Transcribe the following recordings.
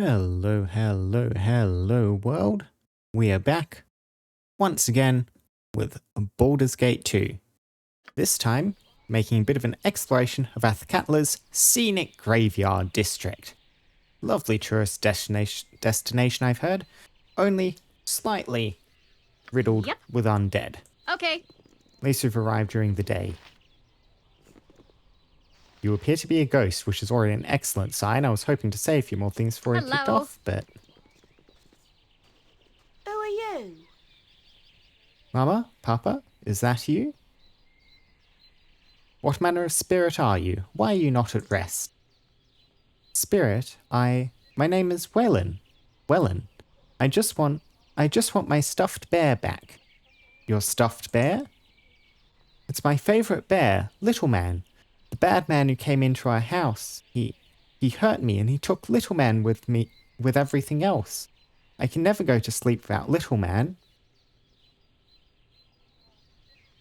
Hello, hello, hello world. We are back once again with Baldur's Gate 2. This time, making a bit of an exploration of Athkatla's scenic graveyard district. Lovely tourist destination I've heard, only slightly riddled with undead. Okay. At least we've arrived during the day. You appear to be a ghost, which is already an excellent sign. I was hoping to say a few more things before we kicked off, but... Who are you? Mama? Papa? Is that you? What manner of spirit are you? Why are you not at rest? Spirit? My name is Wellen. Wellen. I just want my stuffed bear back. Your stuffed bear? It's my favorite bear, Little Man. The bad man who came into our house. He hurt me and he took Little Man with everything else. I can never go to sleep without Little Man.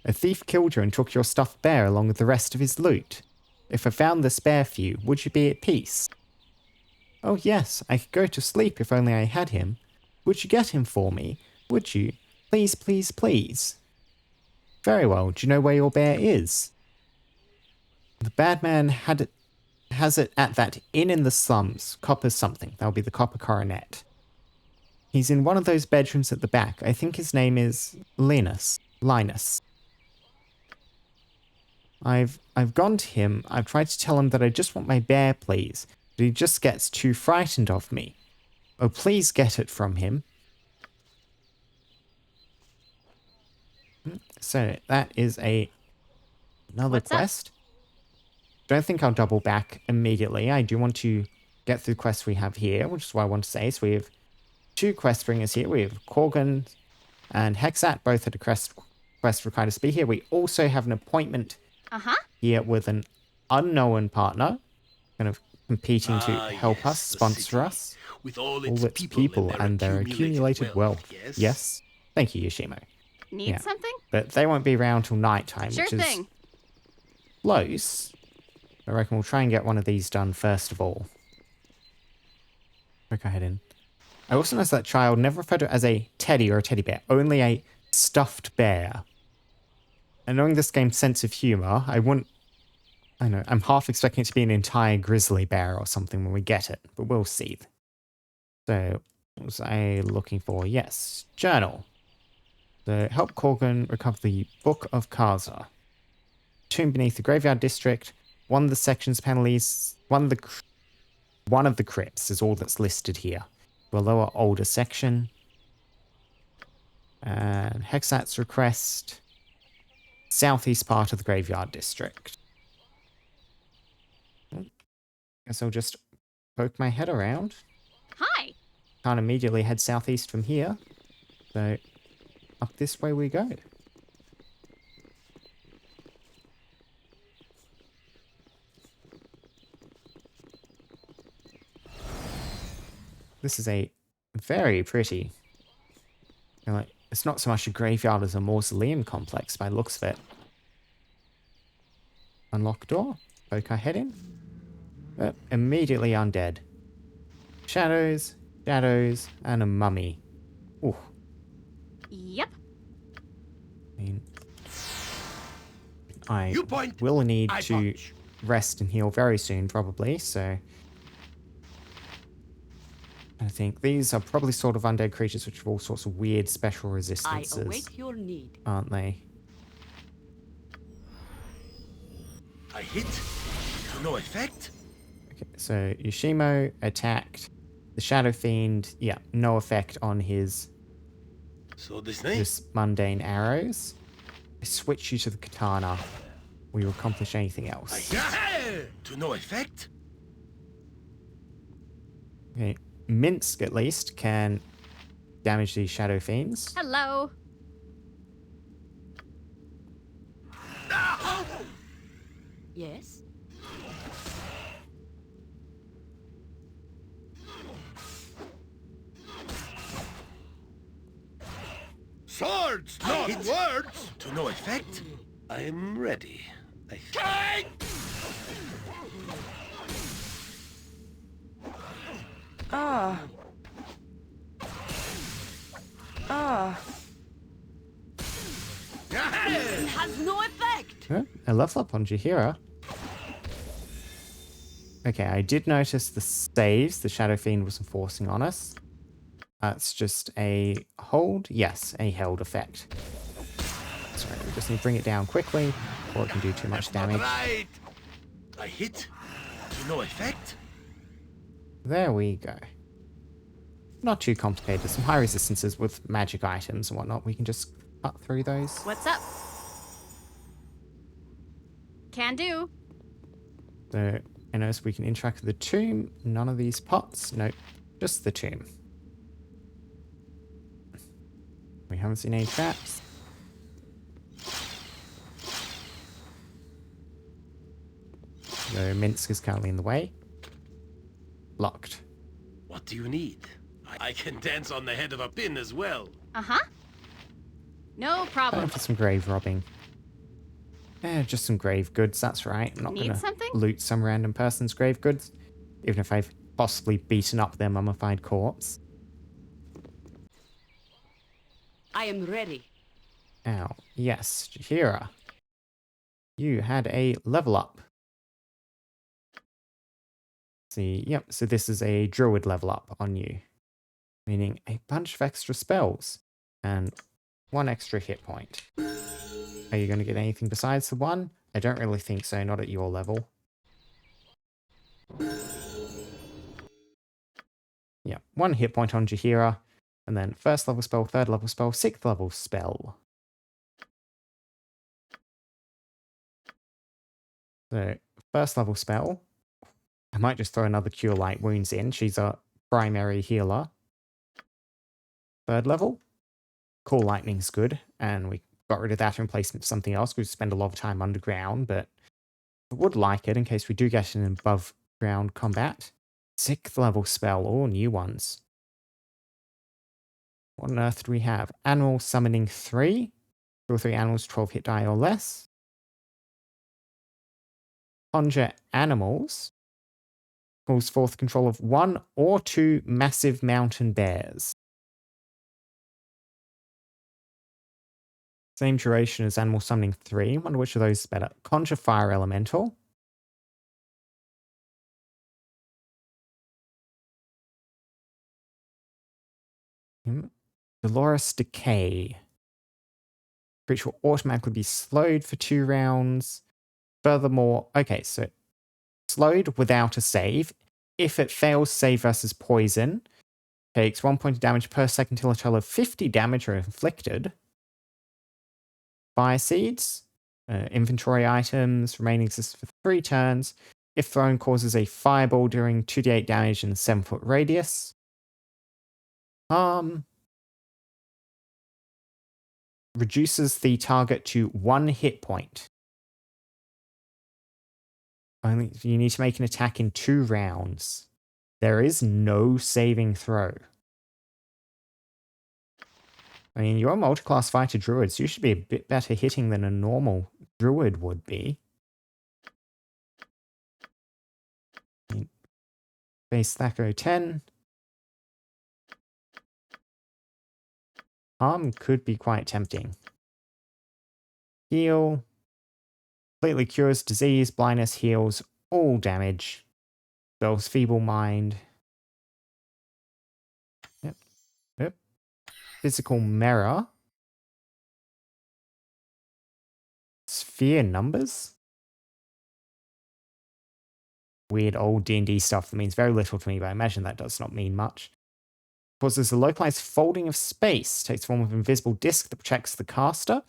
A thief killed you and took your stuffed bear along with the rest of his loot. If I found this bear for you, would you be at peace? Oh yes, I could go to sleep if only I had him. Would you get him for me? Would you? Please, please, please. Very well, do you know where your bear is? The bad man has it at that inn in the slums, Copper something. That'll be the Copper Coronet. He's in one of those bedrooms at the back. I think his name is Linus. I've gone to him. I've tried to tell him that I just want my bear, please. But he just gets too frightened of me. Oh, please get it from him. So, that is another quest. Up? Don't think I'll double back immediately. I do want to get through the quests we have here, which is what I want to say. So we have two quest bringers here. We have Korgan and Hexxat, both at a quest required to be here. We also have an appointment here with an unknown partner, kind of competing to help us, sponsor us. With all its people and their accumulated wealth. Yes. Thank you, Yoshimo. Need something? But they won't be around till night time, Sure which is thing. Close. I reckon we'll try and get one of these done first of all. Go ahead in. I also noticed that child never referred to it as a teddy or a teddy bear, only a stuffed bear. And knowing this game's sense of humor, I'm half expecting it to be an entire grizzly bear or something when we get it, but we'll see. So, what was I looking for? Yes, journal. So, help Korgan recover the Book of Kaza. Tomb beneath the graveyard district. One of the sections panelies, one of the crypts is all that's listed here. The lower older section. And Hexxat's request. Southeast part of the graveyard district. Guess I'll just poke my head around. Hi. Can't immediately head southeast from here. So, up this way we go. This is a very pretty... it's not so much a graveyard as a mausoleum complex by the looks of it. Unlock door. Poke our head in. Immediately undead. Shadows, and a mummy. Ooh. Yep. I will need to rest and heal very soon, probably, so... I think these are probably sort of undead creatures which have all sorts of weird special resistances. I await your need. Aren't they? I hit. No effect. Okay, so Yoshimo attacked the Shadow Fiend. Yeah, no effect on his just mundane arrows. I switch you to the katana. Will you accomplish anything else? To no effect. Okay. Minsk, at least, can damage these Shadow Fiends. Hello. Yes? Swords, not words. To no effect. I'm ready. Ah. Ah. It has no effect. Oh, a level up on Jahira. Okay, I did notice the saves the Shadow Fiend was enforcing on us. That's just a hold. Yes, a held effect. Sorry, we just need to bring it down quickly, or it can do too much damage. Right. I hit. To no effect. There we go. Not too complicated. Some high resistances with magic items and whatnot. We can just cut through those. What's up? Can do. So, and as we can interact with the tomb, none of these pots. Nope, just the tomb. We haven't seen any traps. So Minsk is currently in the way. Locked. What do you need? I can dance on the head of a pin as well. Uh-huh. No Time problem. for some grave robbing. Just some grave goods, that's right. I'm not Need gonna something? loot some random person's grave goods, even if I've possibly beaten up their mummified corpse. I am ready. Now, yes, Jahira. You had a level up. See, yep, so this is a druid level up on you. Meaning a bunch of extra spells and 1 extra hit point. Are you going to get anything besides the 1? I don't really think so, not at your level. Yeah, 1 hit point on Jahira, and then 1st level spell, 3rd level spell, 6th level spell. So, 1st level spell. I might just throw another Cure Light Wounds in. She's a primary healer. 3rd level. Cool Lightning's good, and we got rid of that in replacement with something else. We spend a lot of time underground, but I would like it in case we do get an above ground combat. 6th level spell, all new ones. What on earth do we have? Animal Summoning 3. 2 or 3 animals, 12 hit die or less. Conjure animals. Calls forth control of 1 or 2 massive mountain bears. Same duration as Animal Summoning 3. Wonder which of those is better. Conjure Fire Elemental. Dolorous Decay. Creature will automatically be slowed for 2 rounds. Furthermore, okay, so slowed without a save. If it fails save versus poison, takes 1 point of damage per second till a total of 50 damage are inflicted. Fire Seeds. Inventory items remaining exist for 3 turns. If thrown, causes a fireball during 2d8 damage in a 7-foot radius. Reduces the target to 1 hit point. Only you need to make an attack in 2 rounds. There is no saving throw. I mean, you're a multi-class fighter druid, so you should be a bit better hitting than a normal druid would be. Base Thaco 10. Harm could be quite tempting. Heal. Completely cures disease, blindness, heals all damage. Spells Feeble Mind. Yep. Physical Mirror. Sphere Numbers. Weird old D&D stuff that means very little to me, but I imagine that does not mean much. Causes a localized folding of space. Takes the form of an invisible disc that protects the caster.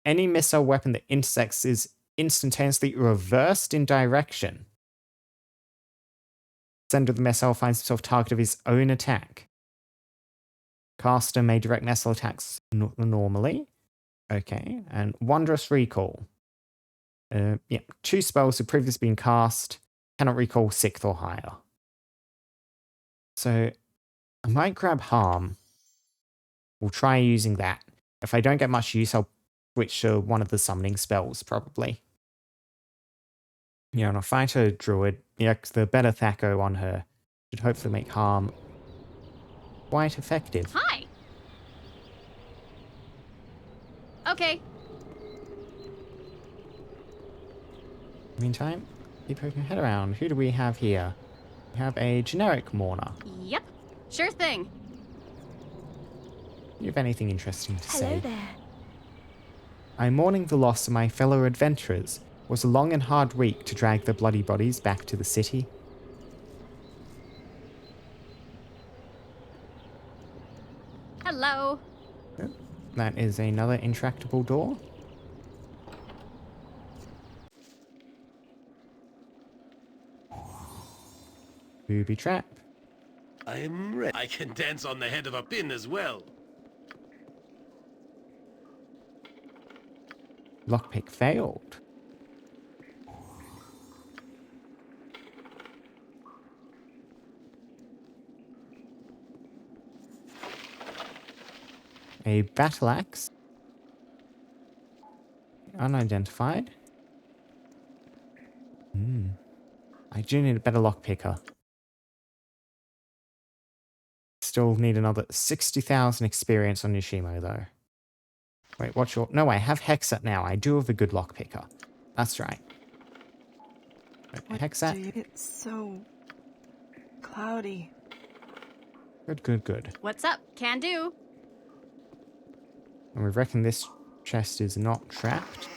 Any missile weapon that intersects is instantaneously reversed in direction. Sender of the missile finds himself target of his own attack. Caster may direct missile attacks normally. Okay, and Wondrous Recall. 2 spells have previously been cast. Cannot recall 6th or higher. So, I might grab Harm. We'll try using that. If I don't get much use, I'll switch to one of the summoning spells, probably. On a fighter druid, the better Thaco on her Should hopefully make harm quite effective. Hi. Okay. Meantime, keep poking your head around. Who do we have here? We have a generic mourner. Yep. Sure thing. Do you have anything interesting to Hello say? there. I'm mourning the loss of my fellow adventurers. It was a long and hard week to drag their bloody bodies back to the city. Hello. Yep. That is another intractable door. Booby trap. I'm ready. I can dance on the head of a pin as well. Lockpick failed. A battle axe. Unidentified. I do need a better lockpicker. Still need another 60,000 experience on Yoshimo though. Wait, what's your... No, I have Hexxat now. I do have a good lockpicker. That's right. Wait, Hexxat? It's so cloudy. Good, good, good. What's up? Can do. And we reckon this chest is not trapped?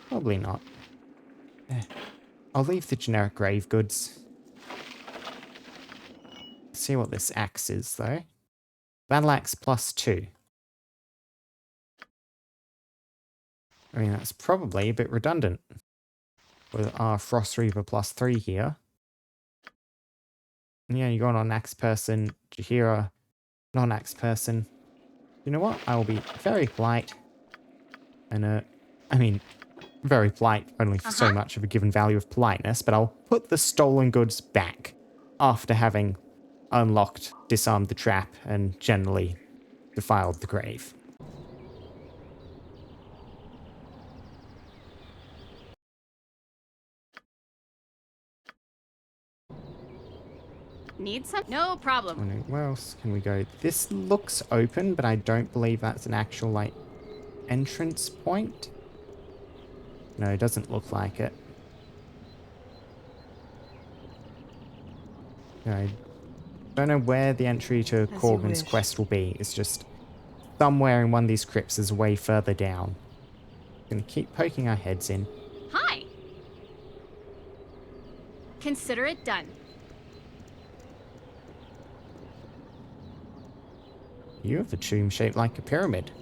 Probably not. I'll leave the generic grave goods. See what this axe is, though. Battle axe +2. I mean, that's probably a bit redundant. With our Frost Reaver +3 here. And yeah, you're going on axe person, Jahira, non-axe person. You know what? I will be very polite. And, I mean, very polite only for so much of a given value of politeness, but I'll put the stolen goods back after having unlocked, disarmed the trap, and generally defiled the grave. Need some? No problem. Wondering, where else can we go? This looks open, but I don't believe that's an actual, like, entrance point. No, it doesn't look like it. No, I don't know where the entry to Corgan's wish. quest will be. It's just somewhere in one of these crypts is way further down. Gonna keep poking our heads in. Hi. Consider it done. You have a tomb shaped like a pyramid.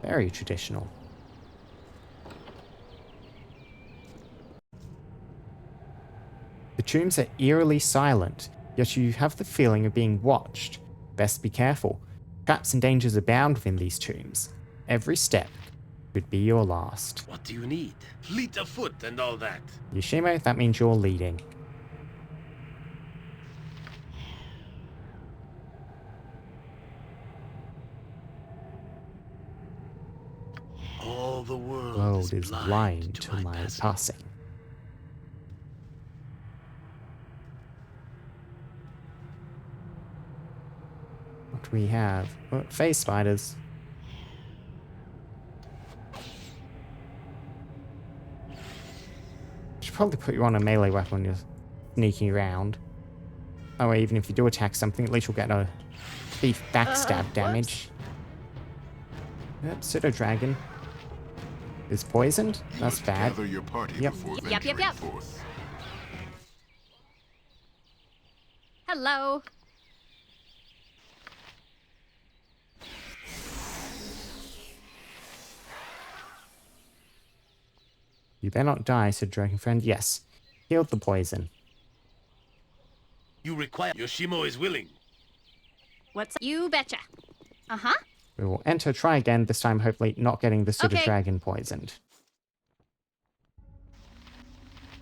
Very traditional. The tombs are eerily silent, yet you have the feeling of being watched. Best be careful. Traps and dangers abound within these tombs. Every step could be your last. What do you need? Fleet of foot and all that. Yoshimo, that means you're leading. All the world, The world is blind to to my passing. What do we have? Oh, phase spiders. Should probably put you on a melee weapon when you're sneaking around. Oh, even if you do attack something, at least you'll get a thief backstab damage. Yep, pseudo dragon is poisoned. That's bad. Gather your party Yep. before Yep. venturing forth. Hello. You better not die, said Dragon Friend. Yes. Healed the poison. You require. Yoshimo is willing. What's up? You betcha. Uh-huh. We will enter, try again, this time hopefully not getting the pseudo Okay. dragon poisoned.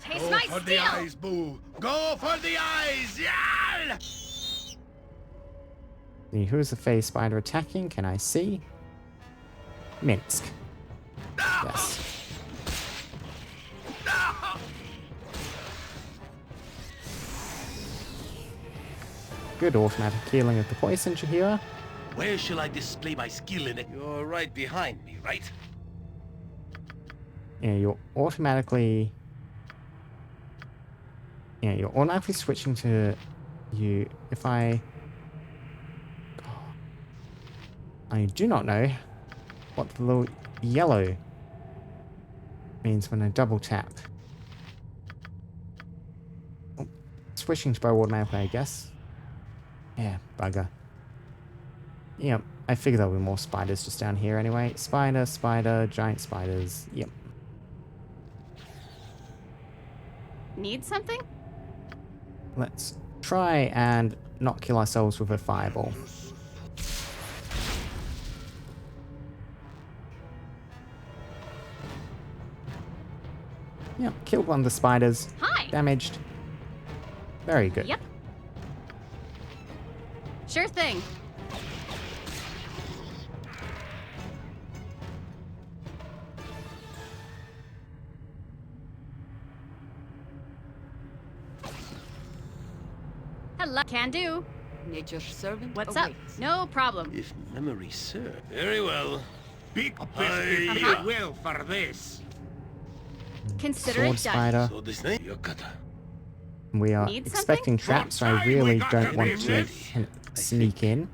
Taste Go my for the steel. eyes, Boo. Go for the eyes. Yeah! Who is the phase spider attacking? Can I see? Minsk. Yes. good automatic healing of the poison here. Where shall I display my skill in it? You're right behind me, right? Yeah, you're automatically switching to you. If I do not know what the little yellow means when I double tap. Oh, switching to bow automatically, I guess. Yeah, bugger. Yep, I figured there'll be more spiders just down here anyway. Spider, spider, giant spiders. Yep. Need something? Let's try and not kill ourselves with a fireball. Yep, killed one of the spiders. Hi. Damaged. Very good. Yep. Sure thing. Hello. Can do. Nature's servant What's awaits. up? No problem. If memory serves. Very well. Big Hi. pay well for this. Consider Sword it done. spider. So this name, Yokata. We are Need something? expecting traps, so I What really time we got don't to want be to ready? kind of sneak in.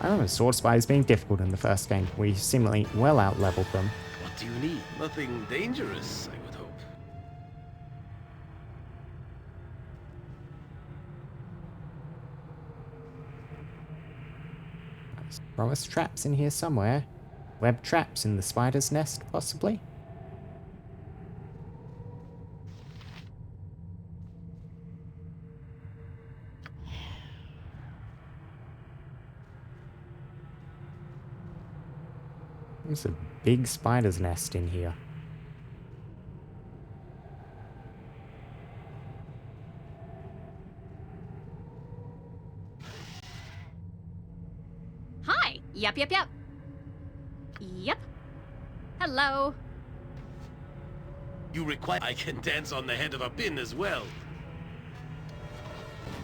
I remember sword spiders being difficult in the first game. We seemingly well out-leveled them. What do you need? Nothing dangerous, I would hope. Throw us traps in here somewhere. Web traps in the spider's nest, possibly? There's a big spider's nest in here. Hi. Yep, yep, yep. Yep. Hello. You require I can dance on the head of a pin as well.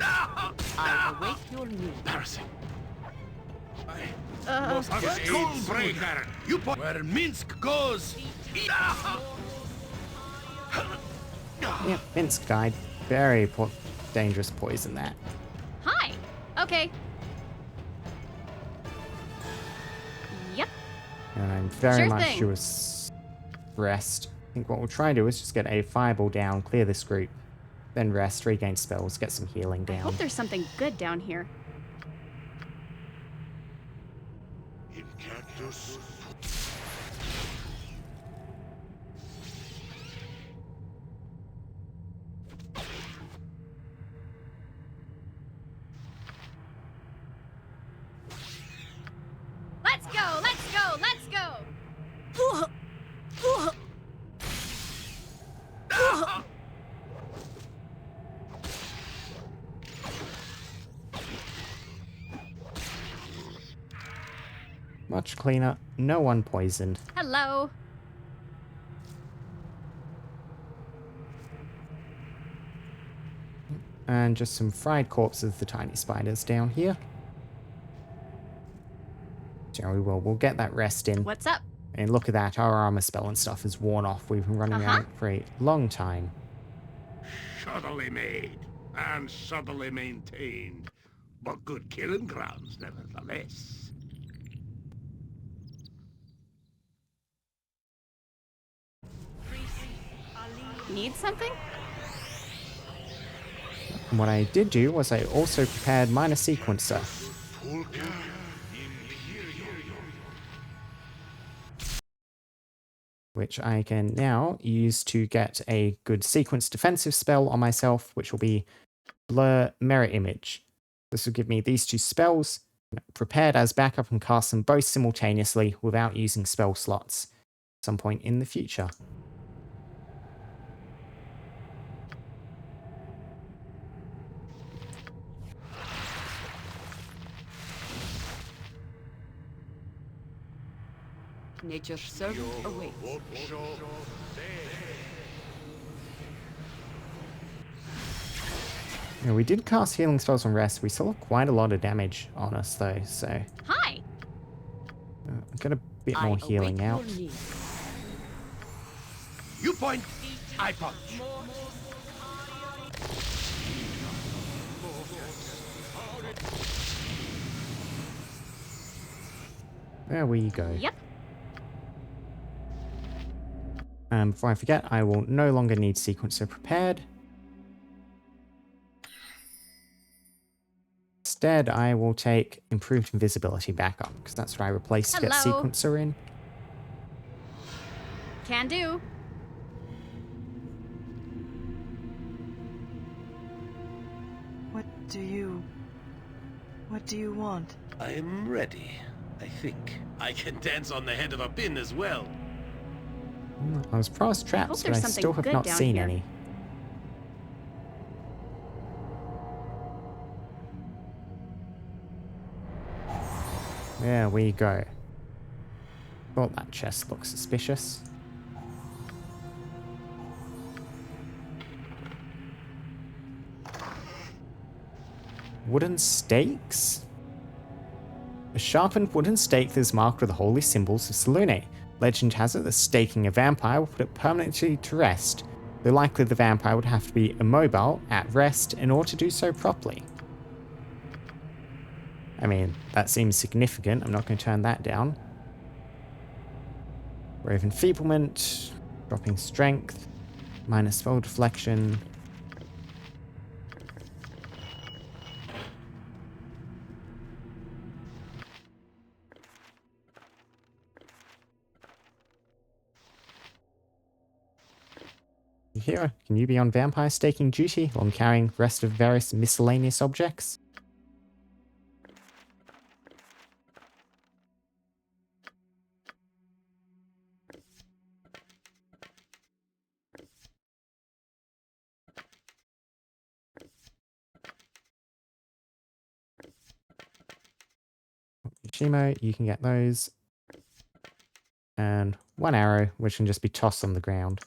I await your news. Embarrassing. A stonebreaker. You put where Minsk goes. Yep, Minsk died. Very dangerous poison, that. Hi. Okay. Yep. And I'm very Sure much thing. sure rest. I think what we'll try to do is just get a fireball down, clear this group, then rest, regain spells, get some healing I down. hope there's something good down here. In cactus. Let's go. Let's go. Let's go. Much cleaner, no one poisoned. Hello. And just some fried corpses of the tiny spiders down here. So we'll get that rest in. What's up? And look at that, our armor spell and stuff is worn off. We've been running around for a long time. Shoddily made and shoddily maintained, but good killing grounds nevertheless. Need something? And what I did do was I also prepared minor sequencer. Which I can now use to get a good sequence defensive spell on myself, which will be Blur Mirror Image. This will give me these two spells, prepared as backup and cast them both simultaneously without using spell slots at some point in the future. Nature's servant awaits. Yeah, we did cast healing spells on rest. We still have quite a lot of damage on us though, so Hi. I've got a bit I more healing await out. your need. You point, I punch. There we go. Yep. And before I forget, I will no longer need sequencer prepared. Instead, I will take improved invisibility back on, because that's what I replaced to get Hello. sequencer in. Can do. What do you want? I'm ready, I think. I can dance on the head of a pin as well. I was promised traps, but there's I something still have good not down seen here. any. There we go. Thought that chest looked suspicious. Wooden stakes? A sharpened wooden stake that is marked with the holy symbols of Selune. Legend has it that staking a vampire will put it permanently to rest, though likely the vampire would have to be immobile, at rest, in order to do so properly. I mean, that seems significant. I'm not going to turn that down. Grave Enfeeblement, dropping strength, minus spell deflection. Here, can you be on vampire staking duty while I'm carrying the rest of various miscellaneous objects? Shimo, you can get those. And one arrow, which can just be tossed on the ground.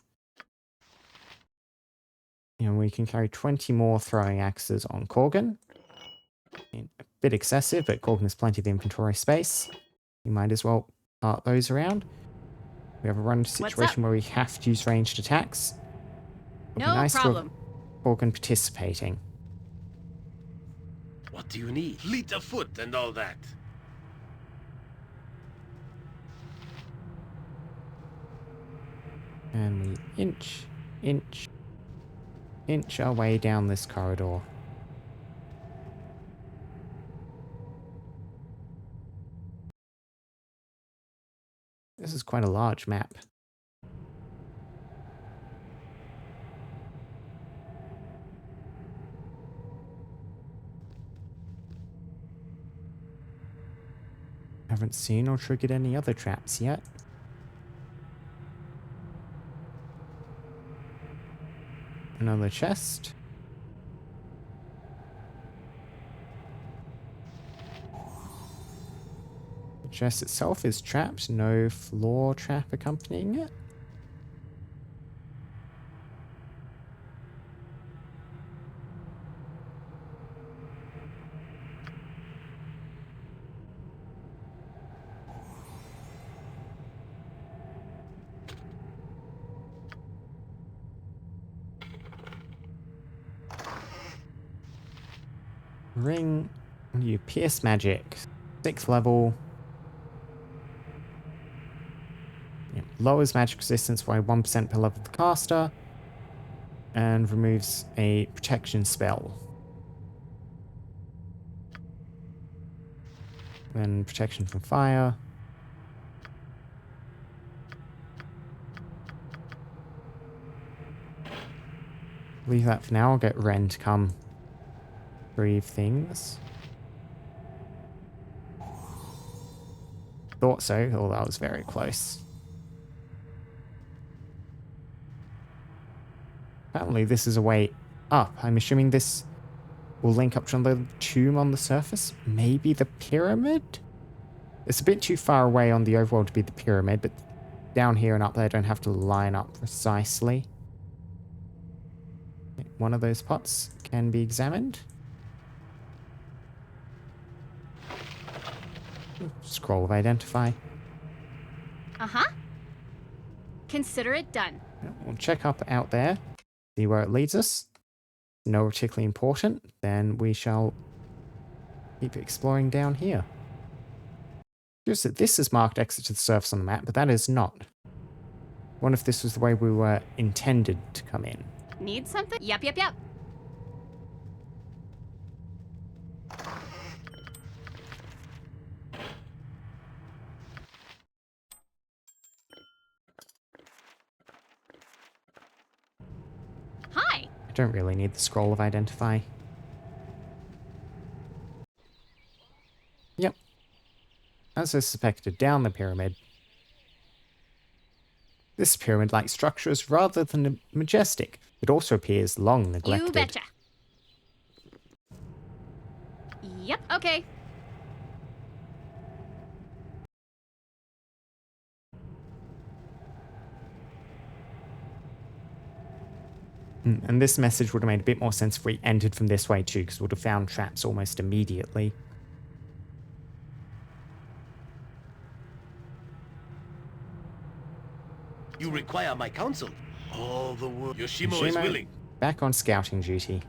And we can carry 20 more throwing axes on Korgan. A bit excessive, but Korgan has plenty of inventory space. You might as well cart those around. We have a run situation where we have to use ranged attacks. It'd be No nice problem. to have Korgan participating. What do you need? Fleet of foot and all that. And we inch our way down this corridor. This is quite a large map. Haven't seen or triggered any other traps yet. Another chest. The chest itself is trapped, no floor trap accompanying it. Ring, you pierce magic, 6th level. Yeah, lowers magic resistance by 1% per level of the caster, and removes a protection spell. Then protection from fire. Leave that for now. I'll get Ren to come breathe things. Thought so. Oh, that was very close. Apparently this is a way up. I'm assuming this will link up to the tomb on the surface. Maybe the pyramid? It's a bit too far away on the overworld to be the pyramid, but down here and up there don't have to line up precisely. One of those pots can be examined. Scroll of identify. Uh-huh. Consider it done. We'll check up out there, see where it leads us. No particularly important, then we shall keep exploring down here. Just that this is marked exit to the surface on the map, but that is not. I wonder if this was the way we were intended to come in. Need something? Yep, yep, yep. Hi. I don't really need the scroll of identify. Yep. As I suspected, down the pyramid. This pyramid-like structure is rather than majestic. It also appears long neglected. You betcha. Yep, okay. And this message would have made a bit more sense if we entered from this way too, because we would have found traps almost immediately. You require my counsel. All the world. Yoshimo is Yoshimo, willing. back on scouting duty.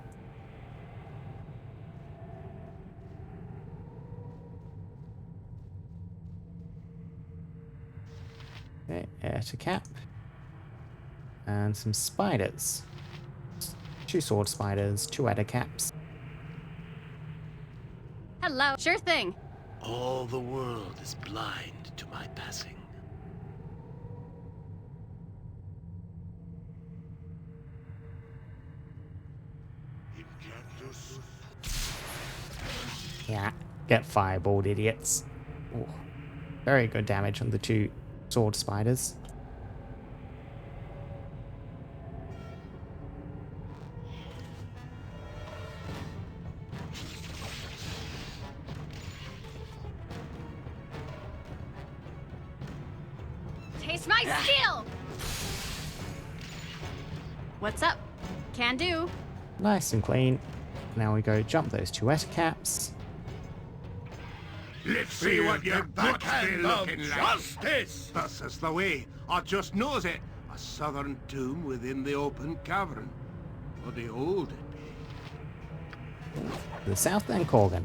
Okay, air to cap. And some spiders. 2 sword spiders, 2 adder caps. Hello. Sure thing. All the world is blind to my passing. Yeah, get fireballed, idiots. Ooh, very good damage on the 2 sword spiders. Taste my skill! What's up? Can do. Nice and clean. Now we go jump those 2 adder caps. Let's see what your guts be Backhand of looking like. justice! This is the way. I just knows it. A southern tomb within the open cavern. Bloody old it be. To the south then, Corgan.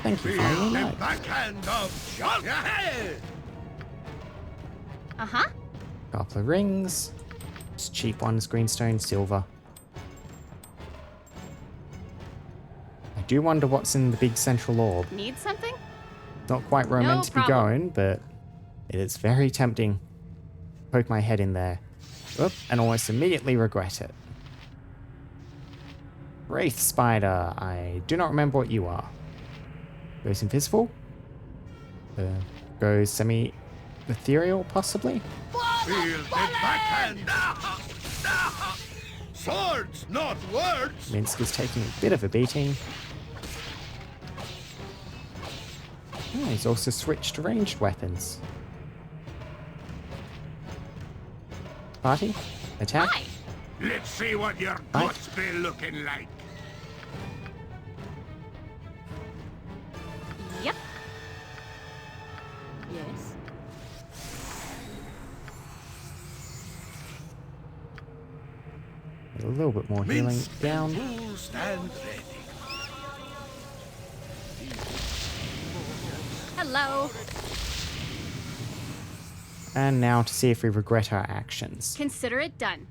Thank you for Feel letting me the know. backhand of justice! Uh-huh. Couple of rings. Just cheap ones, greenstone, silver. I do wonder what's in the big central orb. Need something? Not quite where I'm No meant to be problem. going, but it is very tempting. Poke my head in there. Oop, and almost immediately regret it. Wraith Spider. I do not remember what you are. Goes invisible? Goes semi-ethereal, possibly? Feel the backhand! Swords, not words! Minsk is taking a bit of a beating. Oh, he's also switched to ranged weapons. Party? Attack? Hi. Let's see what your guts be looking like. Yep. Yes. A little bit more healing Minsk down. fools stand ready. Hello. And now to see if we regret our actions. Consider it done.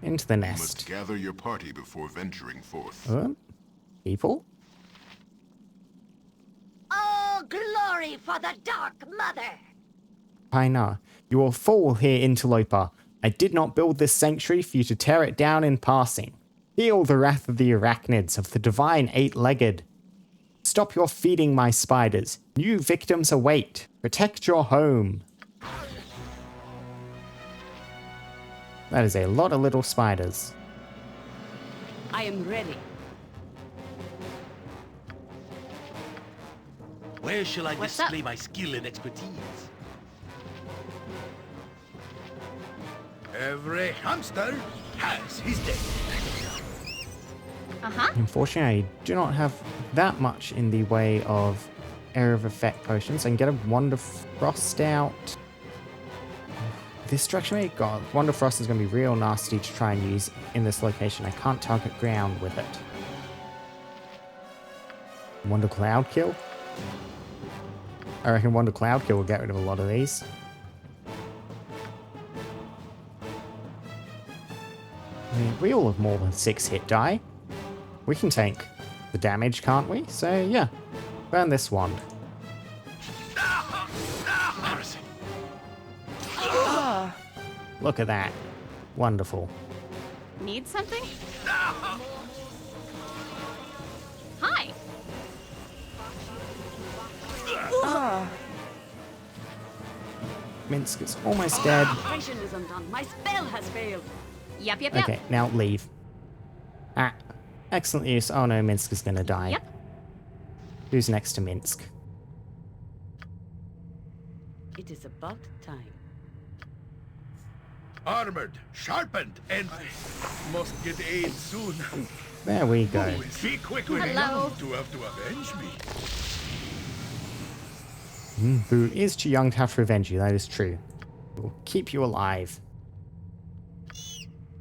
Into the You nest. must gather your party before venturing forth. People? Oh, glory for the Dark Mother! Painar, you will fall here, interloper. I did not build this sanctuary for you to tear it down in passing. Feel the wrath of the arachnids, of the divine 8-legged. Stop your feeding my spiders. New victims await. Protect your home. That is a lot of little spiders. I am ready. Where shall I What's display up? my skill and expertise? Every hamster has his day. Uh-huh. Unfortunately, I do not have that much in the way of area of effect potions. I can get a Wand of Frost out. This direction, mate, God, Wand of Frost is going to be real nasty to try and use in this location. I can't target ground with it. Wand of Cloud Kill? I reckon Wand of Cloud Kill will get rid of a lot of these. I mean, we all have more than 6 hit die. We can take the damage, can't we? So, yeah. Burn this wand. Look at that. Wonderful. Need something? Hi. Minsk is almost dead. Concentration is undone. My spell has failed. Yep. Okay, now leave. Ah, excellent use. Oh no, Minsk is gonna die. Yep. Who's next to Minsk? It is about time. Armored, sharpened, and must get aid soon. There we go. Be quick with Hello. to have to avenge me. Boo is too young to have to revenge you, that is true. We'll keep you alive.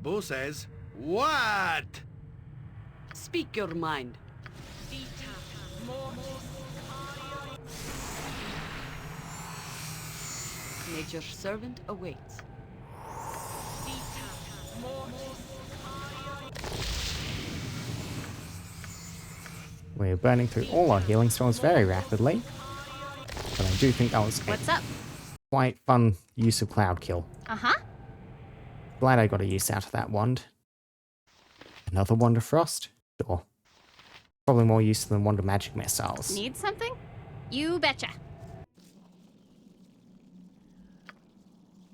Boo says, what? Speak your mind. Nature's servant awaits. We're burning through all our healing spells very rapidly. But I do think that was a What's up? quite fun use of Cloud Kill. Uh-huh. Glad I got a use out of that wand. Another Wand of Frost? Sure. Probably more useful than Wand of Magic Missiles. Need something? You betcha.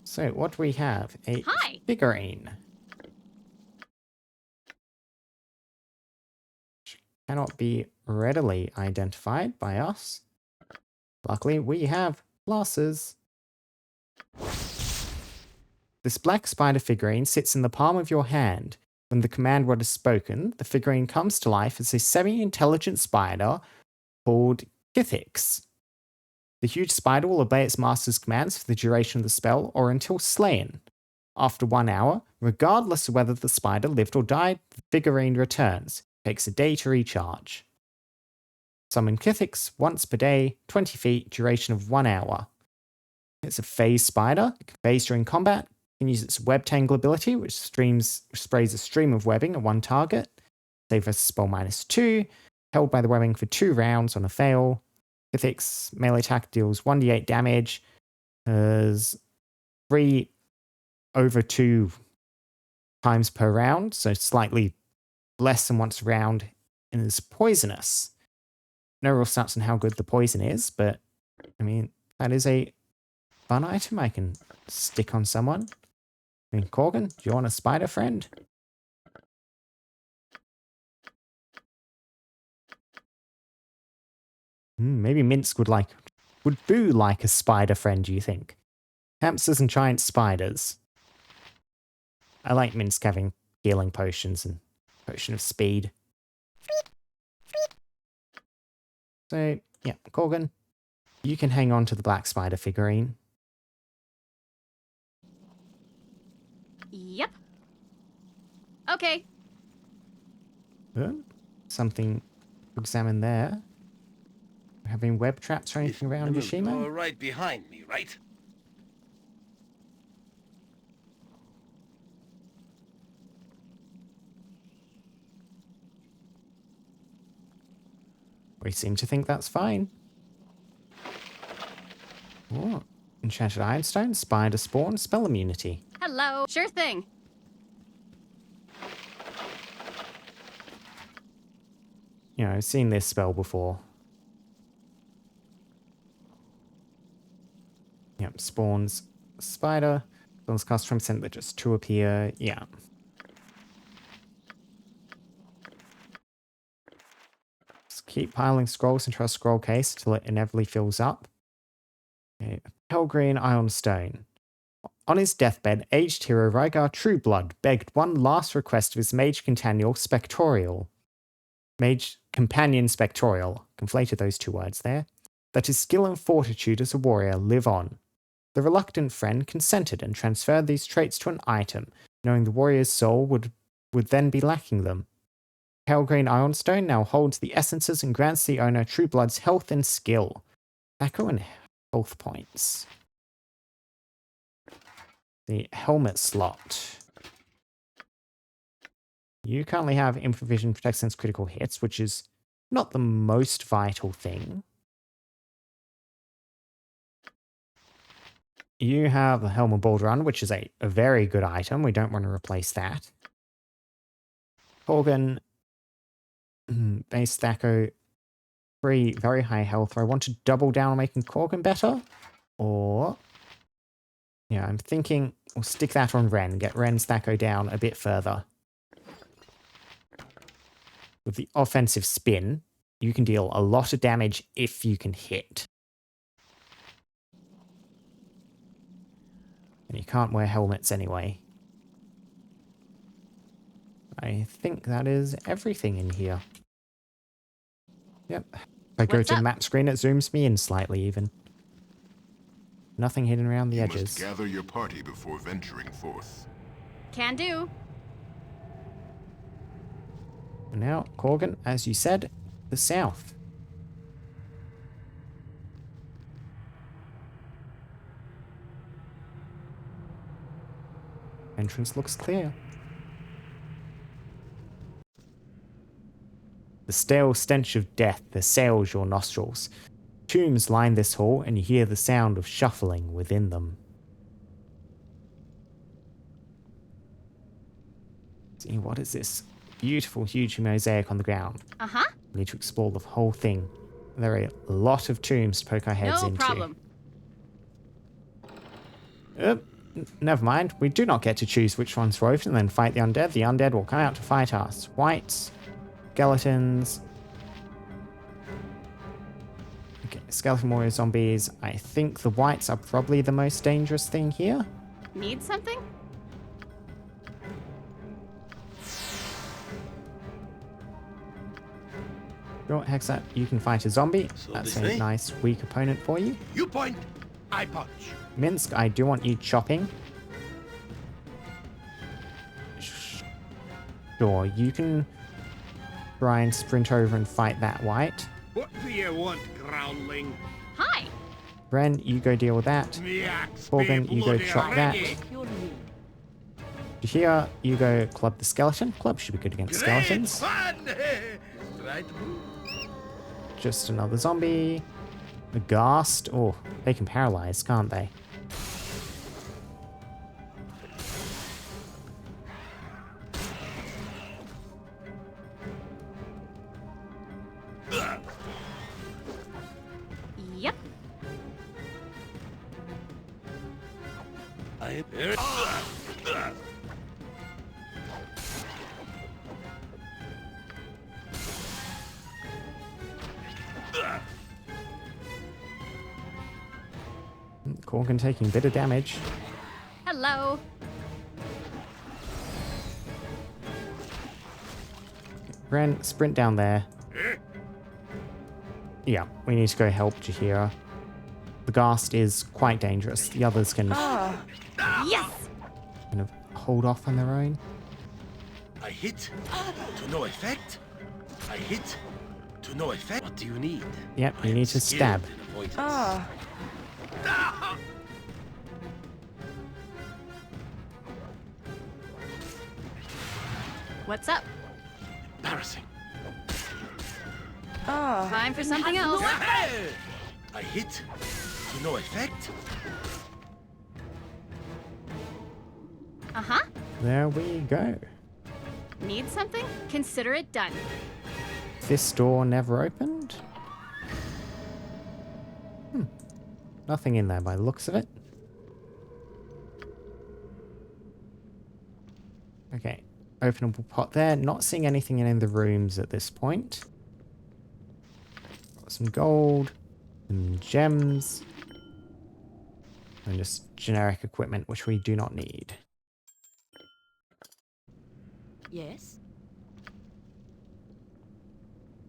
So, what do we have? A Hi. figurine. Which cannot be readily identified by us. Luckily, we have glasses. This black spider figurine sits in the palm of your hand. When the command word is spoken, the figurine comes to life as a semi-intelligent spider called Kithix. The huge spider will obey its master's commands for the duration of the spell or until slain. After 1 hour, regardless of whether the spider lived or died, the figurine returns. It takes a day to recharge. Summon Kithix once per day, 20 feet, duration of 1 hour. It's a phase spider. It can phase during combat. It can use its web tangle ability, which sprays a stream of webbing at one target. Save versus spell -2. Held by the webbing for 2 rounds on a fail. Kithix melee attack deals 1d8 damage. Has 3 over 2 times per round, so slightly less than once a round, and is poisonous. No real stats on how good the poison is, but I mean, that is a fun item I can stick on someone. I mean, Corgan, do you want a spider friend? Maybe Minsk would Boo like a spider friend, do you think? Hamsters and giant spiders. I like Minsk having healing potions and potion of speed. So, yeah, Corgan, you can hang on to the black spider figurine. Yep. Okay. Something to examine there. Having web traps or anything around Yashima? Right behind me, right? We seem to think that's fine. Oh, enchanted ironstone, spider spawn, spell immunity. Hello. Sure thing. You know, I've seen this spell before. Yep, spawns spider. Spells cast from center, just 2 appear. Yeah. Just keep piling scrolls into our scroll case till it inevitably fills up. Okay. Pelgreen Iron Stone. On his deathbed, aged hero Rygar Trueblood begged one last request of his mage companion Spectorial. Mage companion Spectorial. Conflated those two words there. That his skill and fortitude as a warrior live on. The reluctant friend consented and transferred these traits to an item, knowing the warrior's soul would then be lacking them. Pelgreen Ironstone now holds the essences and grants the owner Trueblood's health and skill. Echo and health points. The helmet slot. You currently have improvision protects against critical hits, which is not the most vital thing. You have the Helm of Baldur, which is a very good item. We don't want to replace that. Korgan, base Thaco, 3 very high health. I want to double down on making Korgan better. Or, yeah, I'm thinking we'll stick that on Ren. Get Ren's Thaco down a bit further. With the offensive spin, you can deal a lot of damage if you can hit. And you can't wear helmets anyway. I think that is everything in here. Yep. If I go to the map screen, it zooms me in slightly even. Nothing hidden around the edges. You must gather your party before venturing forth. Can do. And now, Korgan, as you said, the south. Entrance looks clear. The stale stench of death assails your nostrils. Tombs line this hall, and you hear the sound of shuffling within them. See, what is this? Beautiful, huge mosaic on the ground. Uh-huh. We need to explore the whole thing. There are a lot of tombs to poke our heads into. No problem. Never mind. We do not get to choose which ones to open and then fight the undead. The undead will come out to fight us. Whites, skeletons. Okay, skeleton warrior zombies. I think the whites are probably the most dangerous thing here. Need something? Sure, Hexxat, you can fight a zombie. So That's they a say. nice, weak opponent for you. You point, I punch. Minsk, I do want you chopping. Sure, you can try and sprint over and fight that white. What do you want, growling? Hi. Ren, you go deal with that. Me axe Korgan, be you go bloody chop that. ready. Your need. Here, you go club the skeleton. Club should be good against skeletons. Great fun! Right. Just another zombie. A ghast. Oh, they can paralyze, can't they? Yep. Korgan taking a bit of damage. Hello. Ren, sprint down there. Yeah, we need to go help Jahira. The ghast is quite dangerous. The others can Yes. kind of hold off on their own. I hit to no effect. I hit to no effect. What do you need? Yep, I you am need to skilled stab. in avoidance. What's up? Embarrassing. Time for something else. I hit to no effect. Uh-huh. There we go. Need something? Consider it done. This door never opened? Nothing in there by the looks of it. Okay. Openable pot there. Not seeing anything in the rooms at this point. some gold, some gems, and just generic equipment which we do not need. Yes?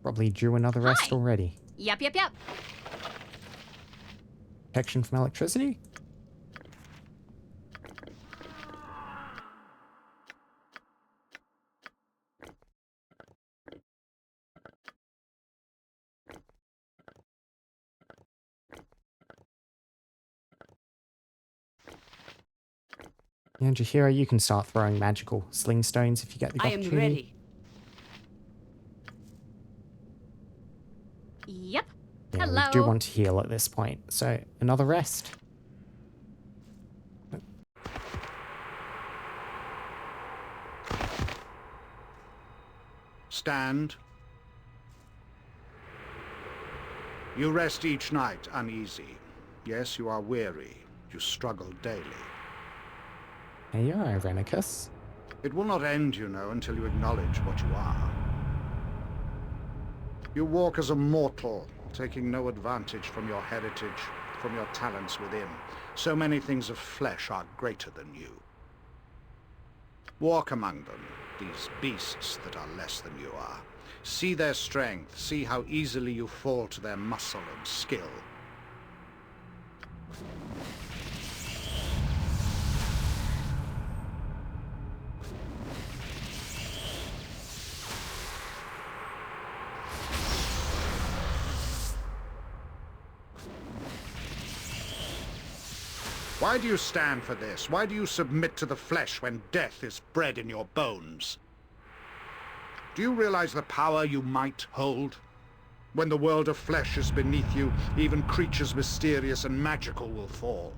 Probably drew another rest Hi. already. Yep. Protection from electricity? Yeah, Jahira, you can start throwing magical sling stones if you get the I am opportunity. ready. Yep. Yeah, Hello. we do want to heal at this point, so another rest. Stand. You rest each night uneasy. Yes, you are weary. You struggle daily. Hey, you're Irenicus. It will not end, you know, until you acknowledge what you are. You walk as a mortal, taking no advantage from your heritage, from your talents within. So many things of flesh are greater than you. Walk among them, these beasts that are less than you are. See their strength, see how easily you fall to their muscle and skill. Why do you stand for this? Why do you submit to the flesh when death is bred in your bones? Do you realize the power you might hold? When the world of flesh is beneath you, even creatures mysterious and magical will fall.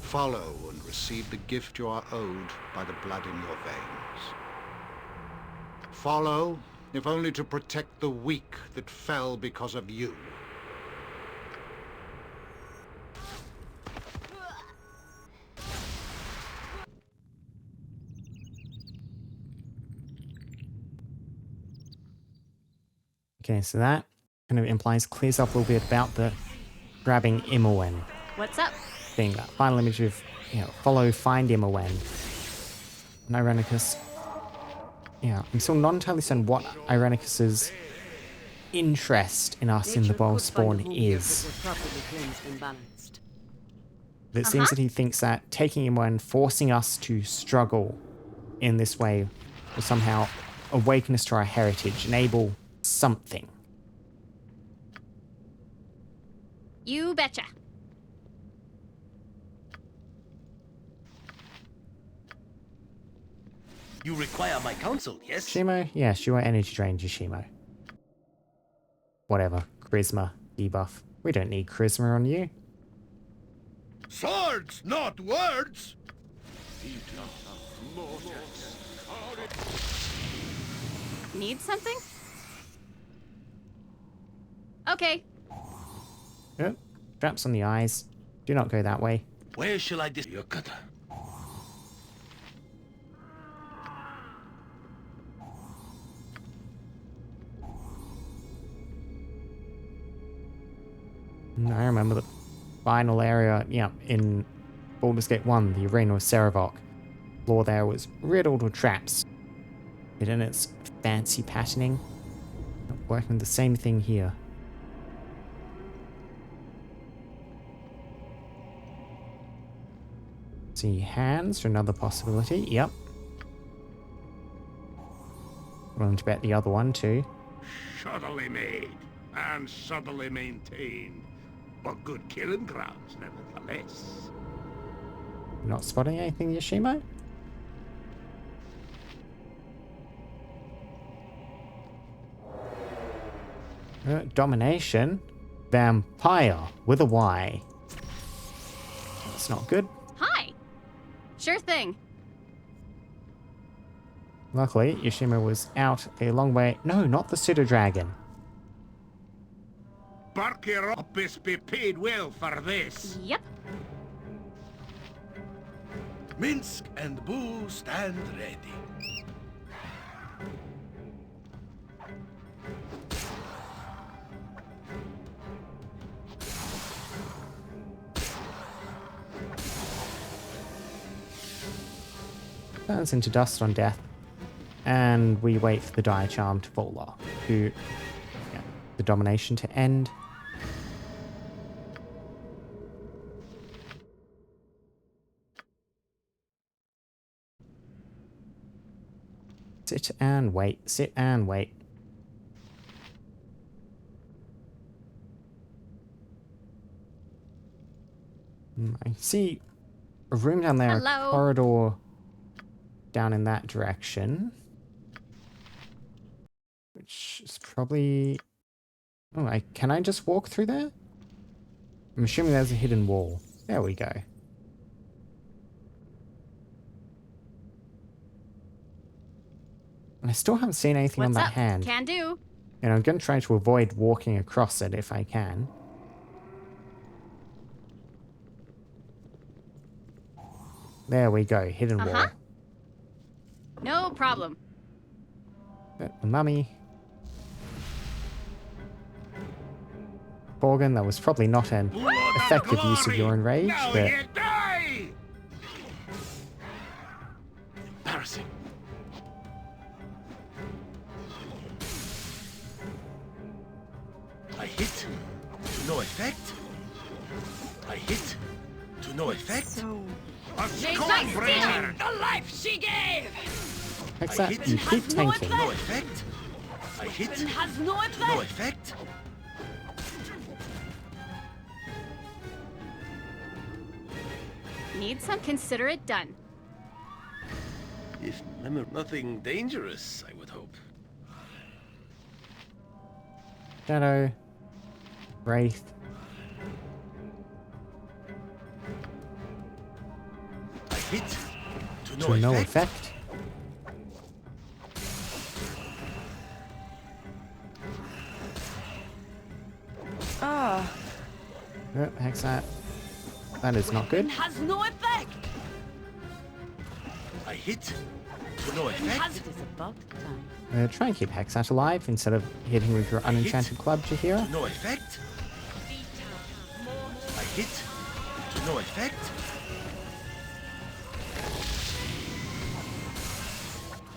Follow and receive the gift you are owed by the blood in your veins. Follow, if only to protect the weak that fell because of you. Okay, so that kind of implies, clears up a little bit about the grabbing Imowen What's up? thing, that final image of, follow, find Imowen. And Irenicus, I'm still not entirely certain what Irenicus's interest in us in the Nature Bowl could find a Spawn home here is. that was properly cleansed and balanced. It seems that he thinks that taking Imowen, forcing us to struggle in this way, will somehow awaken us to our heritage, enable something. You betcha. You require my counsel, yes? Shimo? Yes, you are energy drained, Yoshimo. Whatever. Charisma, debuff. We don't need charisma on you. Swords, not words! Need something? Okay. Oh, traps on the eyes. Do not go that way. Where shall I dis- Yokata? I remember the final area, in Baldur's Gate 1, the Arena of Sarevok. Floor there was riddled with traps. But in its fancy patterning, working the same thing here. See, hands are another possibility. Yep. Willing to bet the other one too. Shoddily made and subtly maintained, but good killing grounds nevertheless. Not spotting anything, Yoshimo? Domination. Vampire with a Y. That's not good. Hi. Sure thing. Luckily, Yoshima was out a long way. No, not the pseudo dragon. Barkeropis be paid well for this. Yep. Minsk and Boo stand ready. Turns into dust on death. And we wait for the dire charm to fall off. To the domination to end. Sit and wait. Sit and wait. I see a room down there, Hello? a corridor down in that direction. Which is probably... Oh, can I just walk through there? I'm assuming there's a hidden wall. There we go. And I still haven't seen anything on What's that up? hand. Can do. And I'm going to try to avoid walking across it if I can. There we go, hidden wall. No problem. The mummy. Borgin, that was probably not an effective use of your enrage, Now but you die! Embarrassing. I hit to no effect. I hit to no effect. So, A skull breaker! The life she gave! Hexxat, you keep tanking. No effect. I hit Weapon has no to no effect! effect. Need some? Consider it done. If nothing dangerous, I would hope. Shadow. Wraith. I hit to To no no effect. effect. ah, Yep, Hexxat. That is not good. Weapon has no effect! I hit to no Weapon has effect. It is about time. Try and keep Hexxat alive instead of hitting with your unenchanted club, Jahira. To no effect. I hit to no effect.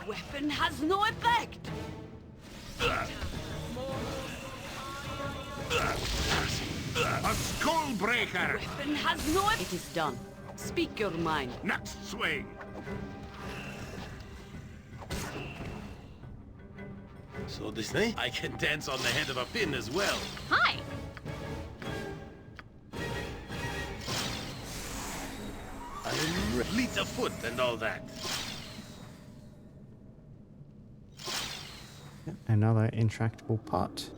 Weapon has no effect! A skull breaker. Weapon has no effect! It is done. Speak your mind. Next swing. So this thing, I can dance on the head of a pin as well. Hi. I'm fleet of foot and all that. Another intractable pot.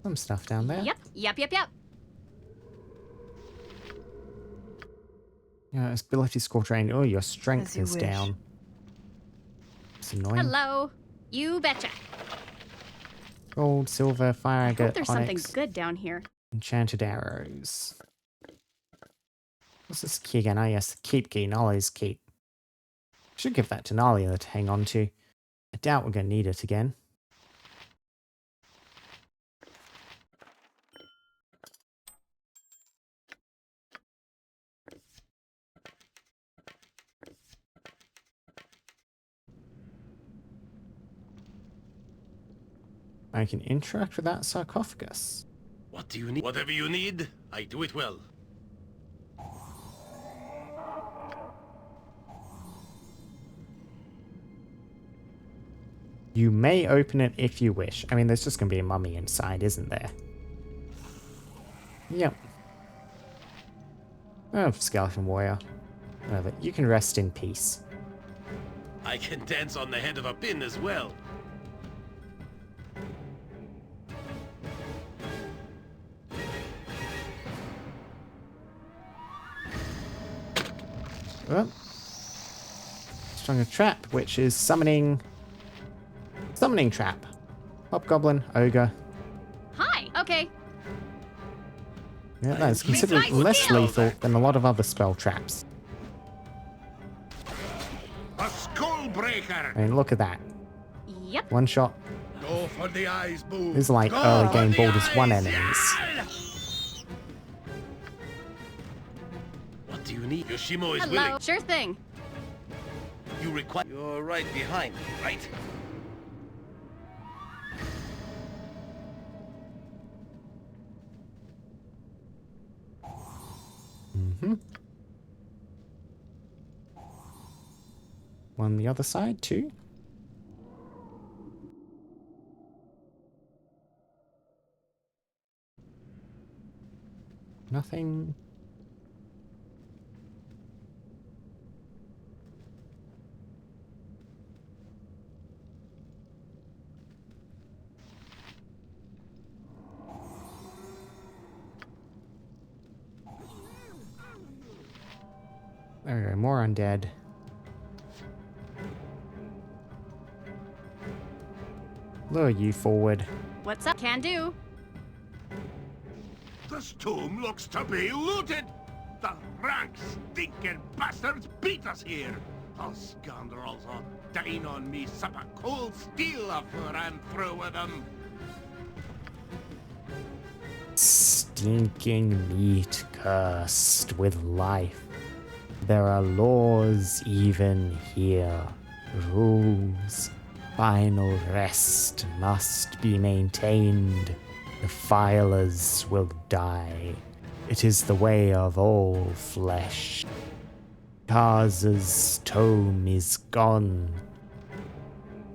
Some stuff down there. Yep. Yep. Yeah, ability score drained. Oh, your strength As you is wish. down. It's annoying. Hello. You betcha. Gold, silver, fire I hope agate, there's onyx, something good down here. enchanted arrows. What's this key again? Ah, yes, the keep key. Nali's keep. Should give that to Nalia to hang on to. I doubt we're going to need it again. I can interact with that sarcophagus. What do you need? Whatever you need, I do it well. You may open it if you wish. I mean, there's just going to be a mummy inside, isn't there? Yep. Oh, skeleton warrior. Whatever. You can rest in peace. I can dance on the head of a pin as well. Oh. Stronger trap, which is summoning trap. Hobgoblin, ogre. Hi. Okay. Yeah, that is Keep considerably my less skill. lethal than a lot of other spell traps. A skull breaker! I mean, look at that. Yep. One shot. Go for the eyes, boo. These are like Go early for game the Baldur's 1 eyes, enemies. yeah! What do you need? Yoshimo is Hello. willing. Sure thing. You require. You're right behind me, right? One the other side, too. Nothing. There we go, more undead. Lure you forward. What's up? Can do. This tomb looks to be looted! The rank stinking bastards beat us here! Those scoundrels will dine on me sup a cold steel if we ran through with them! Stinking meat cursed with life. There are laws even here. Rules. Final rest must be maintained. The filers will die. It is the way of all flesh. Kaza's tome is gone.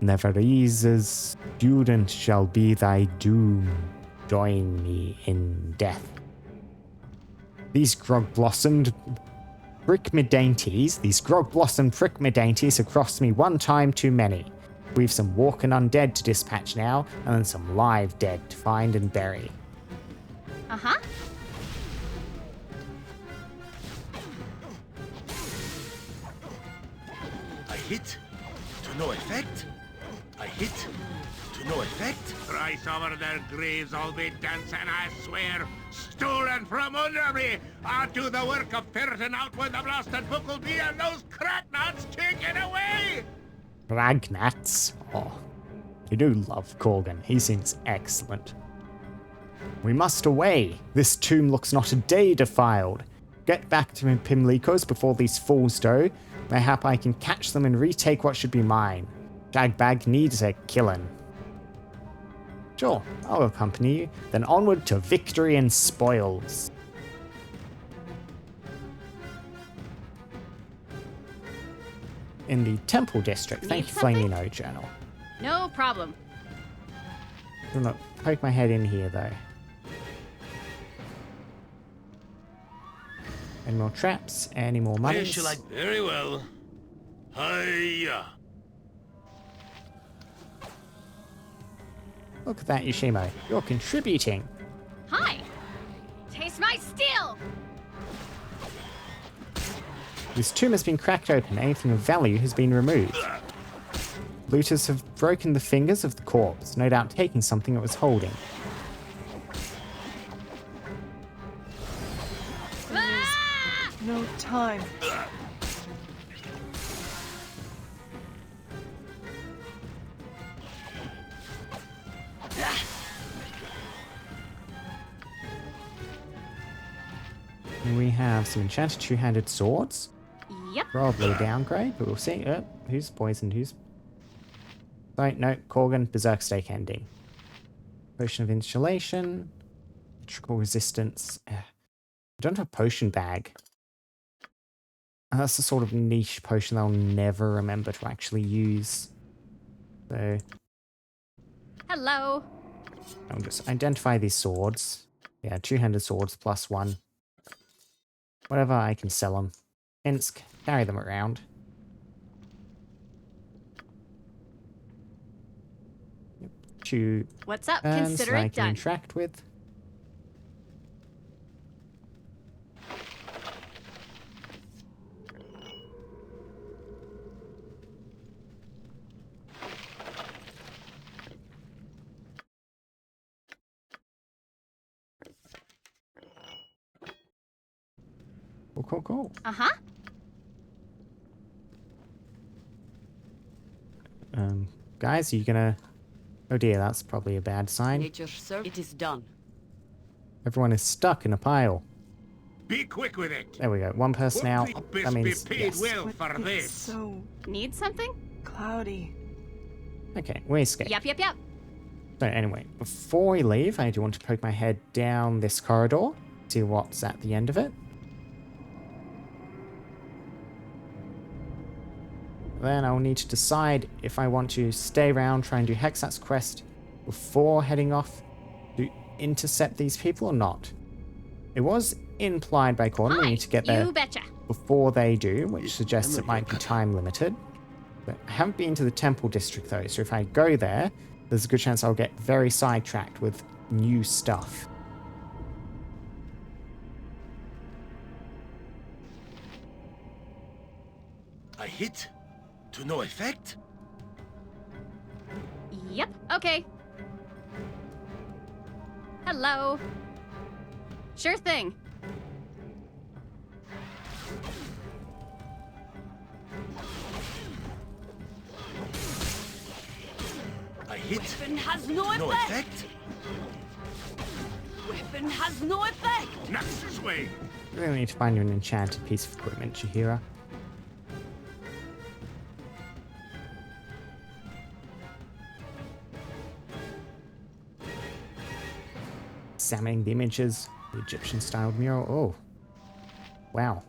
Neverese's student shall be thy doom. Join me in death. These grog-blossomed prickme-dainties have crossed me one time too many. We've some walking undead to dispatch now, and then some live dead to find and bury. Uh-huh. I hit to no effect. I hit to no effect. Thrice over their graves I'll be dancing, I swear! Stolen from under me! I'll do the work of ferreting out where the blasted book will be, and those cracknuts taken away! Ragnats. Oh, you do love Corgan. He seems excellent. We must away. This tomb looks not a day defiled. Get back to Pimlicos before these fools do. Mayhap I can catch them and retake what should be mine. Jagbag needs a killing. Sure, I'll accompany you. Then onward to victory and spoils. In the Temple District. Thank Need you for letting me something? know, Journal. No problem. I'm not poke my head in here though. Any more traps? Any more Where monies? shall I? Very well. Hiya. Look at that, Yoshimo. You're contributing. Hi. Taste my steel. This tomb has been cracked open. Anything of value has been removed. Looters have broken the fingers of the corpse, no doubt taking something it was holding. Ah! No time. And we have some enchanted two-handed swords. Yep. Probably a downgrade, but we'll see. Who's poisoned? Who's... Sorry, no. Corgan, Berserk Stake ending. Potion of Insulation. Electrical Resistance. I don't have a potion bag. That's the sort of niche potion I'll never remember to actually use. So, Hello. I'll just identify these swords. Yeah, two-handed swords plus one. Whatever, I can sell them. Insk, carry them around. Yep. Two What's up? turns Consider that I it can done. interact with. Cool, cool, cool. Uh-huh. Guys, are you gonna... Oh dear, that's probably a bad sign. Nature serve. It is done. Everyone is stuck in a pile. Be quick with it. There we go. One person out. Hope That be means paid yes. well But for it's this. so Need something? cloudy. Okay, we escaped. Yep, yep, yep. So anyway, before we leave, I do want to poke my head down this corridor, see what's at the end of it. Then I'll need to decide if I want to stay around, try and do Hexxat's quest before heading off to intercept these people or not. It was implied by Gordon we Hi, need to get there you betcha. before they do, which suggests it might be time limited. But I haven't been to the temple district though, so if I go there, there's a good chance I'll get very sidetracked with new stuff. I hit to no effect. Yep, okay. Hello. Sure thing. I hit Weapon has no no effect. effect. Weapon has no effect. Next way. Really need to find you an enchanted piece of equipment, Chihira. Examining the images, the Egyptian-styled mural. Oh, wow,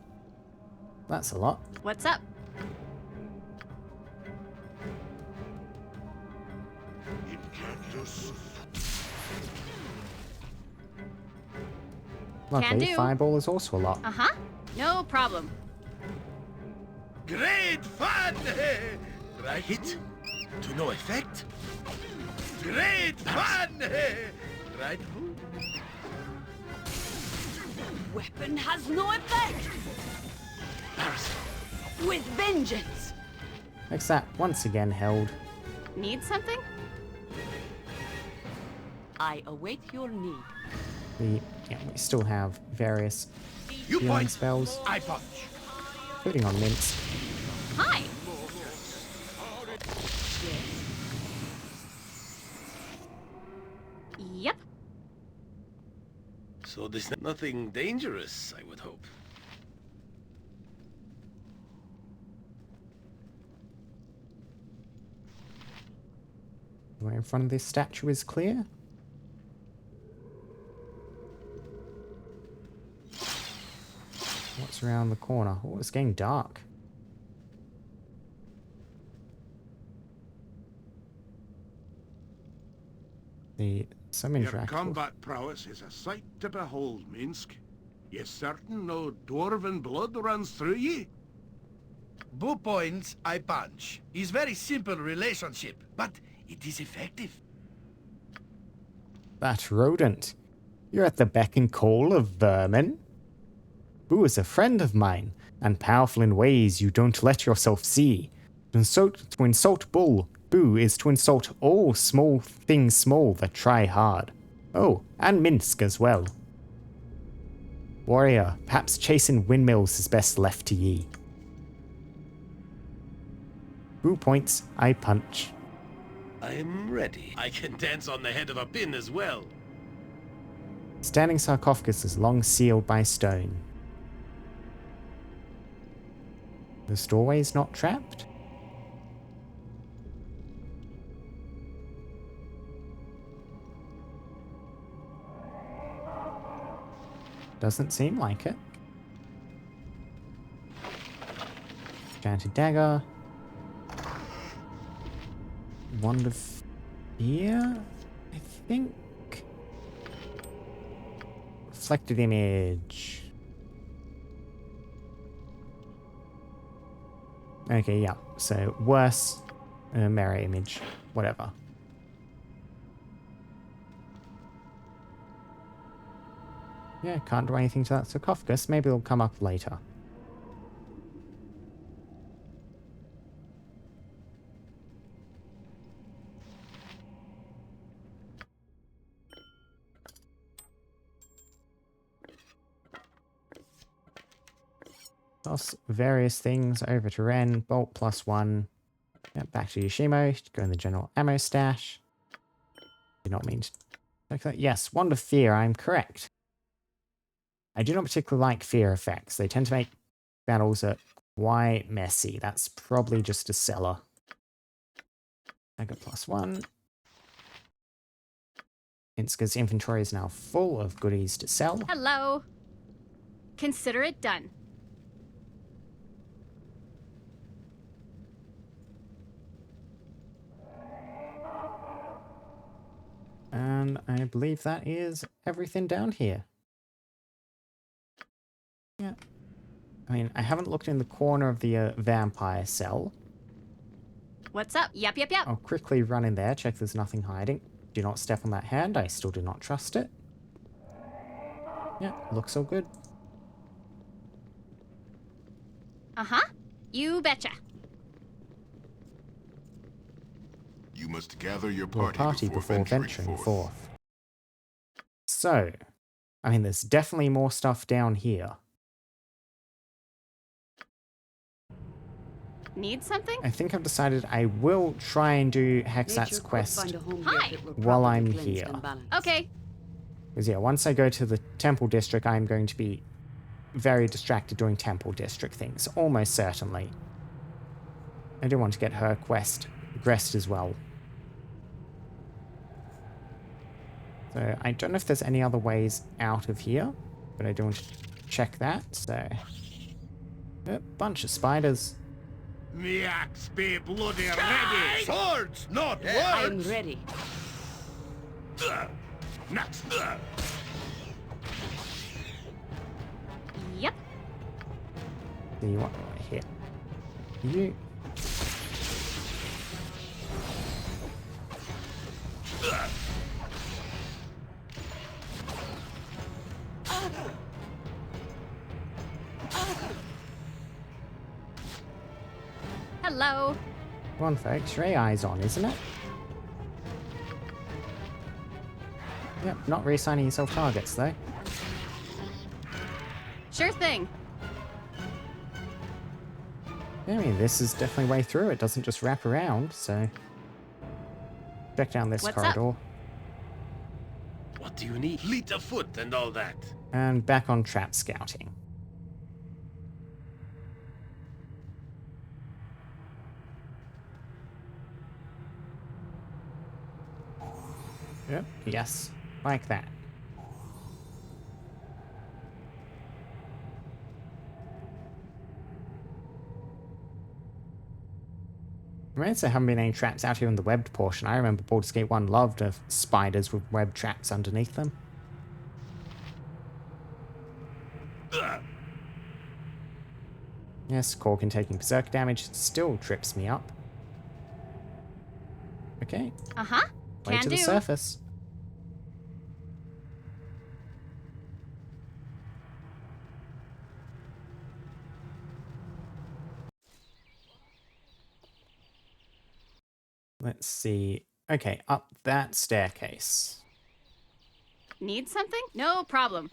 that's a lot. What's up? Luckily, do. Fireball is also a lot. Uh-huh. No problem. Great fun. I hit to no effect. Great fun. Right. Weapon has no effect. With vengeance. Hexxat once again held. Need something? I await your need. We still have various You healing point. spells, I punch. including on Minsk. Hi. Yep. So there's nothing dangerous, I would hope. The way in front of this statue is clear. What's around the corner? Oh, it's getting dark. Some Your interactive. combat prowess is a sight to behold, Minsk. Ye certain no dwarven blood runs through ye? 2 points, I punch. It's very simple relationship, but it is effective. That rodent. You're at the beck and call of vermin. Boo is a friend of mine, and powerful in ways you don't let yourself see. To insult Bull, Boo is to insult all small things small that try hard. Oh, and Minsk as well. Warrior, perhaps chasing windmills is best left to ye. Boo points, I punch. I'm ready. I can dance on the head of a pin as well. Standing sarcophagus is long sealed by stone. The doorway's not trapped? Doesn't seem like it. Enchanted dagger. Wand of fear, I think. Reflected image. Okay, yeah. So worse, mirror image, whatever. Yeah, can't do anything to that sarcophagus. Maybe it'll come up later. toss various things over to Ren. Bolt +1. Yep, back to Yoshimo. Go in the general ammo stash. Did not mean to check that. Yes, Wand of Fear, I'm correct. I do not particularly like fear effects. They tend to make battles quite messy. That's probably just a seller. I got +1. Inska's inventory is now full of goodies to sell. Hello. Consider it done. And I believe that is everything down here. Yeah. I mean, I haven't looked in the corner of the vampire cell. What's up? Yep, yep, yep. I'll quickly run in there, check there's nothing hiding. Do not step on that hand, I still do not trust it. Yeah, looks all good. Uh-huh. You betcha. You must gather your Your party, before venturing forth. So, I mean, there's definitely more stuff down here. Need something? I think I've decided I will try and do Hexxat's Nature could quest. find a home Hi. here that were While properly I'm cleansed here. and balanced. Okay. Because yeah, once I go to the Temple District, I'm going to be very distracted doing Temple District things, almost certainly. I do want to get her quest progressed as well. So I don't know if there's any other ways out of here, but I do want to check that, so... A bunch of spiders. Me axe be bloody ready. Swords, not I'm words. ready. Next. Yep. Do you want right here? You... Hello. Come on, folks, your AI's on, isn't it? Yep, not reassigning yourself targets, though. Sure thing. Yeah, I mean, this is definitely way through. It doesn't just wrap around, so... Check down this What's up? corridor. What do you need? Fleet of foot and all that. And back on trap scouting. Yep, yes, like that. I mean, there haven't been any traps out here in the webbed portion. I remember Baldur's Gate 1 loved spiders with web traps underneath them. Yes, Corkin taking berserk damage still trips me up. Okay, Uh-huh. way Can to do. the surface. Let's see. Okay, up that staircase. Need something? No problem.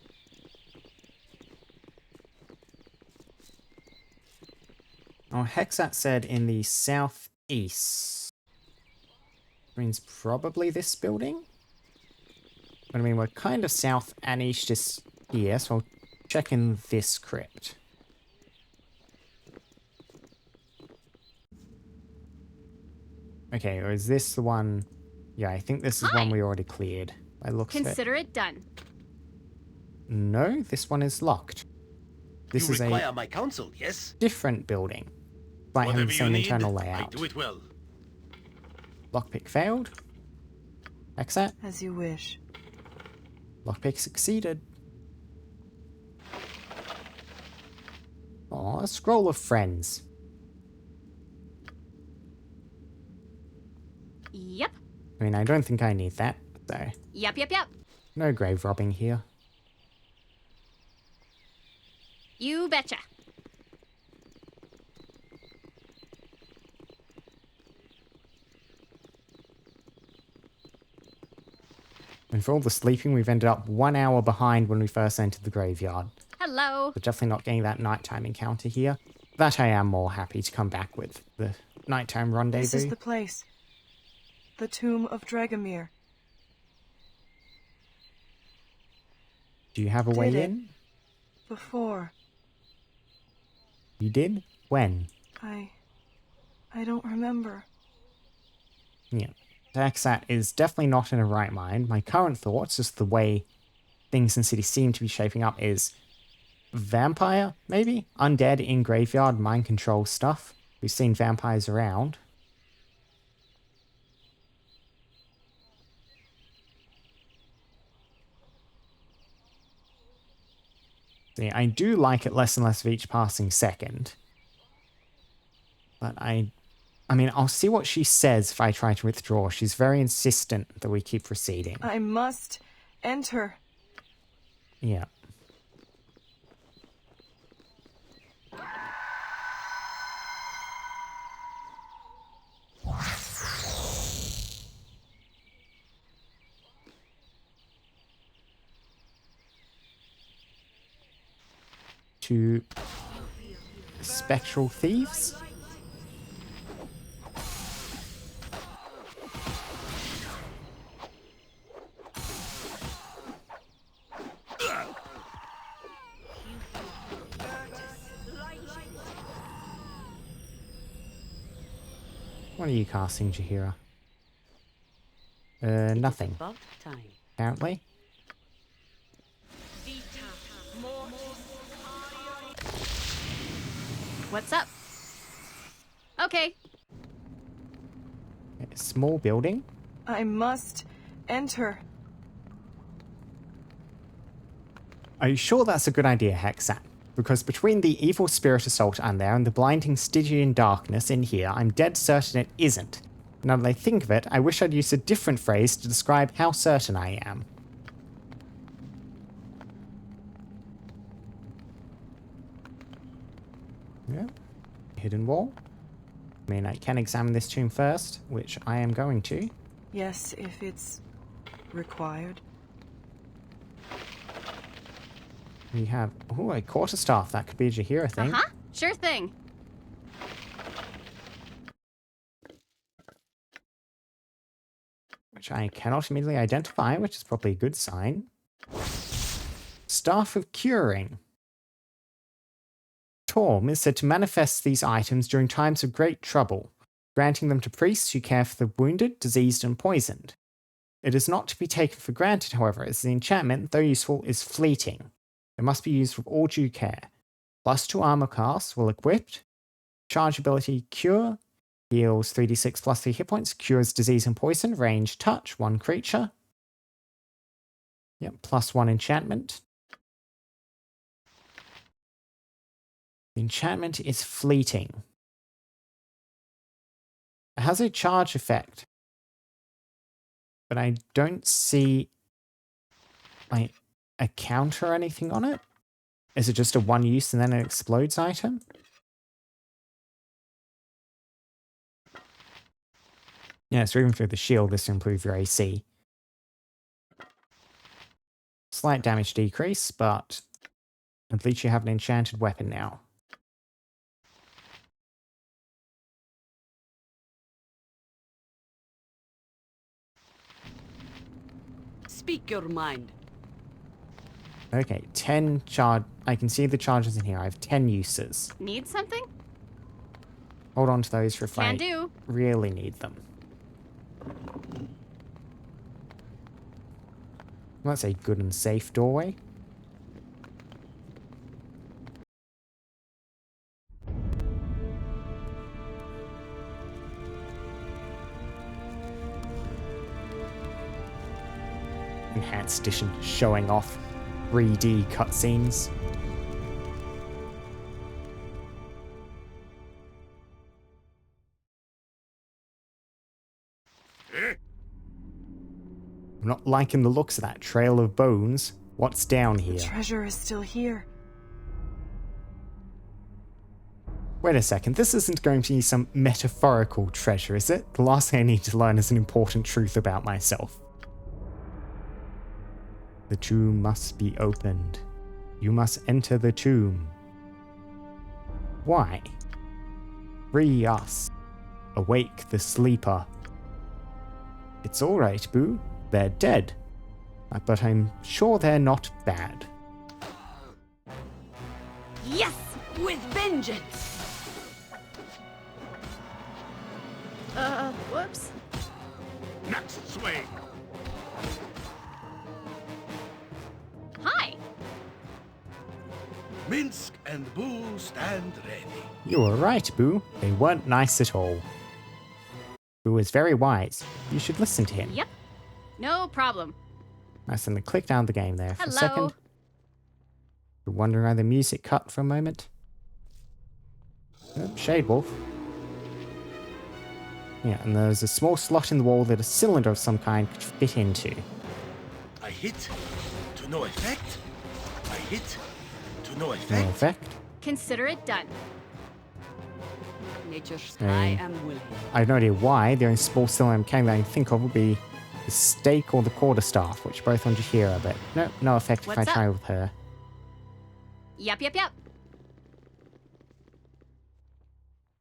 Oh, Hexxat said in the southeast. Means probably this building? But I mean, we're kind of south and east just here, so I'll check in this crypt. Okay, or is this the one? Yeah, I think this is one Hi. we already cleared. By the looks of it. Consider it done. No, this one is locked. This you is require a my counsel, yes? different building. By having Whatever the you same need, internal I layout. do it well. Lockpick failed. Hexxat. As you wish. Lockpick succeeded. Aw, a scroll of friends. Yep. I mean, I don't think I need that, so Yep, yep, yep. no grave robbing here. You betcha. And for all the sleeping, we've ended up 1 hour behind when we first entered the graveyard. Hello. Hello? We're definitely not getting that nighttime encounter here. That I am more happy to come back with. The nighttime rendezvous. This is the place. The tomb of Dragomir. Do you have a way in? Before. You did? When? I don't remember. Yeah. Hexxat is definitely not in a right mind. My current thoughts, just the way things in City seem to be shaping up, is vampire, maybe? Undead in graveyard, mind control stuff. We've seen vampires around. See, I do like it less and less of each passing second. But I mean, I'll see what she says if I try to withdraw. She's very insistent that we keep proceeding. I must enter. Yeah. To spectral thieves? What are you casting, Jaheira? Nothing. About time. Apparently. What's up? Okay. A small building. I must enter. Are you sure that's a good idea, Hexxat? Because between the evil spirit assault on there and the blinding Stygian darkness in here, I'm dead certain it isn't. Now that I think of it, I wish I'd used a different phrase to describe how certain I am. Yeah. Hidden wall. I mean, I can examine this tomb first, which I am going to. Yes, if it's required. We have, oh, a quarterstaff. That could be a Jaheira thing. Uh-huh. Sure thing. Which I cannot immediately identify, which is probably a good sign. Staff of Curing. Torm is said to manifest these items during times of great trouble, granting them to priests who care for the wounded, diseased, and poisoned. It is not to be taken for granted, however, as the enchantment, though useful, is fleeting. It must be used with all due care. +2 armor class, well equipped. Charge ability Cure. Heals 3d6 plus 3 hit points. Cures disease and poison. Range touch, 1 creature. Yep, +1 enchantment. The enchantment is fleeting. It has a charge effect. But I don't see like a counter or anything on it. Is it just a one use and then it explodes item? Yeah, so even through the shield, this will improve your AC. Slight damage decrease, but at least you have an enchanted weapon now. Speak your mind. Okay, 10 charge. I can see the charges in here. I have 10 uses. Need something? Hold on to those for if Can I do. really need them. That's a good and safe doorway. Enhanced edition showing off 3D cutscenes. I'm not liking the looks of that trail of bones. What's down The here? treasure is still here. Wait a second, this isn't going to be some metaphorical treasure, is it? The last thing I need to learn is an important truth about myself. The tomb must be opened. You must enter the tomb. Why? Free us. Awake the sleeper. It's alright, Boo. They're dead. But I'm sure they're not bad. Yes, with vengeance. Whoops. Next swing! Hi. Minsk and Boo stand ready. You were right, Boo. They weren't nice at all. Boo is very wise. You should listen to him. Yep. No problem. Nice, and click down the game there for a Hello. second. You're wondering why the music cut for a moment. Oh, Shade Wolf. Yeah, and there's a small slot in the wall that a cylinder of some kind could fit into. I hit to no effect. I hit to no No effect. effect. Consider it done. Nature's I Um, am willing. I have no idea why. The only small cylinder mechanic I can think of would be the stake or the quarterstaff, which are both on Jahira, but no effect if I What's try up? with her. Yep.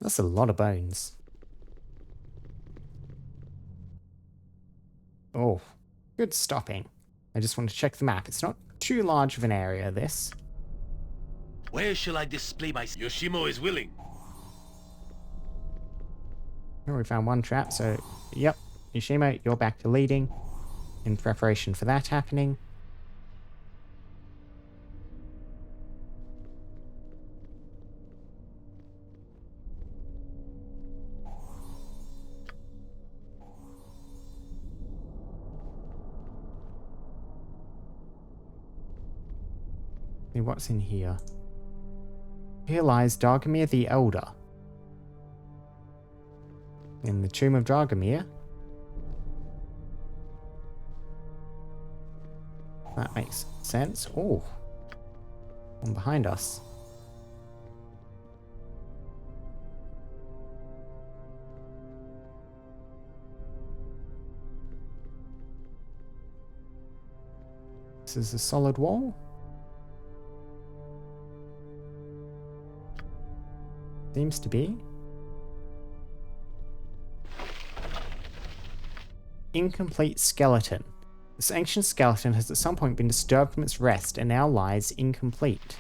That's a lot of bones. Oh, good stopping. I just want to check the map. It's not too large of an area, this. Where shall I display my... Yoshimo is willing. Oh, we found one trap, so yep. Yoshimo, you're back to leading in preparation for that happening. See what's in here. Here lies Dargamir the Elder. In the tomb of Dargamir. That makes sense. Oh. One behind us. This is a solid wall. Seems to be. Incomplete skeleton. This ancient skeleton has at some point been disturbed from its rest and now lies incomplete.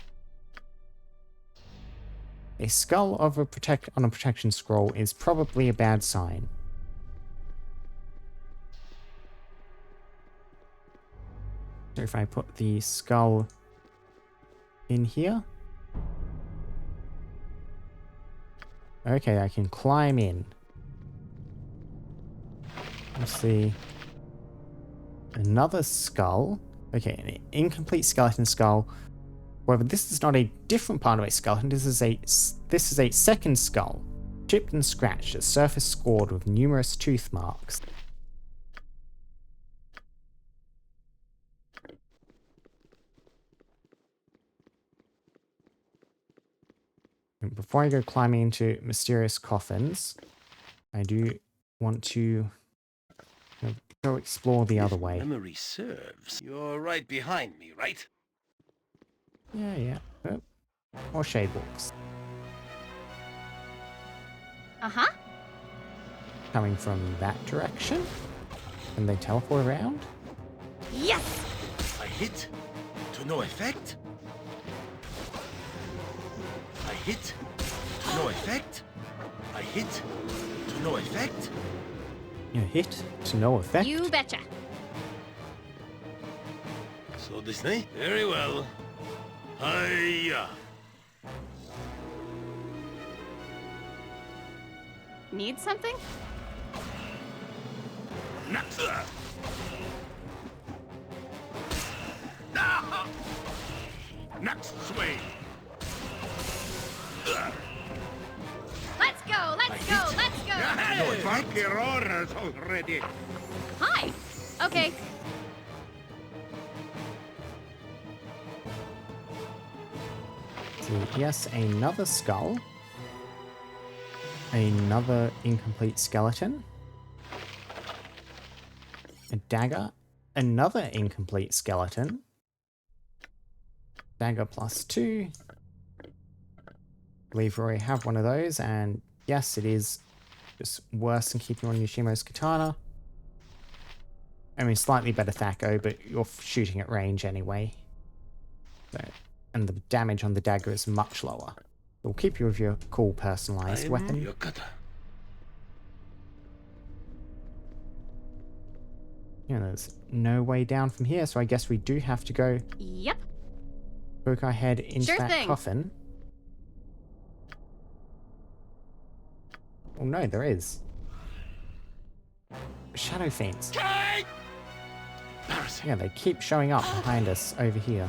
A skull of on a protection scroll is probably a bad sign. So if I put the skull in here. Okay, I can climb in. Let's see. Another skull. Okay, an incomplete skeleton skull. However, this is not a different part of a skeleton. This is a second skull, chipped and scratched, its surface scored with numerous tooth marks. And before I go climbing into mysterious coffins, I do want to go explore the other way. Memory serves. You're right behind me, right? Yeah. Oh. More shade wolves. Uh-huh. Coming from that direction? Can they teleport around? Yes. I hit to no effect. I hit to no effect. I hit to no effect. You hit to no effect? You betcha. So this night? Very well. Hiya. Need something? Next. Next swing! Let's go. No, fuck your orders already! Hi. Okay. So, yes, another skull. Another incomplete skeleton. A dagger. Another incomplete skeleton. Dagger +2. Believe we already have one of those, and yes, it is just worse than keeping on Yoshimo's katana. I mean, slightly better Thaco, but you're shooting at range anyway. So, and the damage on the dagger is much lower. It'll keep you with your cool personalized weapon. Your cutter. You know, there's no way down from here, so I guess we do have to go Yep. poke our head into Sure that thing. coffin. Oh no, there is. Shadow Fiends. Embarrassing. Yeah, they keep showing up behind us over here.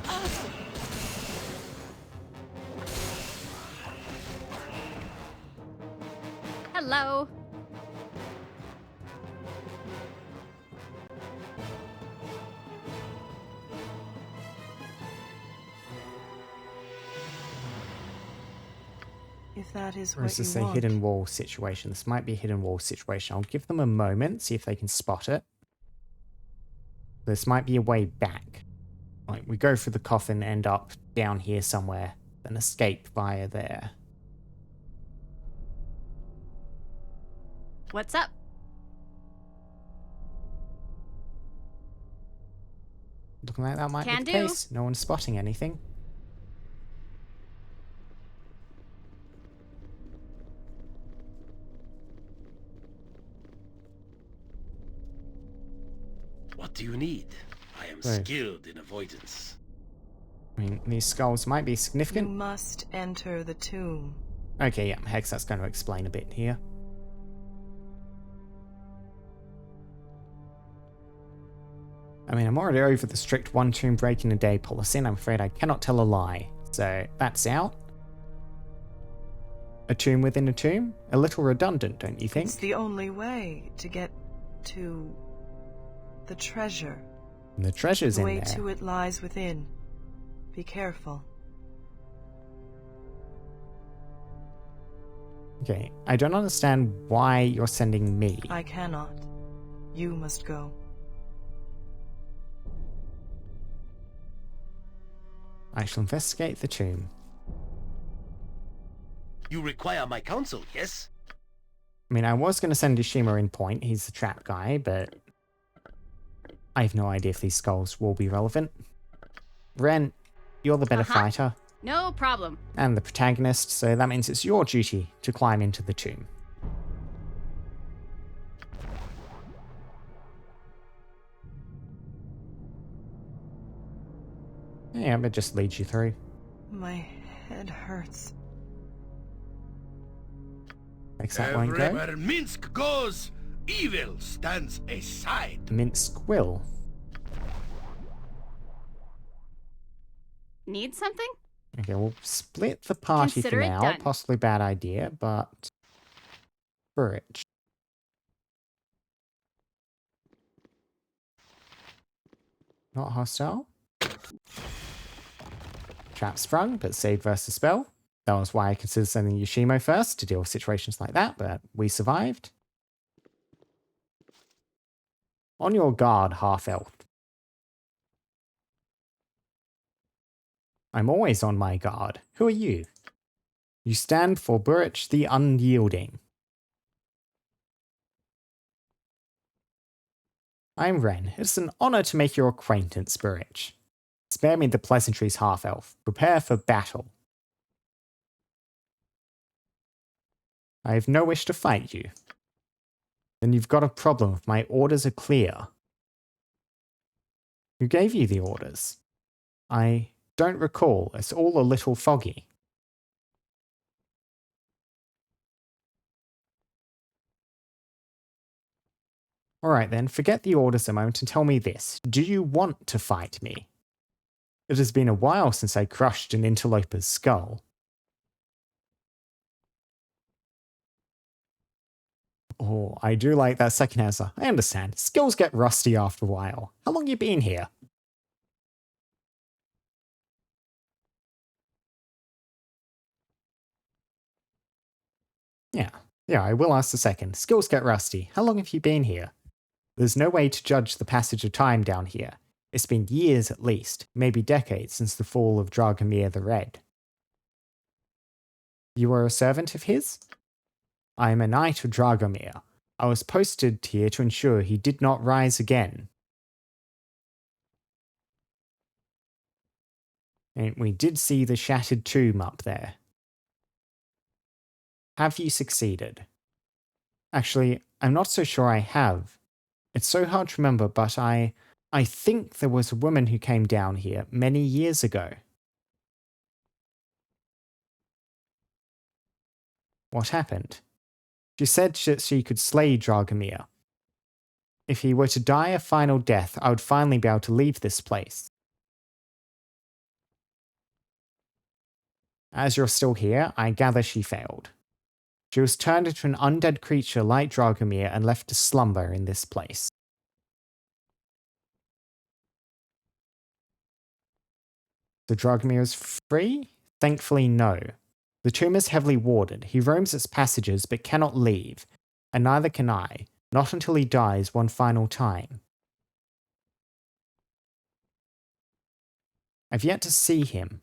Hello. If that is Or what is this you a want. hidden wall situation? This might be a hidden wall situation. I'll give them a moment, see if they can spot it. This might be a way back. Like, we go through the coffin, end up down here somewhere, then escape via there. What's up? Looking like that might Can be the do. case. No one's spotting anything. What do you need? I am Right. skilled in avoidance. I mean, these skulls might be You significant. must enter the tomb. Okay, yeah, Hex, going to explain a bit here. I mean, I'm already over the strict one tomb break in a day policy, and I'm afraid I cannot tell a lie. So, that's out. A tomb within a tomb? A little redundant, don't you think? It's the only way to get to the treasure. And the treasure's The in way there. to it lies within. Be careful. Okay, I don't understand why you're sending me. I cannot. You must go. I shall investigate the tomb. You require my counsel, yes? I mean, I was going to send Yoshima in point. He's the trap guy, but I have no idea if these skulls will be relevant. Ren, you're the better fighter No problem. and the protagonist, so that means it's your duty to climb into the tomb. Yeah, but just leads you through. My head hurts. Makes that one go. Wherever Minsk goes, evil stands aside. Minsk will. Need something? Okay, we'll split the party Consider for it now. done. Possibly bad idea, but... Burrich. Not hostile. Trap sprung, but saved versus spell. That was why I considered sending Yoshimo first to deal with situations like that, but we survived. On your guard, half-elf. I'm always on my guard. Who are you? You stand for Burrich the Unyielding. I'm Ren. It's an honor to make your acquaintance, Burrich. Spare me the pleasantries, half-elf. Prepare for battle. I have no wish to fight you. Then you've got a problem if my orders are clear. Who gave you the orders? I don't recall. It's all a little foggy. Alright then, forget the orders a moment and tell me this. Do you want to fight me? It has been a while since I crushed an interloper's skull. Oh, I do like that second answer. I understand. Skills get rusty after a while. How long you been here? Yeah, I will ask the second. Skills get rusty. How long have you been here? There's no way to judge the passage of time down here. It's been years at least, maybe decades since the fall of Dragomir the Red. You are a servant of his? I am a knight of Dragomir. I was posted here to ensure he did not rise again. And we did see the shattered tomb up there. Have you succeeded? Actually, I'm not so sure I have. It's so hard to remember, but I think there was a woman who came down here many years ago. What happened? She said that she could slay Dragomir. If he were to die a final death, I would finally be able to leave this place. As you're still here, I gather she failed. She was turned into an undead creature like Dragomir and left to slumber in this place. So Dragomir is free? Thankfully, no. The tomb is heavily warded. He roams its passages but cannot leave, and neither can I, not until he dies one final time. I've yet to see him.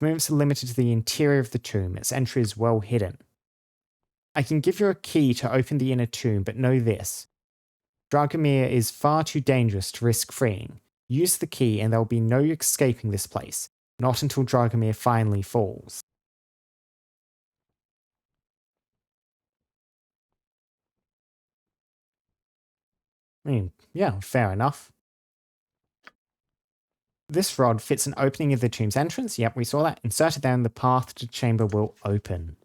Movements are limited to the interior of the tomb. Its entry is well hidden. I can give you a key to open the inner tomb, but know this. Dragomir is far too dangerous to risk freeing. Use the key and there will be no escaping this place, not until Dragomir finally falls. I mean, yeah, fair enough. This rod fits an opening of the tomb's entrance. Yep, we saw that. Inserted there and the path to the chamber will open.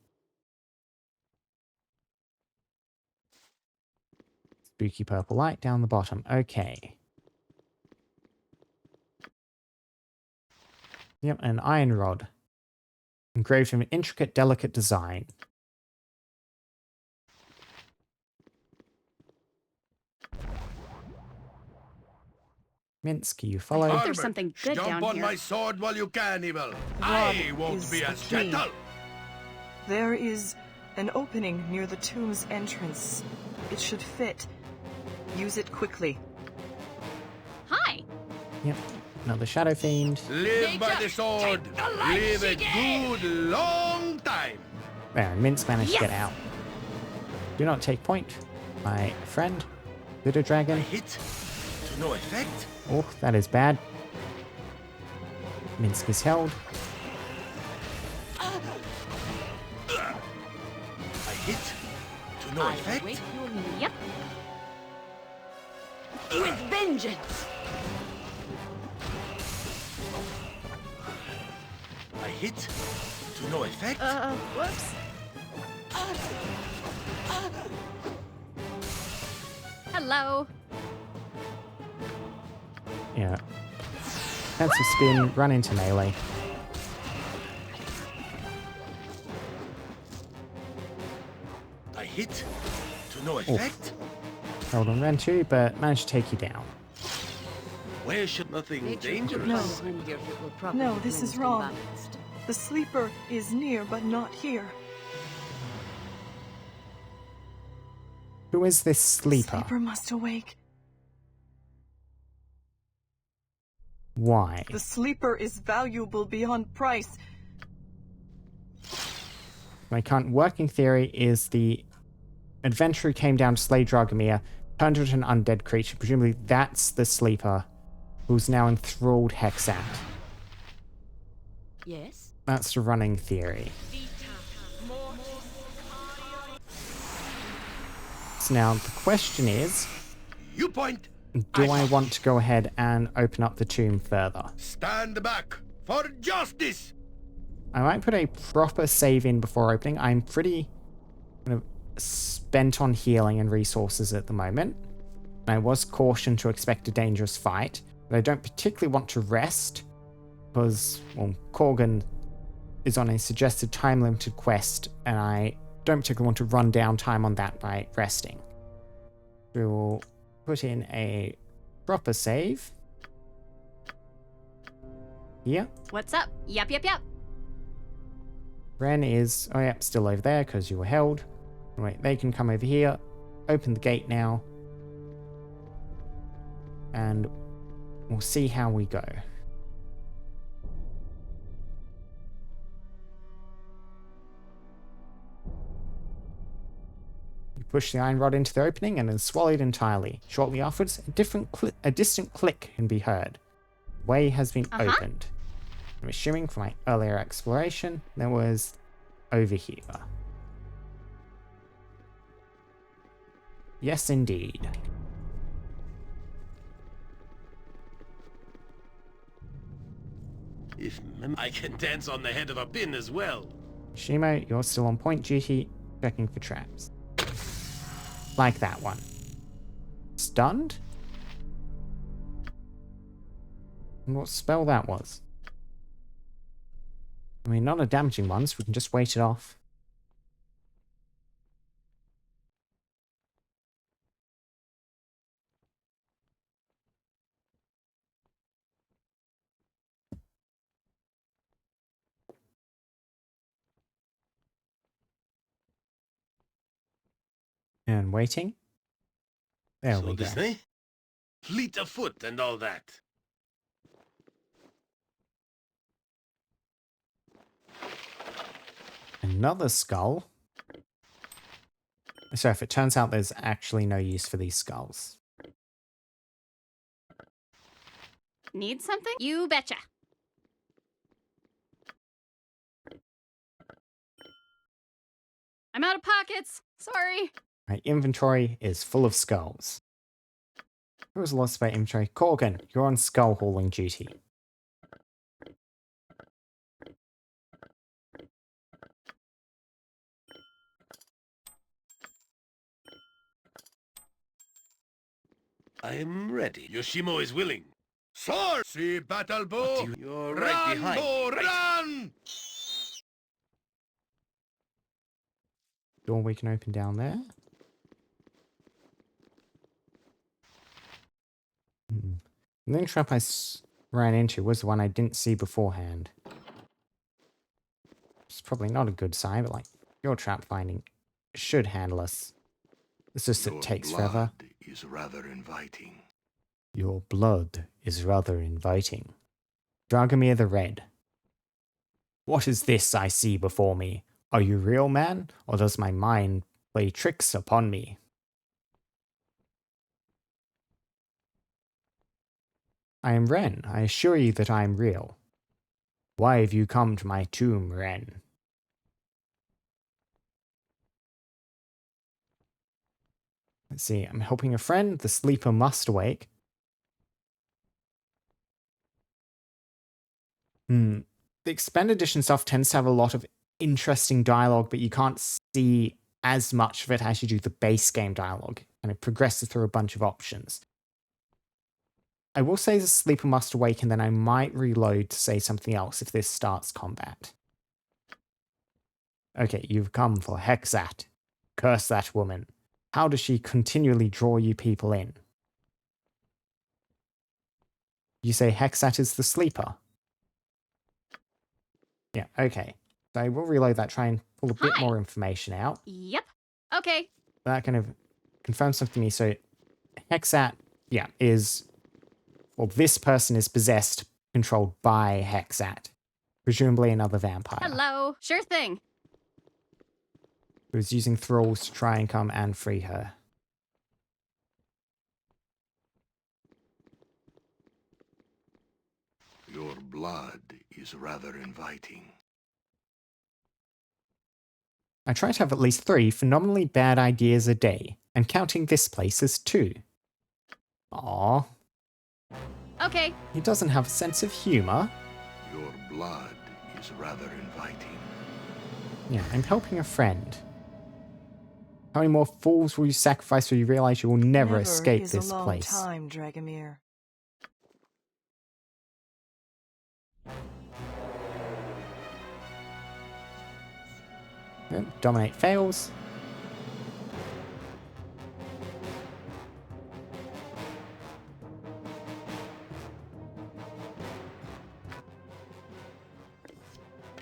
Spooky purple light down the bottom. Okay. Yep, an iron rod. Engraved in an intricate, delicate design. Minsky, you follow? I think there's something good Jump down on here. my sword while you can, Evil. Rod I won't is be the as key. gentle. There is an opening near the tomb's entrance. It should fit. Use it quickly. Hi. Yep, another Shadow Fiend. Live by the sword. Live a good long time. There, and Mince managed to get Yes! out. Do not take point, my friend. Little I dragon. hit to no effect. Oh, that is bad. Minsk is held. I hit to no effect. Wait your move. Yep. With vengeance. I hit to no effect. Whoops. Hello. Yeah. Defensive spin, run into melee. I hit to no effect. Held on Ren 2, but managed to take you down. Where should nothing dangerous? No, this is wrong. The sleeper is near, but not here. Who is this sleeper? Sleeper must awake. Why? The sleeper is valuable beyond price. My current working theory is the adventurer came down to slay Dragomir, turned into an undead creature. Presumably that's the sleeper who's now enthralled Hexxat. Yes. That's the running theory. So now the question is, You point. do I want to go ahead and open up the tomb further? Stand back for justice. I might put a proper save in before opening. I'm pretty kind of spent on healing and resources at the moment. I was cautioned to expect a dangerous fight, but I don't particularly want to rest because, well, Corgan is on a suggested time-limited quest, and I don't particularly want to run down time on that by resting. We'll put in a proper save. Here. What's up? Yep. Ren is, oh yeah, still over there because you were held. Right, they can come over here. Open the gate now. And We'll see how we go. You push the iron rod into the opening and then swallowed entirely. Shortly afterwards, a distant click can be heard. The way has been opened. I'm assuming from my earlier exploration, there was over here. Yes, indeed. If I can dance on the head of a pin as well. Shimo, you're still on point duty, checking for traps. Like that one. Stunned? And what spell that was? I mean, not a damaging one, so we can just wait it off. And waiting. There we go. Disney? Fleet of foot and all that. Another skull. So if it turns out there's actually no use for these skulls. Need something? You betcha. I'm out of pockets. Sorry. My inventory is full of skulls. There was lots about inventory. Corgan, you're on skull hauling duty. I'm ready. Yoshimo is willing. Sword! See battle bow! You're Run, right behind. bow, Right. run! Door we can open down there. The only trap I ran into was the one I didn't see beforehand. It's probably not a good sign, but like, your trap finding should handle us. It's just it takes forever. Is rather inviting. Your blood is rather inviting. Dragomir the Red. What is this I see before me? Are you real, man? Or does my mind play tricks upon me? I am Ren. I assure you that I am real. Why have you come to my tomb, Ren? Let's see, I'm helping a friend. The sleeper must awake. The expanded edition stuff tends to have a lot of interesting dialogue, but you can't see as much of it as you do the base game dialogue, and it progresses through a bunch of options. I will say the sleeper must awake, and then I might reload to say something else if this starts combat. Okay, you've come for Hexxat. Curse that woman. How does she continually draw you people in? You say Hexxat is the sleeper? Yeah, okay. So I will reload that, try and pull a bit more information out. Yep. Okay. That kind of confirms something to me. So Hexxat, yeah, is... Well, this person is possessed, controlled by Hexxat. Presumably another vampire. Hello. Sure thing. Who's using thralls to try and come and free her. Your blood is rather inviting. I try to have at least 3 phenomenally bad ideas a day, and counting this place as 2. Aww. Okay. He doesn't have a sense of humor. Your blood is rather inviting. Yeah, I'm helping a friend. How many more fools will you sacrifice till you realize you will never escape is this a long place? time, Dragomir. Yep, dominate fails.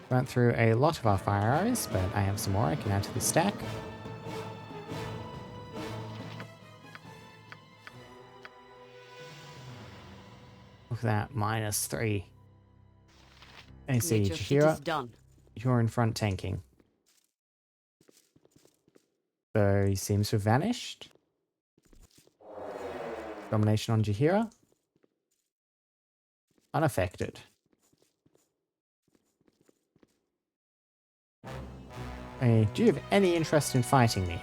Went through a lot of our fire arrows, but I have some more I can add to the stack. Look at that, -3. AC, Nature fit is Jahira, done. you're in front tanking. So he seems to have vanished. Domination on Jahira. Unaffected. Hey, do you have any interest in fighting me?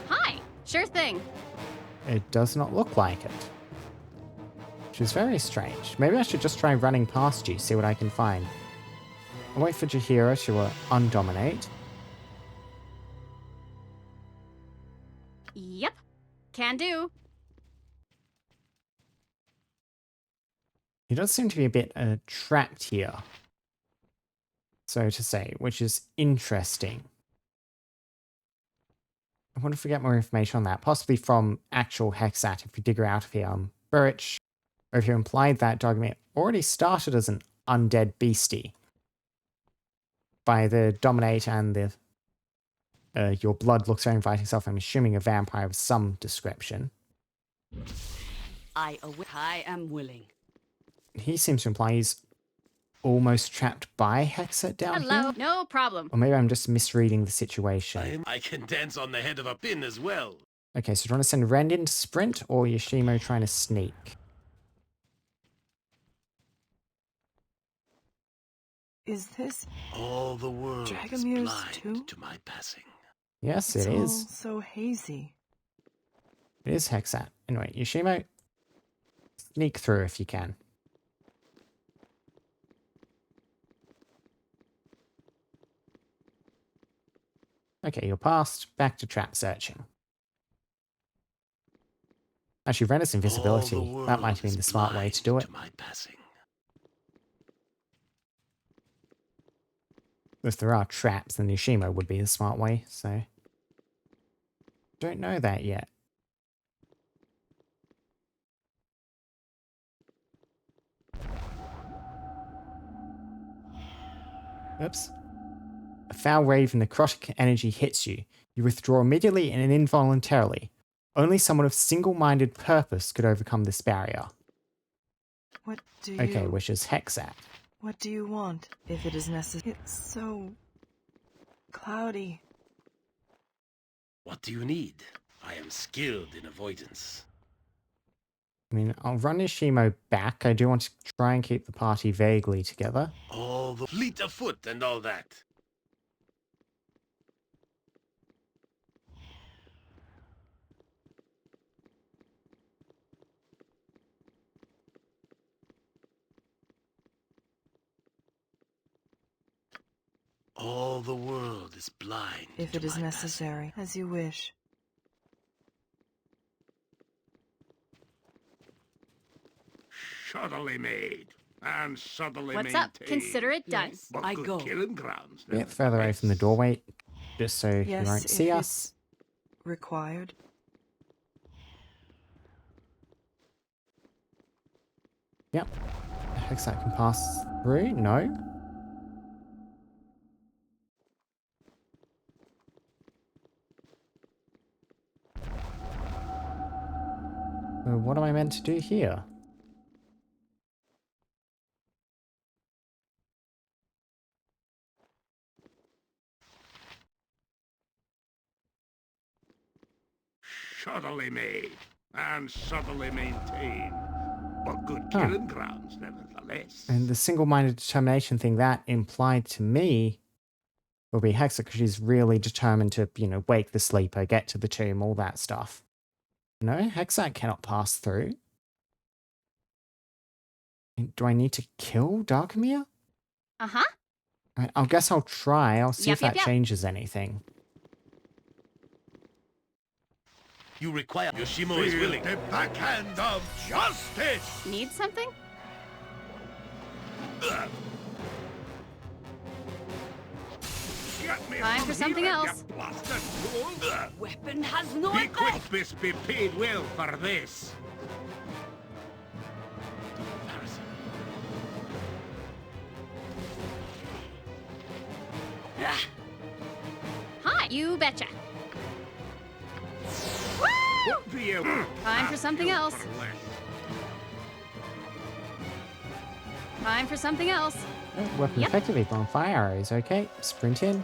Hi. Sure thing. It does not look like it. Which is very strange. Maybe I should just try running past you, see what I can find. I'll wait for Jahira to undominate. Yep. Can do. He does seem to be a bit trapped here. So to say, which is interesting. I wonder if we get more information on that. Possibly from actual Hexxat, if we dig her out of here. Burrich, or if you implied that Dogmeat already started as an undead beastie. By the dominate and the your blood looks very inviting self, I'm assuming a vampire of some description. I am willing. He seems to imply he's almost trapped by Hexxat down Hello. here. No problem. Or maybe I'm just misreading the situation. I can dance on the head of a pin as well. Okay, so do you want to send Rend in to sprint or Yoshimo trying to sneak? Is this All the world is Dragomir's blind too? to my passing. Yes, It's it all is. so hazy. It is Hexxat. Anyway, Yoshimo, sneak through if you can. Okay, you're past. Back to trap searching. Actually, Renner's invisibility. That might have been the smart way to do it. My passing. If there are traps, then Yoshimo would be the smart way, so... Don't know that yet. Oops. A foul wave of necrotic energy hits you. You withdraw immediately and involuntarily. Only someone of single-minded purpose could overcome this barrier. What do you... Okay, which is Hexxat. What do you want, if it is necessary? It's so... cloudy. What do you need? I am skilled in avoidance. I mean, I'll run Yoshimo back. I do want to try and keep the party vaguely together. All the fleet of foot and all that. All the world is blind. If to it is my necessary, as you wish. Subtly made and subtly What's up? maintained. Consider it done. Yes, But I good go. killing grounds. A bit further away from the doorway, just so Yes, you won't if see it's us. required. Yep. Hexxat can pass through? No? So what am I meant to do here? Subtly made and subtly maintained. But good killing grounds, nevertheless. And the single-minded determination thing that implied to me will be Hexxat because she's really determined to, you know, wake the sleeper, get to the tomb, all that stuff. No, Hexxat cannot pass through. Do I need to kill Darkamir? Uh-huh. I guess I'll try. I'll see Yep, if that yep, yep. changes anything. You require Yoshimo is willing. The backhand of justice! Need something? Get me Time from for something here, else. you blasted fool! Weapon has no Be effect. quick, miss, be paid well for this. Hi. You betcha. Woo! What do you... Time for something else. Time for something else. Weapon Yep. effectively on fire arrows. Okay, sprint in.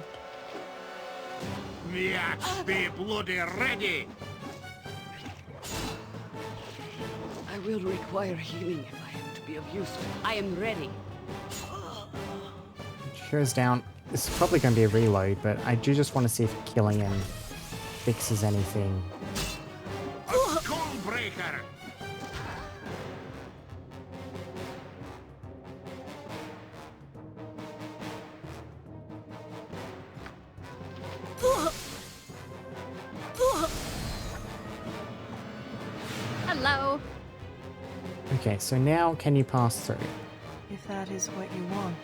Miats be bloody ready! I will require healing if I am to be of use. I am ready. Shear's down. This is probably going to be a reload, but I do just want to see if killing him fixes anything. A skullbreaker! Hello. Okay, so now can you pass through? If that is what you want.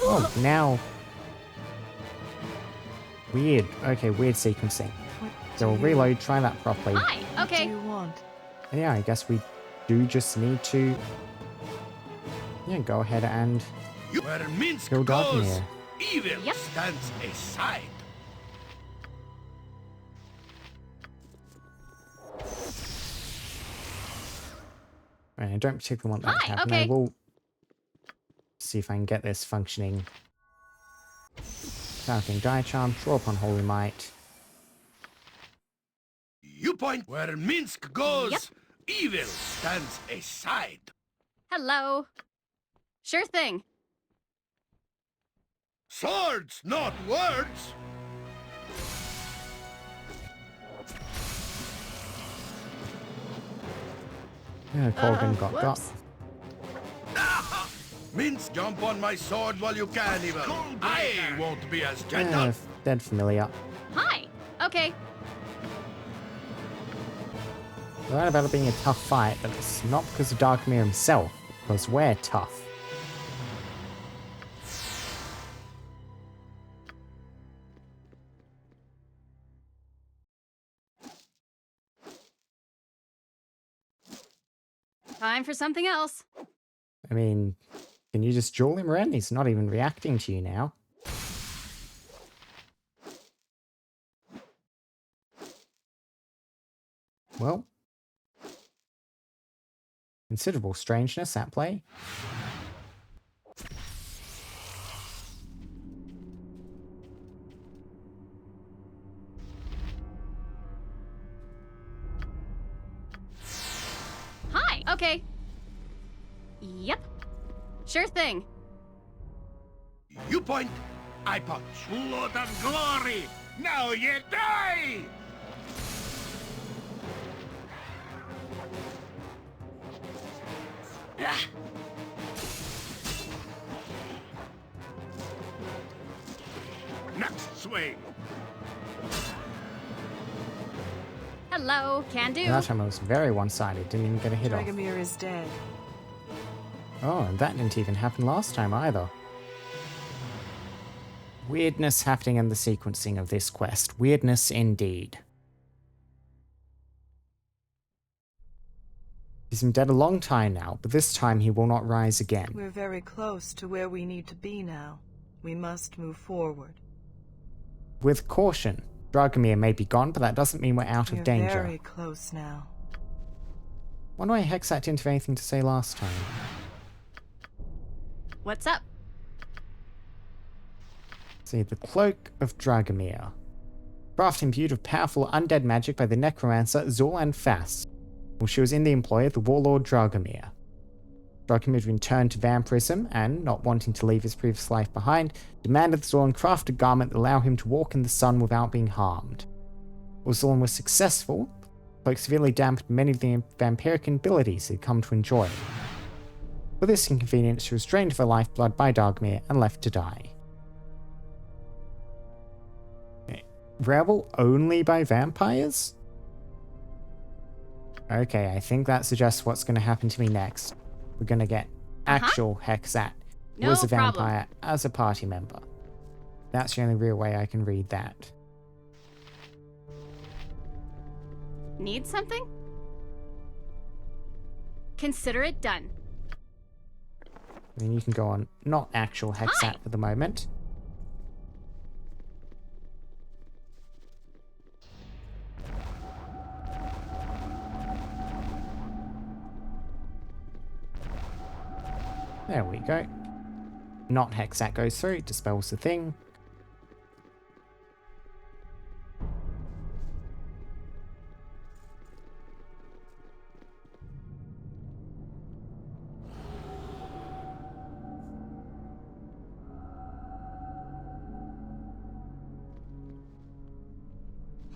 Oh, now... Weird. Okay, weird sequencing. What So we'll do you- reload, try that properly. Hi. What do Okay. you want? And yeah, I guess we do just need to... Yeah, go ahead and Where Minsk kill goes, Darkmere. evil Yep. stands aside. Right, I don't particularly want that to Hi, happen. okay. I will see if I can get this functioning. Falcon Die Charm, draw upon Holy Might. You point where Minsk goes, Yep. evil stands aside. Hello. Sure thing. Swords, not words. Yeah, Colgan got whoops. Minsk, jump on my sword while you can, evil. I won't be as gentle. Dead familiar. Hi. Okay. We're right about it being a tough fight, but it's not because of Darkmere himself, because we're tough. Time for something else. I mean, can you just duel him around? He's not even reacting to you now. Well, considerable strangeness at play. Hi. Okay. Yep. Sure thing. You point, I punch. Blood of glory, now you die! Ah, Next swing. Hello. Can do. That time it was very one-sided, didn't even get a hit off. Dragomir is dead. Oh, and that didn't even happen last time either. Weirdness happening in the sequencing of this quest. Weirdness indeed. He's been dead a long time now, but this time he will not rise again. We're very close to where we need to be now. We must move forward. With caution. Dragomir may be gone, but that doesn't mean we're out of We're danger. very close now. Wonder why Hexxat didn't have anything to say last time. What's up? See, the Cloak of Dragomir. Crafted imbued with powerful undead magic by the necromancer Zorlan Fass, while she was in the employ of the warlord Dragomir. Dragomir returned to vampirism and, not wanting to leave his previous life behind, demanded that Zorlan craft a garment that allowed him to walk in the sun without being harmed. While Zorlan was successful, the cloak severely dampened many of the vampiric abilities he'd come to enjoy. For this inconvenience, she was drained of her lifeblood by Dragomir and left to die. Rebel only by vampires? Okay, I think that suggests what's going to happen to me next. We're going to get actual Hexxat, who No was a problem. vampire, as a party member. That's the only real way I can read that. Need something? Consider it done. Then you can go on not actual Hexxat Hi. for the moment. There we go. Not Hexxat goes through, dispels the thing.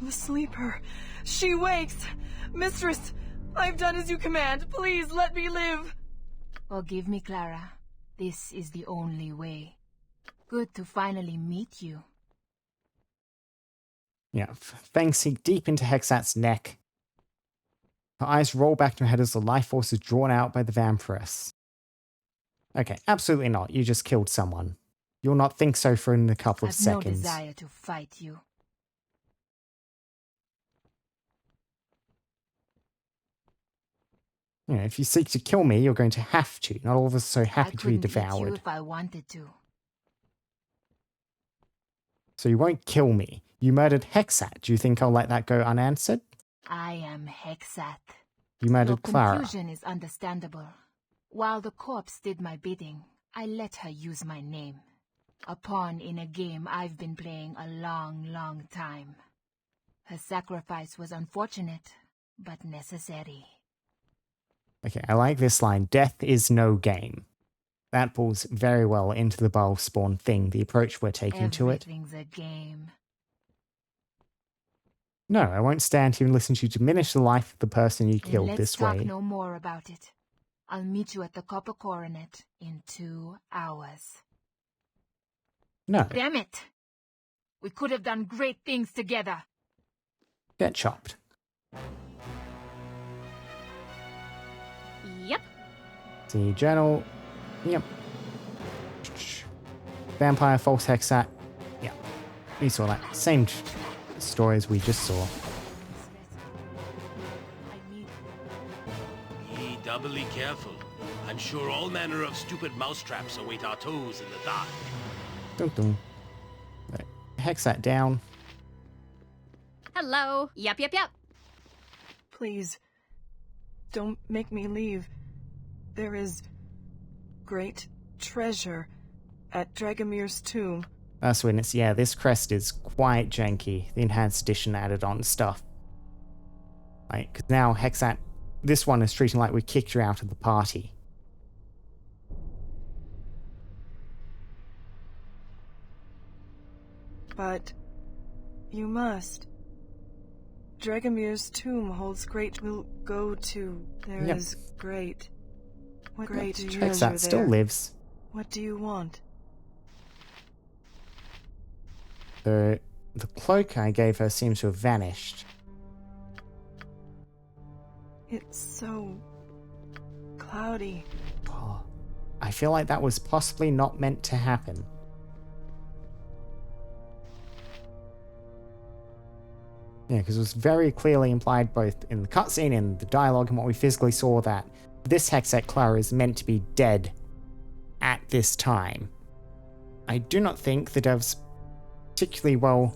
The sleeper. She wakes. Mistress, I've done as you command. Please let me live. Forgive me, Clara. This is the only way. Good to finally meet you. Yeah, fangs sink deep into Hexxat's neck. Her eyes roll back to her head as the life force is drawn out by the vampiress. Okay, absolutely not. You just killed someone. You'll not think so for in a couple of I've seconds. no desire to fight you. You know, if you seek to kill me, you're going to have to. Not all of us are so happy to be I couldn't eat you devoured. if I wanted to. So you won't kill me. You murdered Hexxat. Do you think I'll let that go unanswered? I am Hexxat. You Your murdered Clara. confusion is understandable. While the corpse did my bidding, I let her use my name. A pawn in a game I've been playing a long, long time. Her sacrifice was unfortunate, but necessary. Okay, I like this line. Death is no game. That pulls very well into the Bile Spawn thing, the approach we're taking to it. Everything's a game. No, I won't stand here and listen to you diminish the life of the person you Then killed let's this talk way. no more about it. I'll meet you at the Copper Coronet in 2 hours. No, Damn it! We could have done great things together. get chopped. Yep. See, journal. Yep. Vampire, false-Hexxat. Yeah. We saw that. Same story as we just saw. Be doubly careful. I'm sure all manner of stupid mousetraps await our toes in the dark. Dun dun. Right. Hexxat down. Hello. Yep. Please, don't make me leave. There is great treasure at Dragomir's tomb. That's when it's, yeah, this crest is quite janky. The enhanced edition added on stuff. Right, because now Hexxat, this one is treating like we kicked her out of the party. But you must. Dragomir's tomb holds great. We'll go to. There is Yep. great. What great treasure Hexxat still there. lives. What do you want? The cloak I gave her seems to have vanished. It's so cloudy. Oh, I feel like that was possibly not meant to happen. Yeah, because it was very clearly implied both in the cutscene and the dialogue and what we physically saw that this Hexxat Clara is meant to be dead at this time. I do not think the devs particularly well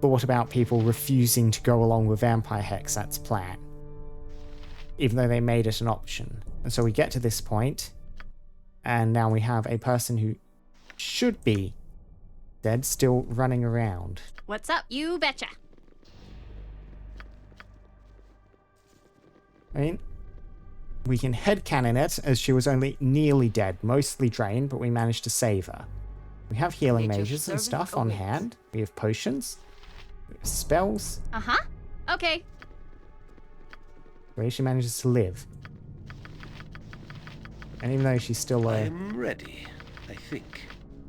thought about people refusing to go along with Vampire Hexxat's plan, even though they made it an option. And so we get to this point, and now we have a person who should be dead still running around. What's up? You betcha. I mean, we can headcanon it as she was only nearly dead, mostly drained, but we managed to save her. We have healing Nature's mages and servant stuff on awaits. hand. We have potions. We have spells. Uh-huh. Okay. Where she manages to live. And even though she's still I'm ready, I think.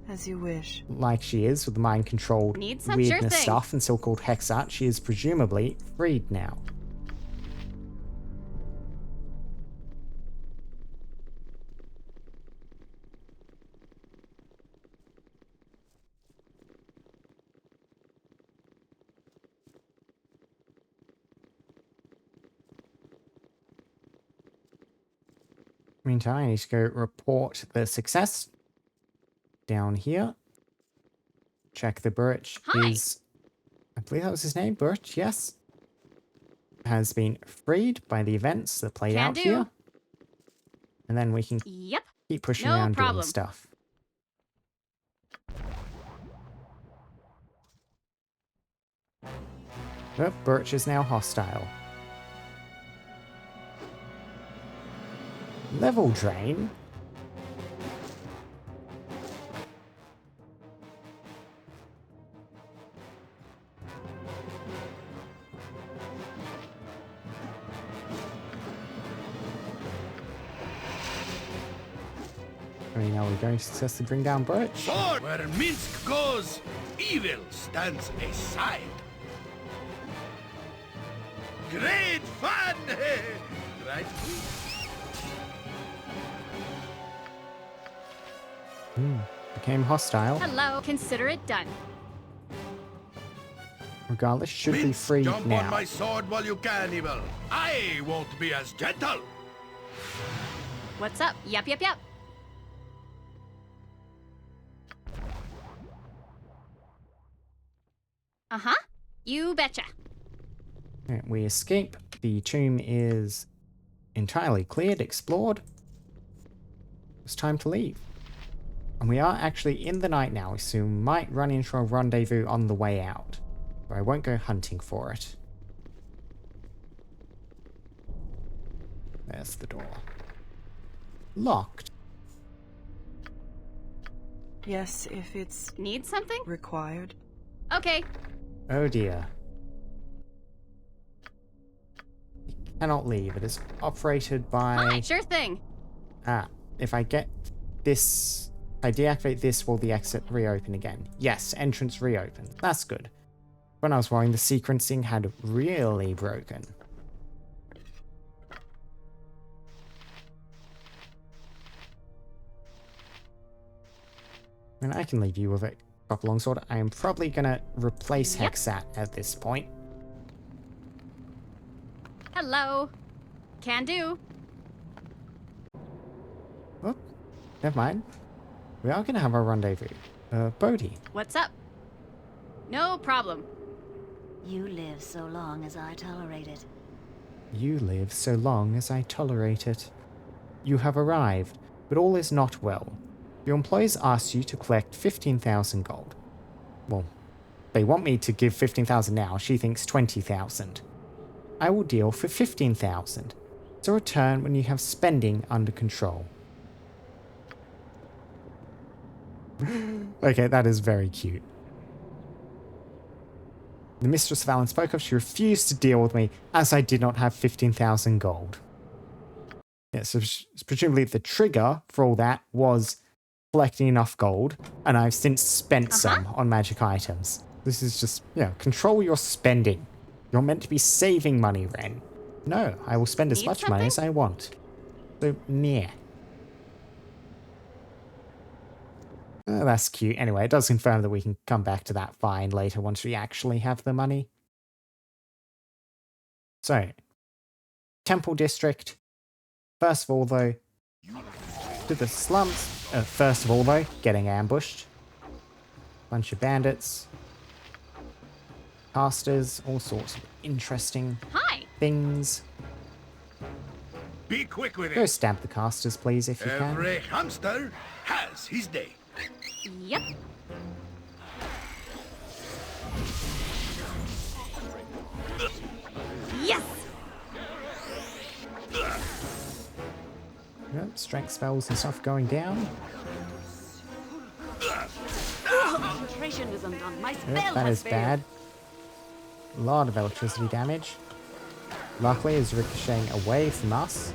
As you wish. like she is with the mind-controlled Need some, sure weirdness thing. stuff and still called Hexxat, she is presumably freed now. Meantime, I need to go report the success down here. Check the Birch Hi. is, I believe that was his name, Birch, yes. Has been freed by the events that played Can out do. here. And then we can Yep. Keep pushing No around doing problem. stuff. Oh, Birch is now hostile. Level drain? I mean, are we going to successfully bring down Birch? Sword! Where Minsk goes, evil stands aside. Great fun! Right? Became hostile. Hello. Consider it done. Regardless, should be Minsk, free jump now. on my sword while you can, evil. I won't be as gentle. What's up? Yep, yep, yep. Uh-huh. You betcha. Alright, we escape. The tomb is entirely cleared, explored. It's time to leave. And we are actually in the night now, so we might run into a rendezvous on the way out. But I won't go hunting for it. There's the door. Locked. Yes, if it's Need something? required. Okay. Oh dear. You cannot leave. It is operated by... Hi, sure thing. Ah, if I get this... If I deactivate this, will the exit reopen again? Yes, entrance reopened. That's good. When I was worrying, the sequencing had really broken. I mean, I can leave you with it. Proper longsword. I am probably gonna replace Yep. Hexxat at this point. Hello. Can do. Oh, never mind. We are gonna have our rendezvous. Bodhi. What's up? No problem. You live so long as I tolerate it. You live so long as I tolerate it. You have arrived, but all is not well. Your employers asked you to collect 15,000 gold. Well, they want me to give 15,000 now. She thinks 20,000. I will deal for 15,000. So return when you have spending under control. Okay, that is very cute. The Mistress of Alan spoke of. She refused to deal with me as I did not have 15,000 gold. Yeah, so presumably the trigger for all that was collecting enough gold, and I've since spent some on magic items. This is just, control your spending. You're meant to be saving money, Ren. No, I will spend as Need much money as I want. So, yeah. Oh, that's cute. Anyway, it does confirm that we can come back to that find later once we actually have the money. So, Temple District. First of all, though, to the slums. First of all, though, getting ambushed. Bunch of bandits. Casters, all sorts of interesting Hi. things. Be quick with Go it. stab the casters, please, if you can. Every hamster has his day. Yep. Yes. Yep, strength spells and stuff going down. Concentration is undone. My spell Yep, that has is failed. bad. A lot of electricity damage. Luckily, it's ricocheting away from us.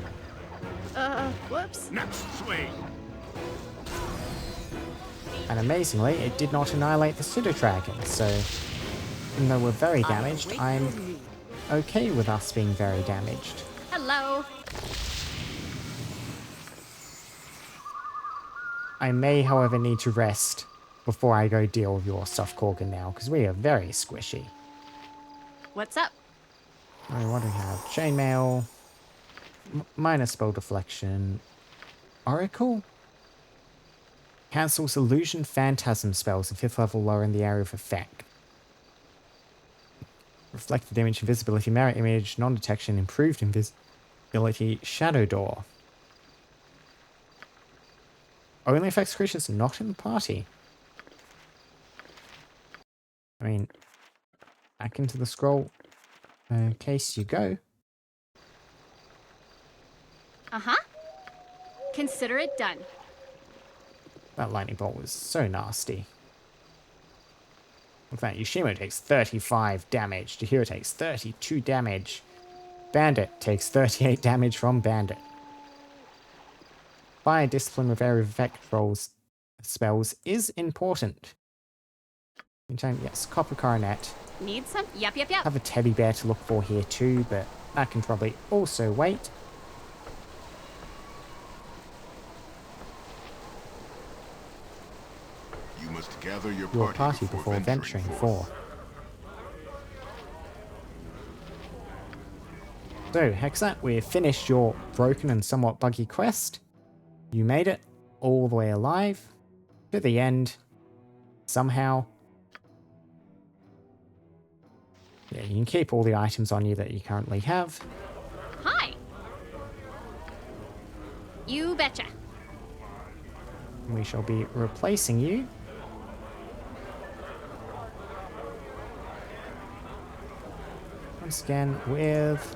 Whoops. Next swing. And amazingly, it did not annihilate the pseudo-dragon, so even though we're very damaged, I'm okay with us being very damaged. Hello. I may, however, need to rest before I go deal with your stuff, Corgan, now, because we are very squishy. What's up? Alright, what do we have? Chainmail, minor spell deflection, Oracle? Cancels illusion phantasm spells at 5th level lower in the area of effect. Reflected image, invisibility, mirror image, non-detection, improved invisibility, shadow door. Only affects creatures not in the party. I mean, back into the scroll case you go. Uh-huh. Consider it done. That lightning bolt was so nasty. Look at that, Yoshimo takes 35 damage. Chihiro takes 32 damage. Bandit takes 38 damage from Bandit. Fire discipline with area of effect rolls spells is important. Meantime, yes, copper coronet. Need some? Yep. Have a teddy bear to look for here too, but that can probably also wait. You must gather your Party before venturing forth. So, Hexxat, we've finished your broken and somewhat buggy quest. You made it all the way alive to the end somehow. Yeah, you can keep all the items on you that you currently have. Hi. You betcha. We shall be replacing you. Once again with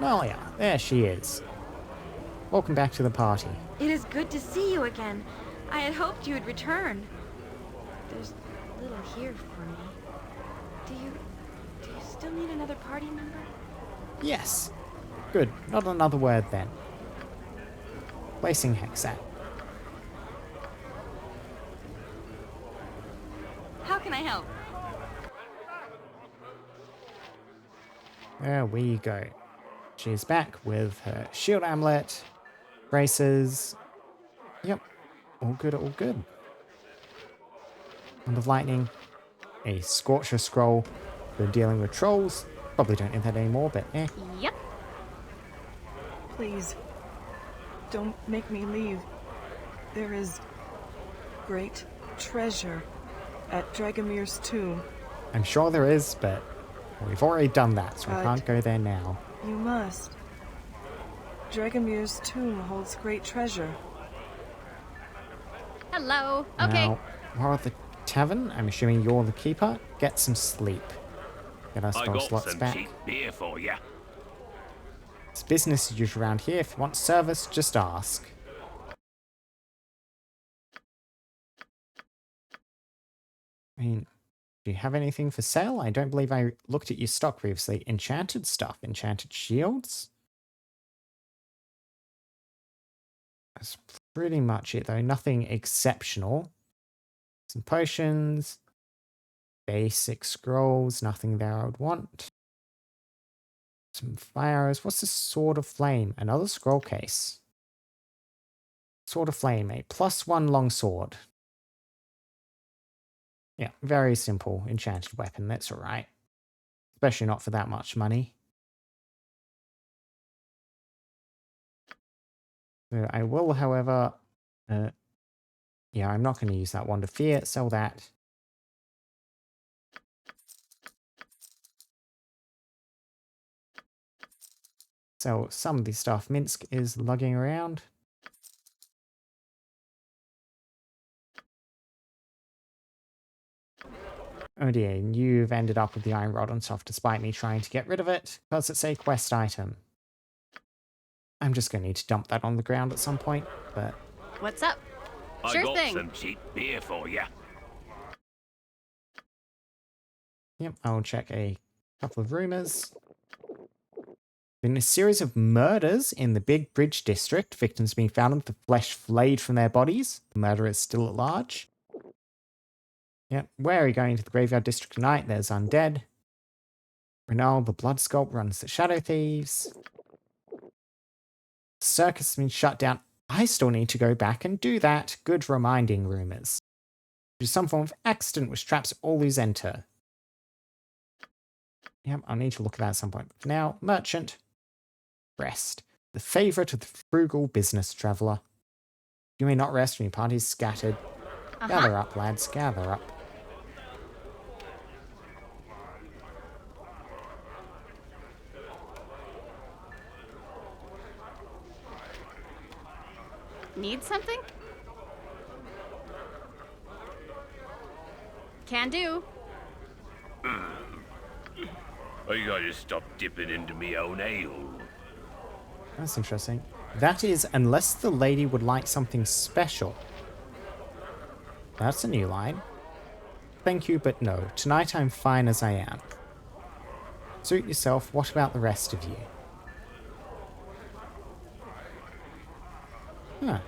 Nalia. There she is. Welcome back to the party. It is good to see you again. I had hoped you would return. There's little here for me. Do you still need another party member? Yes. Good. Not another word then. Placing Hexxat. How can I help? There we go. She's back with her shield amulet, braces. Yep. All good, all good. Wand of Lightning. A Scorcher Scroll for dealing with trolls. Probably don't need that anymore, but eh. Yep. Please, don't make me leave. There is great treasure at Dragomir's tomb. I'm sure there is, but we've already done that, so we But can't go there now. you must. Dragomir's tomb holds great treasure. Hello. Okay. Now, we're at the tavern. I'm assuming you're the keeper. Get some sleep. Get our spell slots back. cheap beer for you. It's business as usual around here. If you want service, just ask. I mean, do you have anything for sale? I don't believe I looked at your stock previously. Enchanted stuff, enchanted shields. That's pretty much it though. Nothing exceptional. Some potions. Basic scrolls. Nothing there I would want. Some fire arrows. What's this Sword of Flame? Another scroll case. Sword of Flame. A +1 longsword. Yeah, very simple enchanted weapon. That's alright. Especially not for that much money. So I will, however... yeah, I'm not going to use that Wand of Fear. Sell that. So some of the stuff Minsk is lugging around. Oh dear, you've ended up with the iron rod and stuff despite me trying to get rid of it, because it's a quest item. I'm just going to need to dump that on the ground at some point, but... What's up? Sure thing. some cheap beer for you. Yep, I'll check a couple of rumors. Been a series of murders in the Big Bridge district. Victims being found with the flesh flayed from their bodies. The murderer is still at large. Yep, where are you going to the graveyard district tonight? There's undead. Renal, the blood sculpt, runs the shadow thieves. Circus has been shut down. I still need to go back and do that. Good reminding, rumors. Due to some form of accident which traps all who enter. Yep, I'll need to look at that at some point. For now, merchant. Rest. The favourite of the frugal business traveller. You may not rest when your party's scattered. Gather up, lads, gather up. Need something? Can do. I gotta stop dipping into me own ale. That's interesting. That is, unless the lady would like something special. That's a new line. Thank you, but no. Tonight I'm fine as I am. Suit yourself. What about the rest of you? Huh.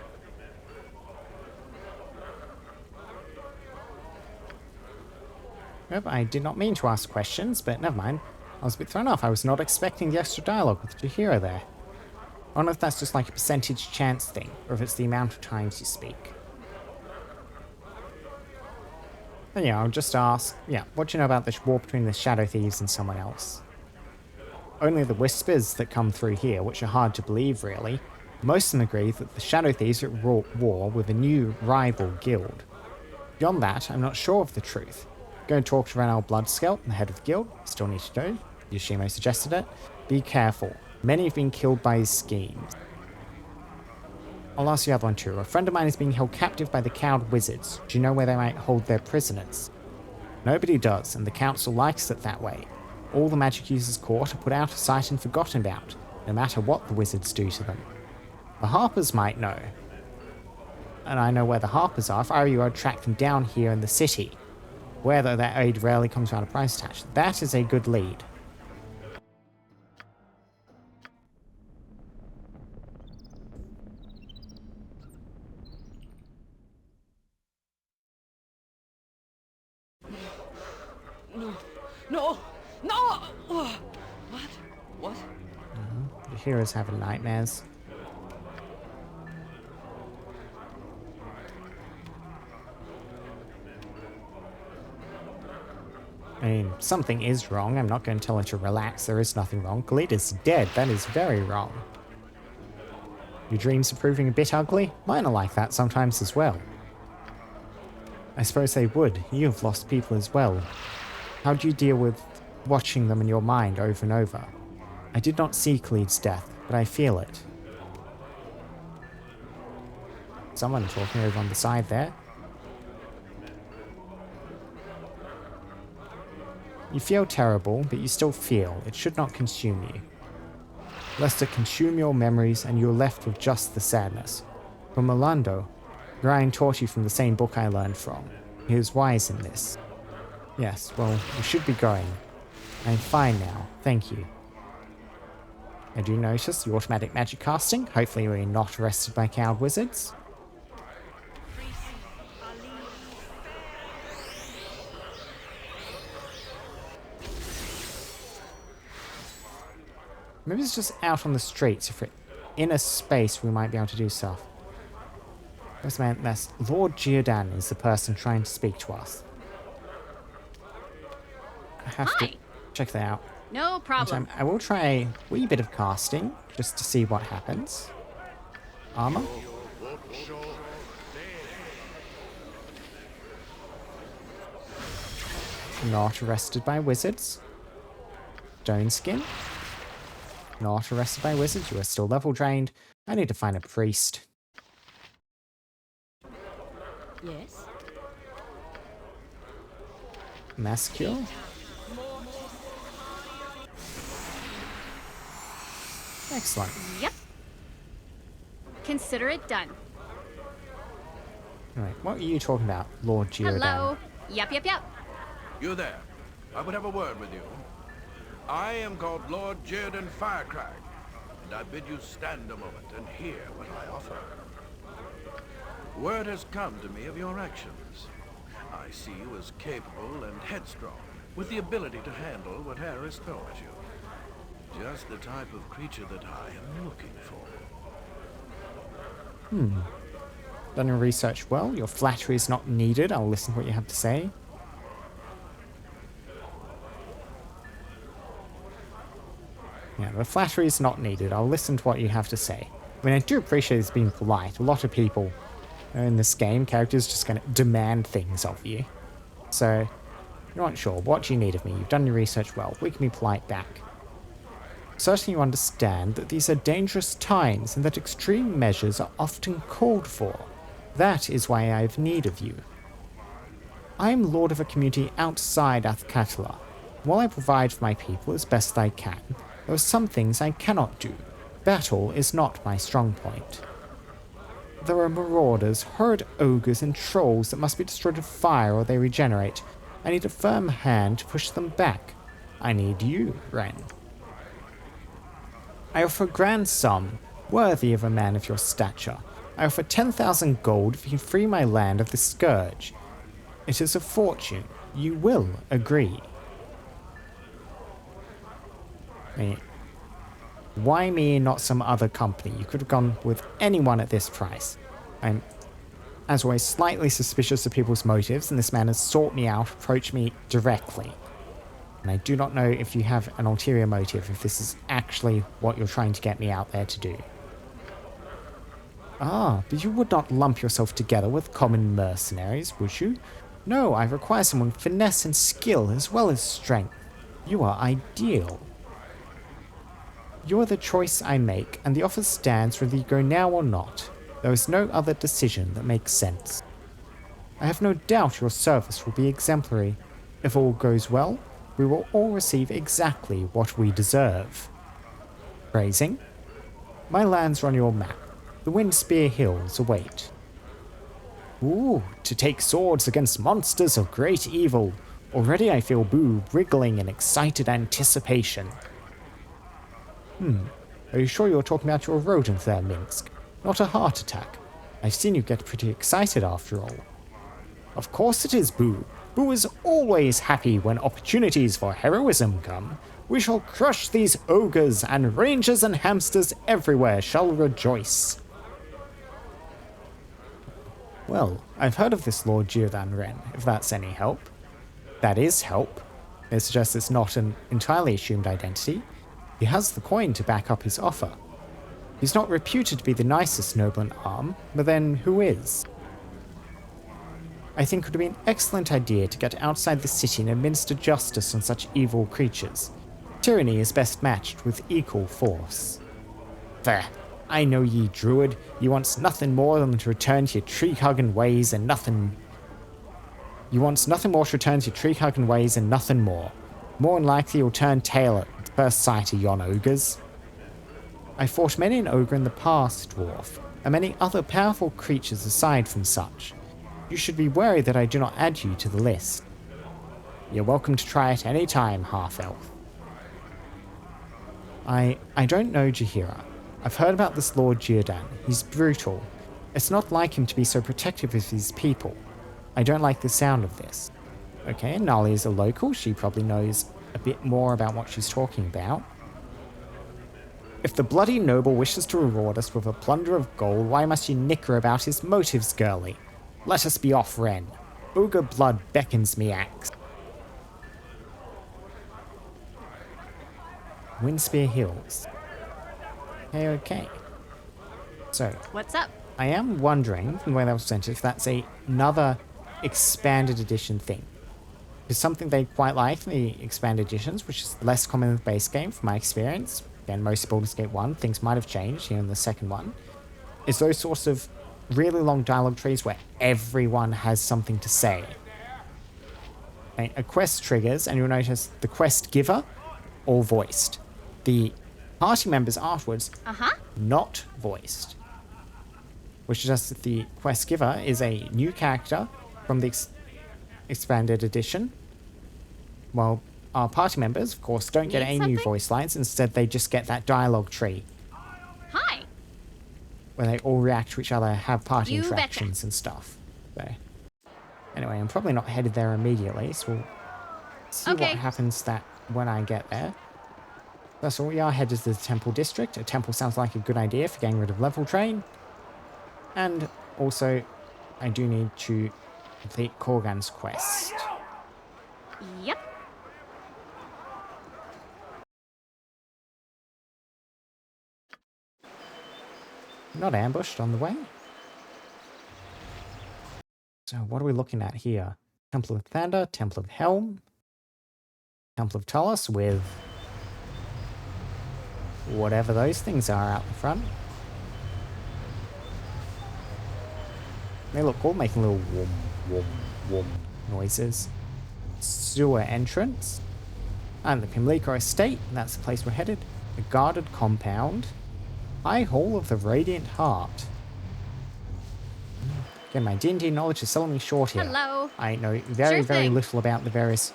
Yep, I did not mean to ask questions, but never mind. I was a bit thrown off. I was not expecting the extra dialogue with Jahira there. I don't know if that's just like a percentage chance thing, or if it's the amount of times you speak. But yeah, I'll just ask, what do you know about this war between the Shadow Thieves and someone else? Only the whispers that come through here, which are hard to believe really. Most of them agree that the Shadow Thieves are at war with a new rival guild. Beyond that, I'm not sure of the truth. Go and talk to Renal Bloodscalp, the head of the guild. Still need to know. Yoshimo suggested it. Be careful. Many have been killed by his schemes. I'll ask the other one too. A friend of mine is being held captive by the Cowed Wizards. Do you know where they might hold their prisoners? Nobody does, and the council likes it that way. All the magic users caught are put out of sight and forgotten about, no matter what the wizards do to them. The Harpers might know. And I know where the Harpers are. If I were you, I'd track them down here in the city. Where, though, that aid rarely comes without a price attached. That is a good lead. No! No! No! What? What? The heroes having nightmares. I mean, something is wrong. I'm not going to tell her to relax. There is nothing wrong. Khalid dead. That is very wrong. Your dreams are proving a bit ugly? Mine are like that sometimes as well. I suppose they would. You have lost people as well. How do you deal with watching them in your mind over and over? I did not see Khalid's death, but I feel it. Someone talking over on the side there. You feel terrible, but you still feel. It should not consume you. Lest it consume your memories and you're left with just the sadness. From Orlando, Ryan taught you from the same book I learned from. He was wise in this. Yes, well, we should be going. I'm fine now, thank you. I do notice the automatic magic casting. Hopefully we're not arrested by Cowed Wizards. Maybe it's just out on the streets. If we're in a space, we might be able to do stuff. Where's my mess? Lord Giordan is the person trying to speak to us. I have to check that out. No problem. I will try a wee bit of casting, just to see what happens. Armor. Not arrested by wizards. Stone skin. Not arrested by wizards. You are still level drained. I need to find a priest. Yes? Mass cure. Excellent. Yep. Consider it done. Alright, what are you talking about, Lord Giordan? Hello. Yep. You there. I would have a word with you. I am called Lord Giordan Firecrack, and I bid you stand a moment and hear what I offer. Word has come to me of your actions. I see you as capable and headstrong, with the ability to handle whatever is thrown at you. Just the type of creature that I am looking for. Done your research well. Your flattery is not needed. I'll listen to what you have to say. Yeah, the flattery is not needed. I'll listen to what you have to say. I mean, I do appreciate it's being polite. A lot of people in this game, characters just going to demand things of you. So, you're not sure. What do you need of me? You've done your research well. We can be polite back. Certainly you understand that these are dangerous times and that extreme measures are often called for. That is why I have need of you. I am lord of a community outside Athkatla. While I provide for my people as best I can, there are some things I cannot do. Battle is not my strong point. There are marauders, herd ogres, and trolls that must be destroyed with fire or they regenerate. I need a firm hand to push them back. I need you, Ren. I offer a grand sum, worthy of a man of your stature. I offer 10,000 gold if you can free my land of the scourge. It is a fortune. You will agree. Why me and not some other company? You could have gone with anyone at this price. I'm, as always, slightly suspicious of people's motives, and this man has sought me out, approached me directly. And I do not know if you have an ulterior motive, if this is actually what you're trying to get me out there to do. Ah, but you would not lump yourself together with common mercenaries, would you? No, I require someone with finesse and skill as well as strength. You are ideal. You are the choice I make, and the offer stands whether you go now or not. There is no other decision that makes sense. I have no doubt your service will be exemplary. If all goes well, we will all receive exactly what we deserve. Phrasing? My lands are on your map. The Windspear Hills await. Ooh, to take swords against monsters of great evil. Already I feel Boo wriggling in excited anticipation. Are you sure you're talking about your rodent there, Minsk? Not a heart attack. I've seen you get pretty excited after all. Of course it is, Boo. Boo is always happy when opportunities for heroism come. We shall crush these ogres, and rangers and hamsters everywhere shall rejoice. Well, I've heard of this Lord Giordan Ren, if that's any help. That is help. It suggests it's not an entirely assumed identity. He has the coin to back up his offer. He's not reputed to be the nicest noble in arm, but then who is? I think it would be an excellent idea to get outside the city and administer justice on such evil creatures. Tyranny is best matched with equal force. There, I know ye, druid. You want nothing more than to return to your tree-hugging ways and nothing... You want nothing more to return to your tree-hugging ways and nothing more. More than likely you'll turn tail at first sight of yon ogres. I fought many an ogre in the past, dwarf, and many other powerful creatures aside from such. You should be wary that I do not add you to the list. You're welcome to try it any time, half-elf. I don't know Jaheira. I've heard about this Lord Giordan. He's brutal. It's not like him to be so protective of his people. I don't like the sound of this. Okay, Nali is a local. She probably knows a bit more about what she's talking about. If the bloody noble wishes to reward us with a plunder of gold, why must you nicker about his motives, girlie? Let us be off, Ren. Ogre blood beckons me axe. Windspear Hills. Okay. So, What's up? I am wondering, from the way that was presented, if that's another expanded edition thing. It's something they quite like in the expanded editions, which is less common in the base game, from my experience. Again, most of Baldur's Gate 1, things might have changed here in the second one. Is those sorts of really long dialogue trees where everyone has something to say. Okay, a quest triggers, and you'll notice the quest giver, all voiced. The party members afterwards, not voiced. Which suggests that the quest giver is a new character from the expanded edition. While our party members, of course, don't get any new voice lines. Instead, they just get that dialogue tree. Hi. Where they all react to each other, have party interactions and stuff. So, anyway, I'm probably not headed there immediately, so we'll see what happens when I get there. That's all, we are headed to the Temple District. A temple sounds like a good idea for getting rid of level train. And also, I do need to complete Korgan's quest. Yep. Not ambushed on the way. So what are we looking at here? Temple of Thunder, Temple of Helm, Temple of Talos with whatever those things are out the front. They look cool, making a little whoom, whoom, whoom noises. Sewer entrance. And the Pimlico Estate, that's the place we're headed. A guarded compound. High Hall of the Radiant Heart. Again, my D&D knowledge is selling me short here. Hello. I know very, Sure very thing. little about the various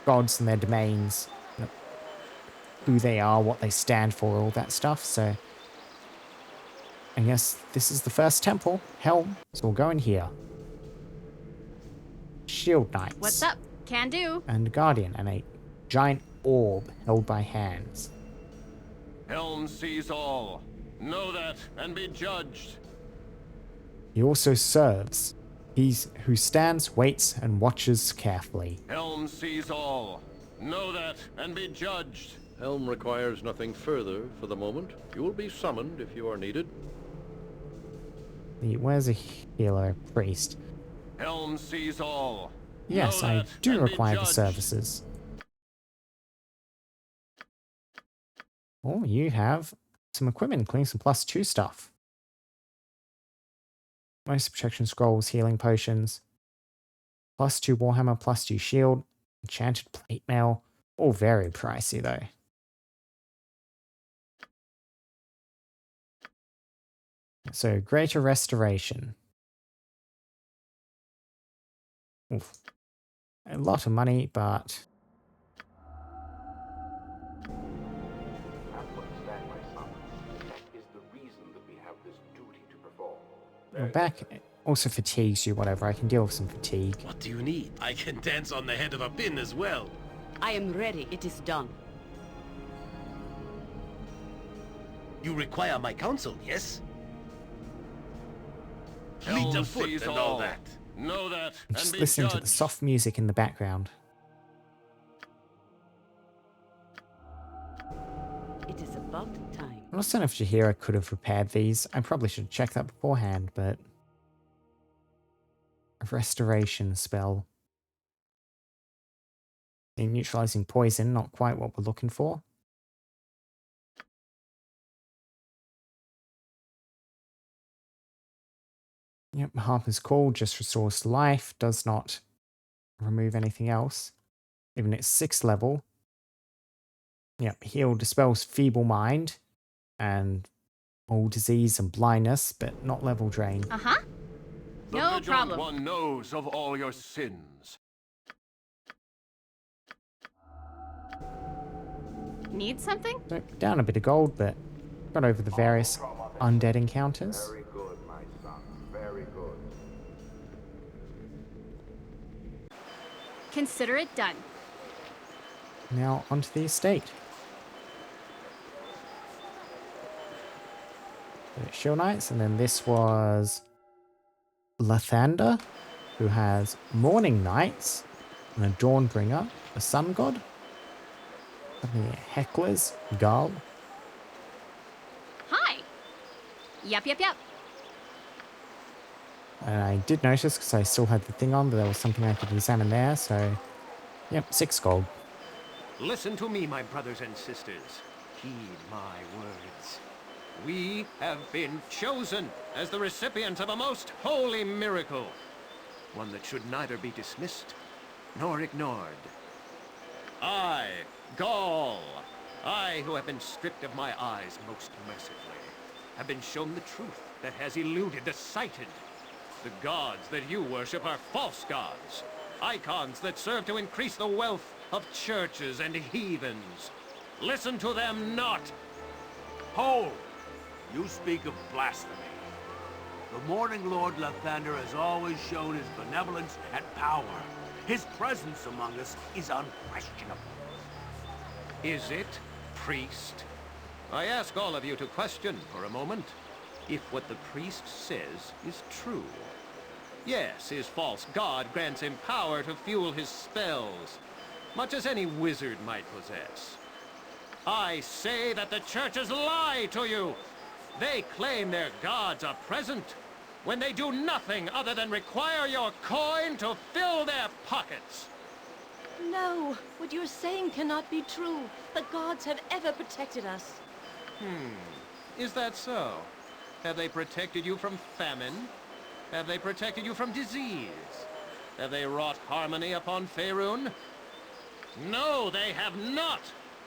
gods and their domains. Who they are, what they stand for, all that stuff, so... I guess this is the first temple, Helm, so we'll go in here. Shield Knights. What's up? Can do. And a Guardian, and a giant orb held by hands. Helm sees all. Know that and be judged. He also serves. He's who stands, waits, and watches carefully. Helm sees all. Know that and be judged. Helm requires nothing further for the moment. You will be summoned if you are needed. Where's a healer priest? Helm sees all. Yes, Know I that do and be require the judged. services. Oh, you have some equipment, including some +2 stuff. Most protection scrolls, healing potions, +2 warhammer, +2 shield, enchanted plate mail. All very pricey though. So, greater restoration. Oof. A lot of money, but... Your back also fatigues you, whatever. I can deal with some fatigue. What do you need? I can dance on the head of a pin as well. I am ready. It is done. You require my counsel, yes? Helm Fleet of foot sees and all. all that. Know that I'm and just be listening to judged. the soft music in the background. It is about time. I'm not certain if Jahira could have repaired these. I probably should check that beforehand, but... A restoration spell. In neutralizing poison, not quite what we're looking for. Yep, Harper's Call just restores life, does not remove anything else. Even at 6th level. Yep, Heal dispels Feeble Mind and all disease and blindness, but not level drain. Uh-huh. The No vigilant problem. one knows of all your sins. Need something? So, down a bit of gold, but got over the various undead encounters. Very good, my son. Very good. Consider it done. Now onto the estate. Shield Knights, and then this was Lathander, who has Morning Knights, and a Dawnbringer, a Sun God, and the Hecklers, Gull. Hi. Yep. And I did notice, because I still had the thing on, but there was something I could examine there, so yep, 6 gold. Listen to me, my brothers and sisters. Heed my words. We have been chosen as the recipients of a most holy miracle. One that should neither be dismissed nor ignored. I, Gaul, I who have been stripped of my eyes most mercifully, have been shown the truth that has eluded the sighted. The gods that you worship are false gods, icons that serve to increase the wealth of churches and heathens. Listen to them not. Hold! You speak of blasphemy. The Morning Lord Lathander has always shown his benevolence and power. His presence among us is unquestionable. Is it, priest? I ask all of you to question for a moment if what the priest says is true. Yes, his false god grants him power to fuel his spells, much as any wizard might possess. I say that the churches lie to you. They claim their gods are present when they do nothing other than require your coin to fill their pockets. No, what you're saying cannot be true. The gods have ever protected us. Is that so? Have they protected you from famine? Have they protected you from disease? Have they wrought harmony upon Faerun? No, they have not!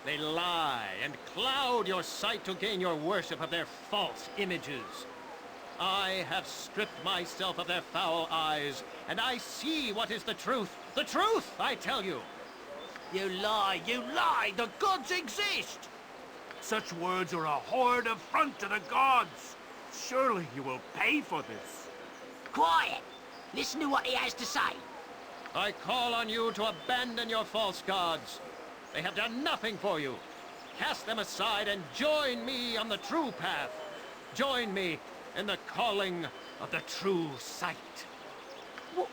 They lie and cloud your sight to gain your worship of their false images. I have stripped myself of their foul eyes, and I see what is the truth. The truth, I tell you! You lie! You lie! The gods exist! Such words are a horrid affront to the gods! Surely you will pay for this. Quiet! Listen to what he has to say. I call on you to abandon your false gods. They have done nothing for you. Cast them aside and join me on the true path. Join me in the calling of the true sight. What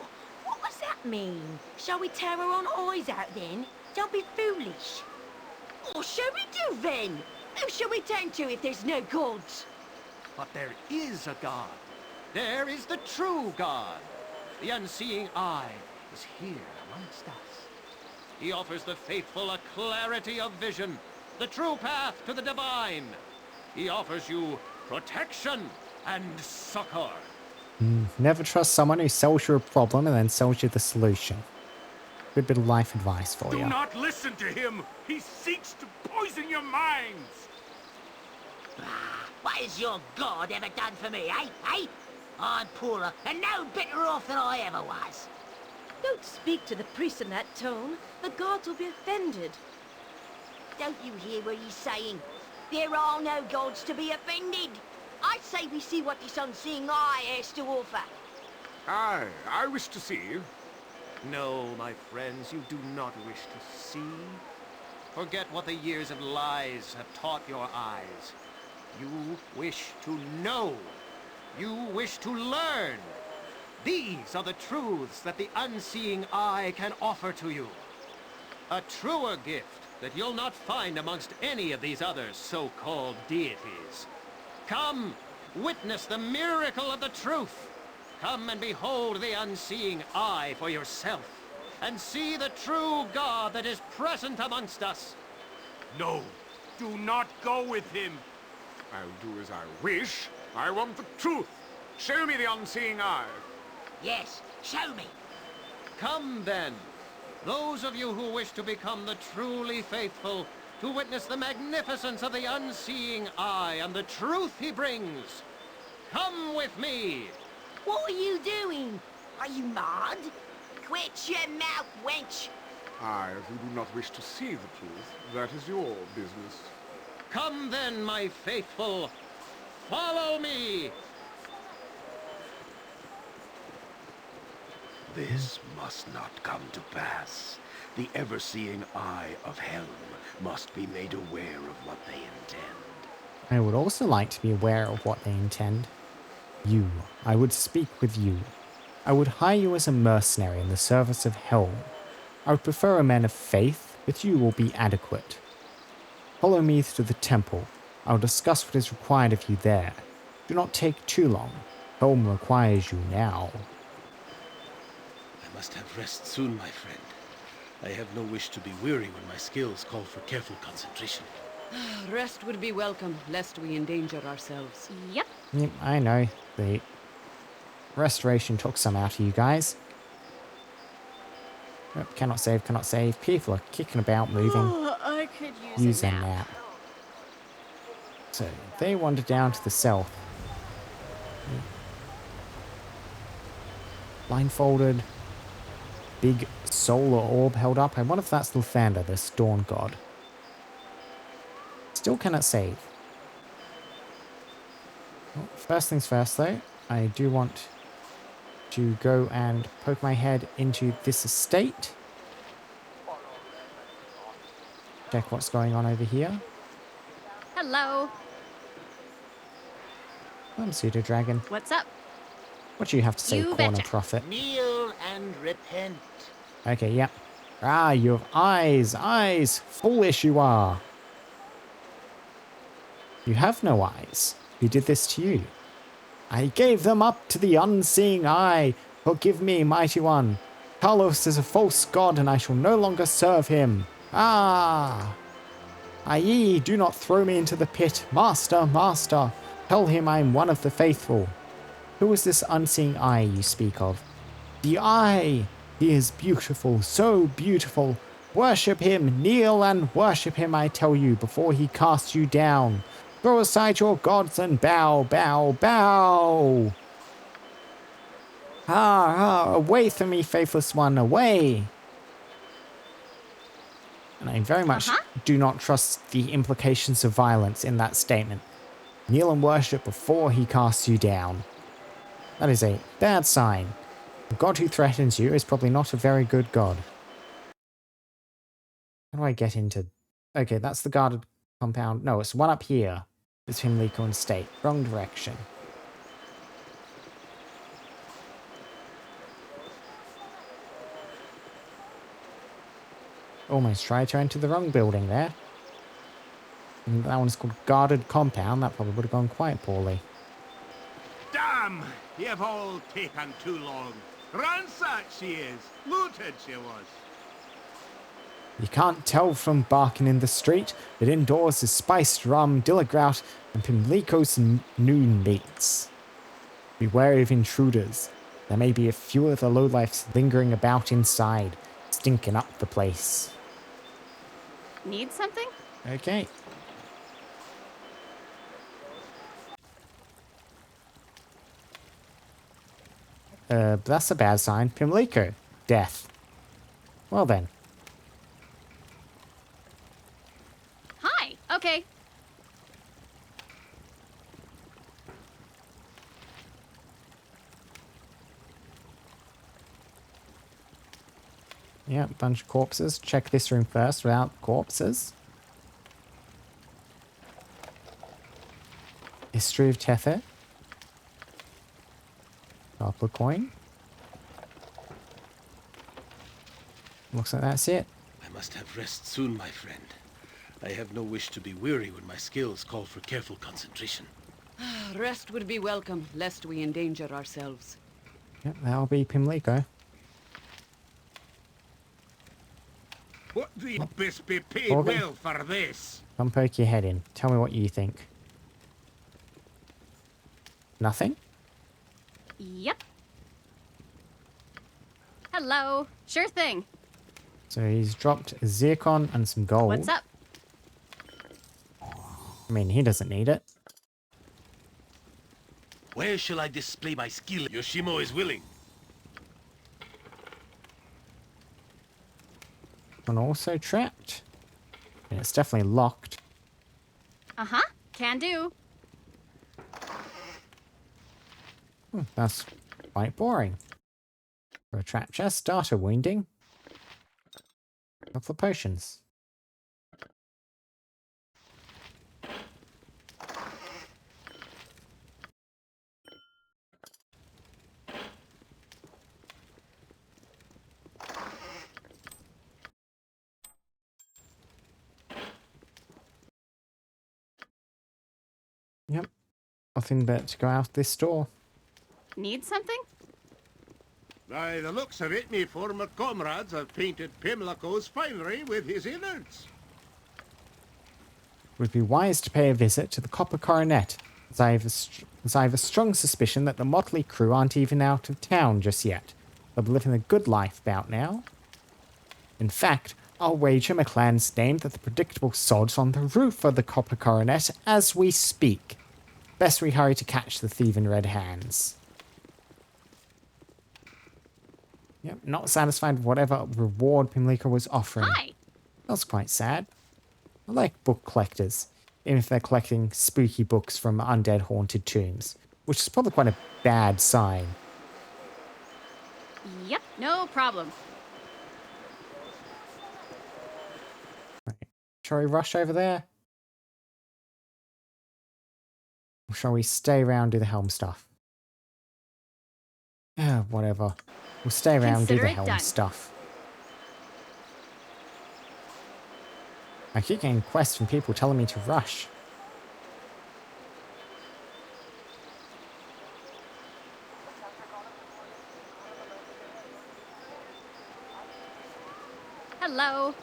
does that mean? Shall we tear our own eyes out then? Don't be foolish. What shall we do then? Who shall we turn to if there's no gods? But there is a God. There is the true God. The unseeing eye is here amongst us. He offers the faithful a clarity of vision, the true path to the divine. He offers you protection and succor. Never trust someone who sells you a problem and then sells you the solution. Good bit of life advice for you. Do not listen to him! He seeks to poison your minds! What has your god ever done for me, eh? Eh? I'm poorer and no better off than I ever was. Don't speak to the priest in that tone. The gods will be offended. Don't you hear what he's saying? There are no gods to be offended. I say we see what this unseeing eye has to offer. Aye, I wish to see. No, my friends, you do not wish to see. Forget what the years of lies have taught your eyes. You wish to know. You wish to learn. These are the truths that the unseeing eye can offer to you. A truer gift that you'll not find amongst any of these other so-called deities. Come, witness the miracle of the truth. Come and behold the unseeing eye for yourself, and see the true God that is present amongst us. No, do not go with him. I'll do as I wish. I want the truth. Show me the unseeing eye. Yes, show me. Come then, those of you who wish to become the truly faithful, to witness the magnificence of the unseeing eye and the truth he brings. Come with me. What are you doing? Are you mad? Quit your mouth, wench. Aye, if you do not wish to see the truth, that is your business. Come then, my faithful. Follow me. This must not come to pass. The ever-seeing eye of Helm must be made aware of what they intend. I would also like to be aware of what they intend. You. I would speak with you. I would hire you as a mercenary in the service of Helm. I would prefer a man of faith, but you will be adequate. Follow me to the temple. I will discuss what is required of you there. Do not take too long. Helm requires you now. I must have rest soon, my friend. I have no wish to be weary when my skills call for careful concentration. Rest would be welcome, lest we endanger ourselves. Yep. Yep, I know. The restoration took some out of you guys. Yep, cannot save, cannot save. People are kicking about, moving. Oh, I could use a a nap. nap. So, they wander down to the south. Blindfolded. Big solar orb held up. I wonder if that's Lathander, the Storm God. Still cannot save. Well, first things first, though. I do want to go and poke my head into this estate. Check what's going on over here. Hello. I'm Pseudo Dragon. What's up? What do you have to say, You Corner betcha. Prophet? Kneel and repent. Okay, yep. Ah, you have eyes, eyes. Foolish you are. You have no eyes. Who did this to you? I gave them up to the unseeing eye. Forgive me, mighty one. Carlos is a false god, and I shall no longer serve him. Ah! Aye, do not throw me into the pit. Master, master. Tell him I am one of the faithful. Who is this unseeing eye you speak of? The eye! He is beautiful, so beautiful. Worship him, kneel and worship him, I tell you, before he casts you down. Throw aside your gods and bow, bow, bow. Away from me, faithless one, away. And I very much do not trust the implications of violence in that statement. Kneel and worship before he casts you down. That is a bad sign. The god who threatens you is probably not a very good god. How do I get into... Okay, that's the guarded compound. No, it's one up here. It's Pimlico and State. Wrong direction. Almost tried to enter the wrong building there. And that one's called Guarded Compound. That probably would have gone quite poorly. Damn! You've all taken too long. Ransacked she is. Looted she was. You can't tell from barking in the street, but indoors is spiced rum, dillagrout, and Pimlico's noon meats. Be wary of intruders. There may be a few of the lowlifes lingering about inside, stinking up the place. Need something? Okay. That's a bad sign. Pimlico. Death. Well then. Hi. Okay. Yeah, bunch of corpses. Check this room first without corpses. History of Tether. Copper coin. Looks like that's it. I must have rest soon, my friend. I have no wish to be weary when my skills call for careful concentration. Rest would be welcome, lest we endanger ourselves. Yep, that'll be Pimlico. What the abyss be paid Morgan? well for this? Come poke your head in. Tell me what you think. Nothing? Yep. Hello. Sure thing. So he's dropped a zircon and some gold. What's up? I mean, he doesn't need it. Where shall I display my skill? Yoshimo is willing. And also trapped. And it's definitely locked. Uh-huh. Can do. That's quite boring. For a trap chest, starter wounding. Couple of potions. Yep. Nothing but to go out this door. Need something? By the looks of it, me former comrades have painted Pimlico's finery with his innards. It would be wise to pay a visit to the Copper Coronet, as I have a strong suspicion that the motley crew aren't even out of town just yet. They'll be living a good life about now. In fact, I'll wager McClann's name that the predictable sod's on the roof of the Copper Coronet as we speak. Best we hurry to catch the thieving red hands. Yep, not satisfied with whatever reward Pimlico was offering. Hi. That's quite sad. I like book collectors, even if they're collecting spooky books from undead haunted tombs, which is probably quite a bad sign. Yep. No problem. Right. Shall we rush over there? Or shall we stay around and do the helm stuff? Whatever. We'll stay around and do Consider the it helm done. stuff. I keep getting quests from people telling me to rush. Hello.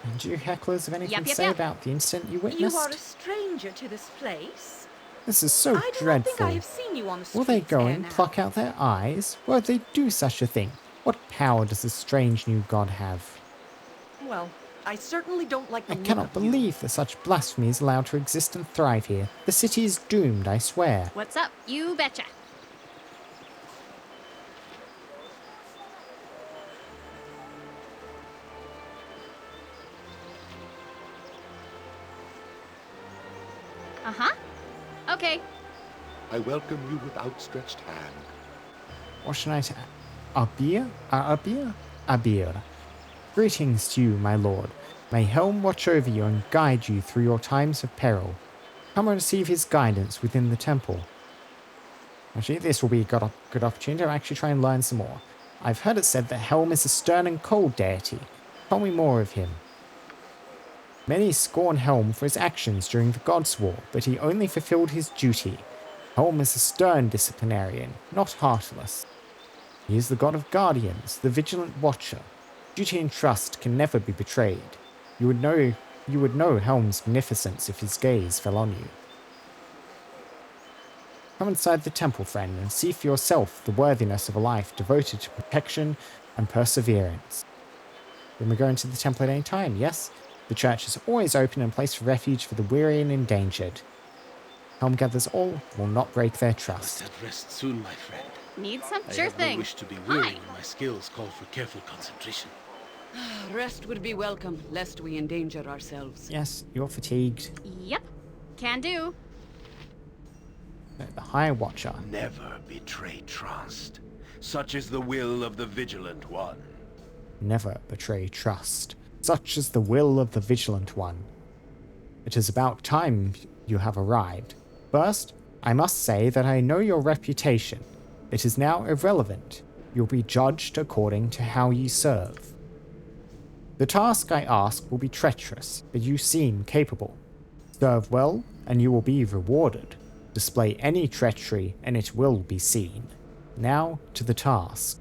And do you hecklers have anything Yep, to yep, say yep. about the incident you You witnessed? are a stranger to this place. This is so I do not dreadful. think I have seen you on the Will they streets go ere and now. pluck out their eyes? Will they do such a thing? What power does this strange new god have? Well, I certainly don't like the I look cannot of you. believe that such blasphemy is allowed to exist and thrive here. The city is doomed, I swear. What's up? You betcha. Uh-huh. Okay. I welcome you with outstretched hand. What should I say? Abir? Abir? Abir. Greetings to you, my lord. May Helm watch over you and guide you through your times of peril. Come and receive his guidance within the temple. Actually, this will be a good opportunity to actually try and learn some more. I've heard it said that Helm is a stern and cold deity. Tell me more of him. Many scorn Helm for his actions during the Gods' War, but he only fulfilled his duty. Helm is a stern disciplinarian, not heartless. He is the god of guardians, the vigilant watcher. Duty and trust can never be betrayed. You would know Helm's beneficence if his gaze fell on you. Come inside the temple, friend, and see for yourself the worthiness of a life devoted to protection and perseverance. When we go into the temple at any time, yes? The church is always open and a place of refuge for the weary and endangered. Helm gathers all will not break their trust. Must have rest soon, my friend. Need some? I Sure have thing. no wish to be weary Hi. when my skills call for careful concentration. Rest would be welcome, lest we endanger ourselves. Yes, you're fatigued. Yep. Can do. The High Watcher. Never betray trust. Such is the will of the Vigilant One. Never betray trust. Such is the will of the Vigilant One. It is about time you have arrived. First, I must say that I know your reputation. It is now irrelevant. You'll be judged according to how you serve. The task I ask will be treacherous, but you seem capable. Serve well, and you will be rewarded. Display any treachery, and it will be seen. Now to the task.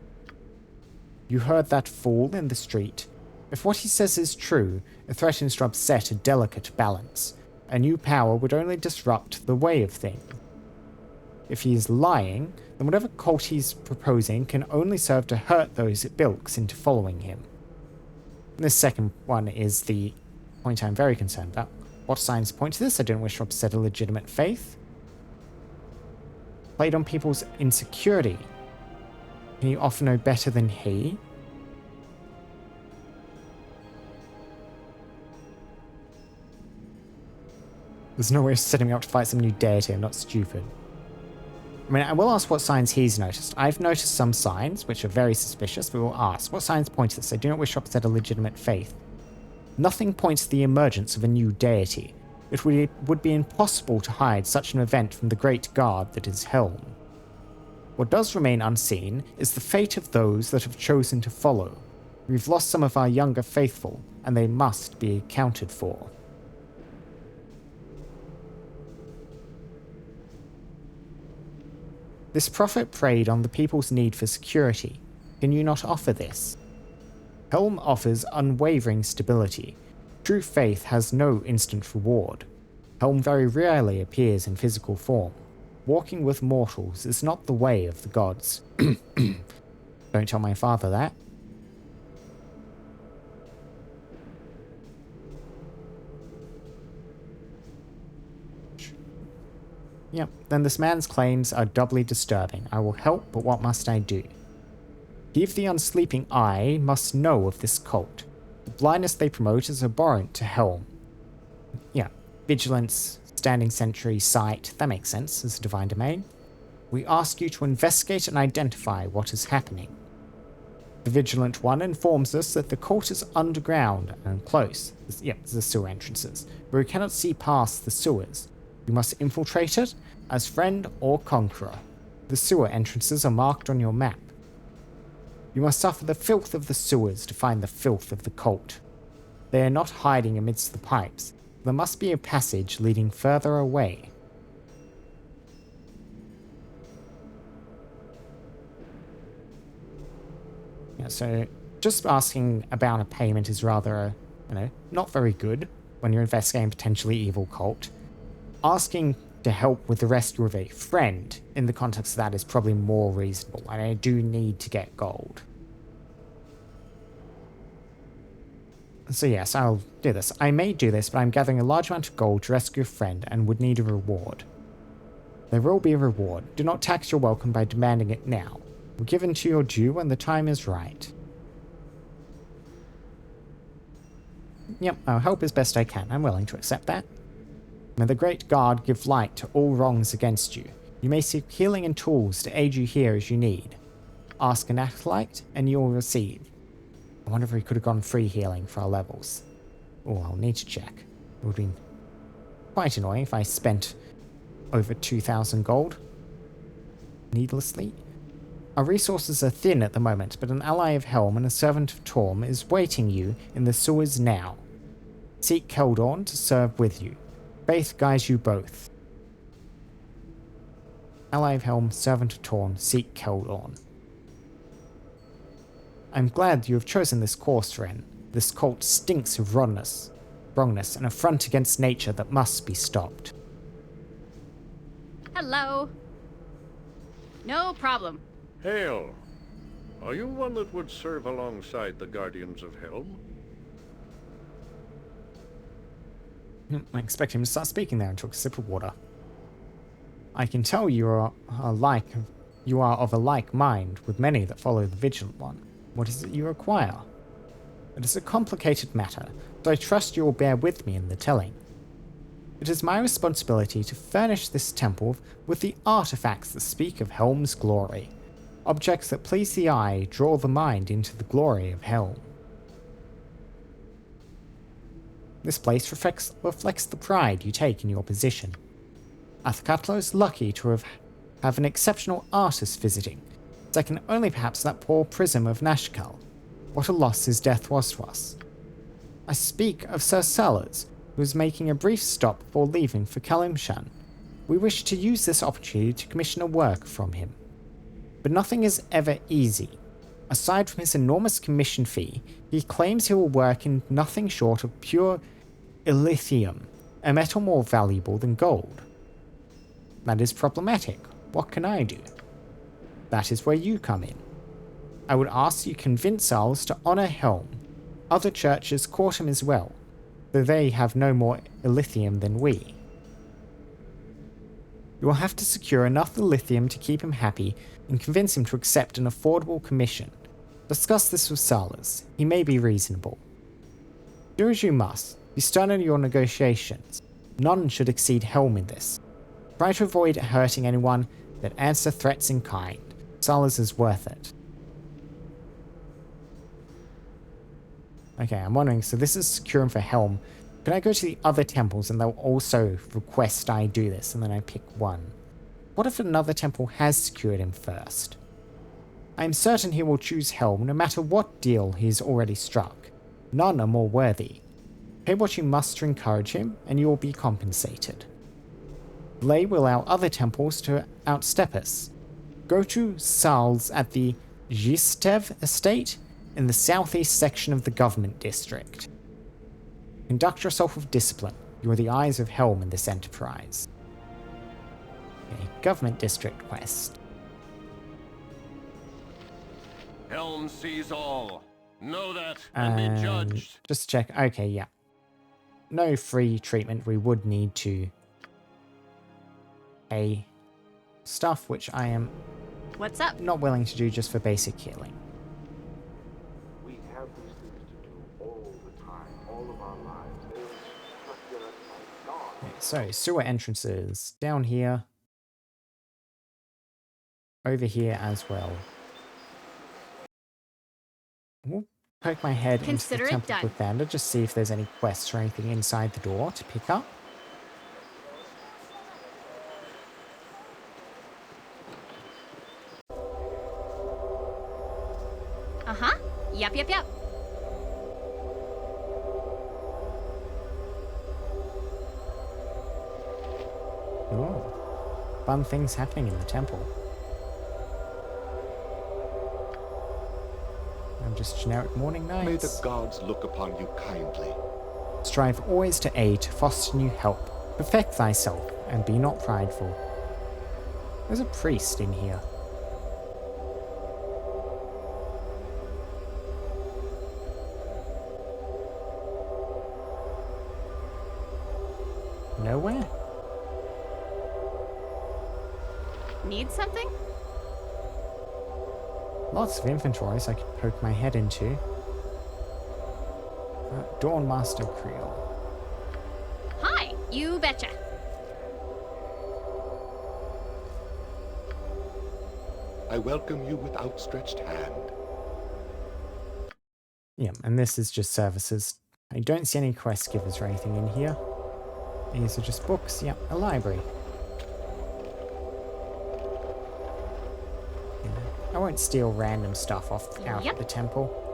You heard that fool in the street. If what he says is true, it threatens to upset a delicate balance. A new power would only disrupt the way of things. If he is lying, then whatever cult he's proposing can only serve to hurt those it bilks into following him. And this second one is the point I'm very concerned about. What signs point to this? I don't wish to upset a legitimate faith. Played on people's insecurity. Can you offer no better than he? There's no way of setting me up to fight some new deity. I'm not stupid. I mean, I will ask what signs he's noticed. I've noticed some signs, which are very suspicious, but we'll ask. What signs point to this? I do not wish to upset a legitimate faith. Nothing points to the emergence of a new deity. It would be impossible to hide such an event from the great guard that is Helm. What does remain unseen is the fate of those that have chosen to follow. We've lost some of our younger faithful, and they must be accounted for. This prophet preyed on the people's need for security. Can you not offer this? Helm offers unwavering stability. True faith has no instant reward. Helm very rarely appears in physical form. Walking with mortals is not the way of the gods. Don't tell my father that. Yep, then this man's claims are doubly disturbing. I will help, but what must I do? He of the unsleeping eye must know of this cult. The blindness they promote is abhorrent to Helm. Yeah, vigilance, standing sentry, sight, that makes sense as a divine domain. We ask you to investigate and identify what is happening. The Vigilant One informs us that the cult is underground and close. There's the sewer entrances, but we cannot see past the sewers. You must infiltrate it as friend or conqueror. The sewer entrances are marked on your map. You must suffer the filth of the sewers to find the filth of the cult. They are not hiding amidst the pipes. There must be a passage leading further away. Yeah, so just asking about a payment is rather, not very good when you're investigating a potentially evil cult. Asking to help with the rescue of a friend in the context of that is probably more reasonable, and I do need to get gold. So yes, I'll do this. I may do this, but I'm gathering a large amount of gold to rescue a friend and would need a reward. There will be a reward. Do not tax your welcome by demanding it now. We're given to your due when the time is right. Yep, I'll help as best I can. I'm willing to accept that. May the great God give light to all wrongs against you. You may seek healing and tools to aid you here as you need. Ask an acolyte, and you'll receive. I wonder if we could have gone free healing for our levels. Oh, I'll need to check. It would have been quite annoying if I spent over 2,000 gold needlessly. Our resources are thin at the moment, but an ally of Helm and a servant of Torm is waiting you in the sewers now. Seek Keldorn to serve with you. Faith guides you both. Ally of Helm, servant of Torm, seek Keldorn. I'm glad you have chosen this course, Ren. This cult stinks of wrongness, an affront against nature that must be stopped. Hello. No problem. Hail. Are you one that would serve alongside the Guardians of Helm? I expect him to start speaking there and took a sip of water. I can tell you are of a like mind with many that follow the Vigilant One. What is it you require? It is a complicated matter, but I trust you will bear with me in the telling. It is my responsibility to furnish this temple with the artifacts that speak of Helm's glory. Objects that please the eye draw the mind into the glory of Helm. This place reflects the pride you take in your position. Athkatla is lucky to have an exceptional artist visiting, second only perhaps to that poor prism of Nashkel. What a loss his death was to us. I speak of Sir Sellers, who is making a brief stop before leaving for Kalimshan. We wish to use this opportunity to commission a work from him. But nothing is ever easy. Aside from his enormous commission fee, he claims he will work in nothing short of pure illithium, a metal more valuable than gold. That is problematic. What can I do? That is where you come in. I would ask you convince ours to honor Helm. Other churches court him as well, though they have no more illithium than we. You will have to secure enough illithium to keep him happy and convince him to accept an affordable commission. Discuss this with Salas. He may be reasonable. Do as you must. Be stern in your negotiations. None should exceed Helm in this. Try to avoid hurting anyone, but answer threats in kind. Salas is worth it. Okay, I'm wondering, so this is securing for Helm. Can I go to the other temples and they'll also request I do this, and then I pick one? What if another temple has secured him first? I am certain he will choose Helm no matter what deal he's already struck. None are more worthy. Pay what you must to encourage him, and you will be compensated. Lay will allow other temples to outstep us. Go to Sal's at the Gistev estate in the southeast section of the government district. Conduct yourself with discipline. You are the eyes of Helm in this enterprise. A government district quest. Helm sees all. Know that and be judged. Just check. Okay, yeah. No free treatment. We would need to pay stuff, which I am What's up? not willing to do just for basic healing. We have these things to do all the time, all of our lives. They are instructed by God. Okay, so sewer entrances down here, over here as well. We'll poke my head Consider into it the Temple done. Cliffhanger, just see if there's any quests or anything inside the door to pick up. Uh-huh. Yep. Oh, fun things happening in the temple. I'm just generic morning knights. May the gods look upon you kindly. Strive always to aid, to foster new help. Perfect thyself, and be not prideful. There's a priest in here. nowhere. Need something? Lots of inventories I could poke my head into. Dawnmaster Creel. Hi, you betcha. I welcome you with outstretched hand. Yeah, and this is just services. I don't see any quest givers or anything in here. These are just books. Yep, a library. I won't steal random stuff out of the temple.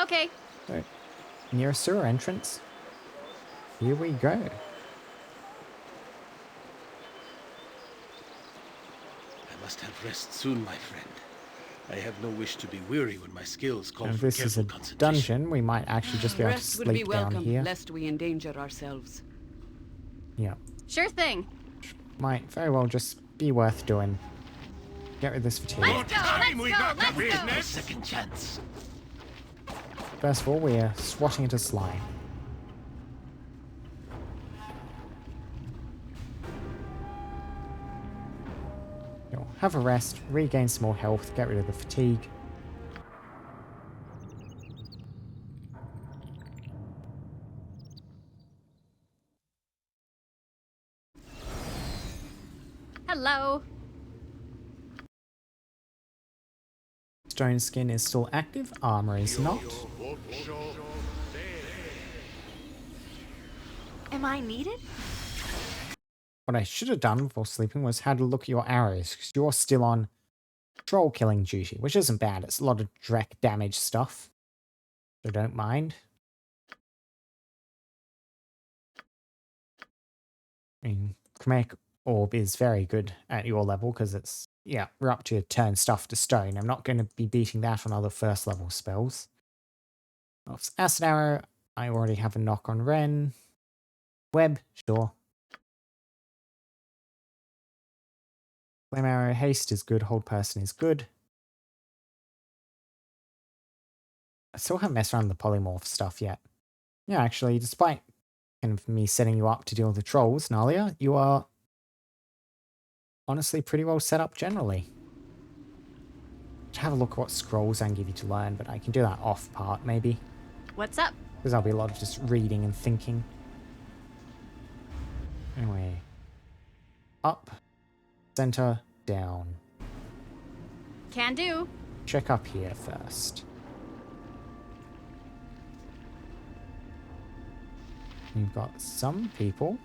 Okay. So, near a sewer entrance. Here we go. I must have rest soon, my friend. I have no wish to be weary when my skills call And if for this is careful a concentration. dungeon, we might actually just be able to Rest would be sleep down welcome, here. lest we endanger ourselves. Yeah. Sure thing. Might very well just be worth doing. Get rid of this fatigue. Let's go. Second chance. First of all, we are swatting into slime. You'll have a rest, regain some more health, get rid of the fatigue. Hello. Stone skin is still active, armor is not. Am I needed? What I should have done before sleeping was had a look at your arrows, because you're still on troll killing duty, which isn't bad. It's a lot of direct damage stuff, so don't mind. I mean, Chromatic Orb is very good at your level, because it's, yeah, we're up to turn stuff to stone. I'm not going to be beating that on other first level spells. Acid Arrow, I already have a knock on Ren. Web, sure. Flame Arrow, Haste is good, Hold Person is good. I still haven't messed around with the polymorph stuff yet. Yeah, actually, despite kind of me setting you up to deal with the trolls, Nalia, you are honestly pretty well set up generally. To have a look at what scrolls I can give you to learn, but I can do that off part maybe. What's up? Because there'll be a lot of just reading and thinking. Anyway. Up. Center. Down. Can do. Check up here first. You've got some people.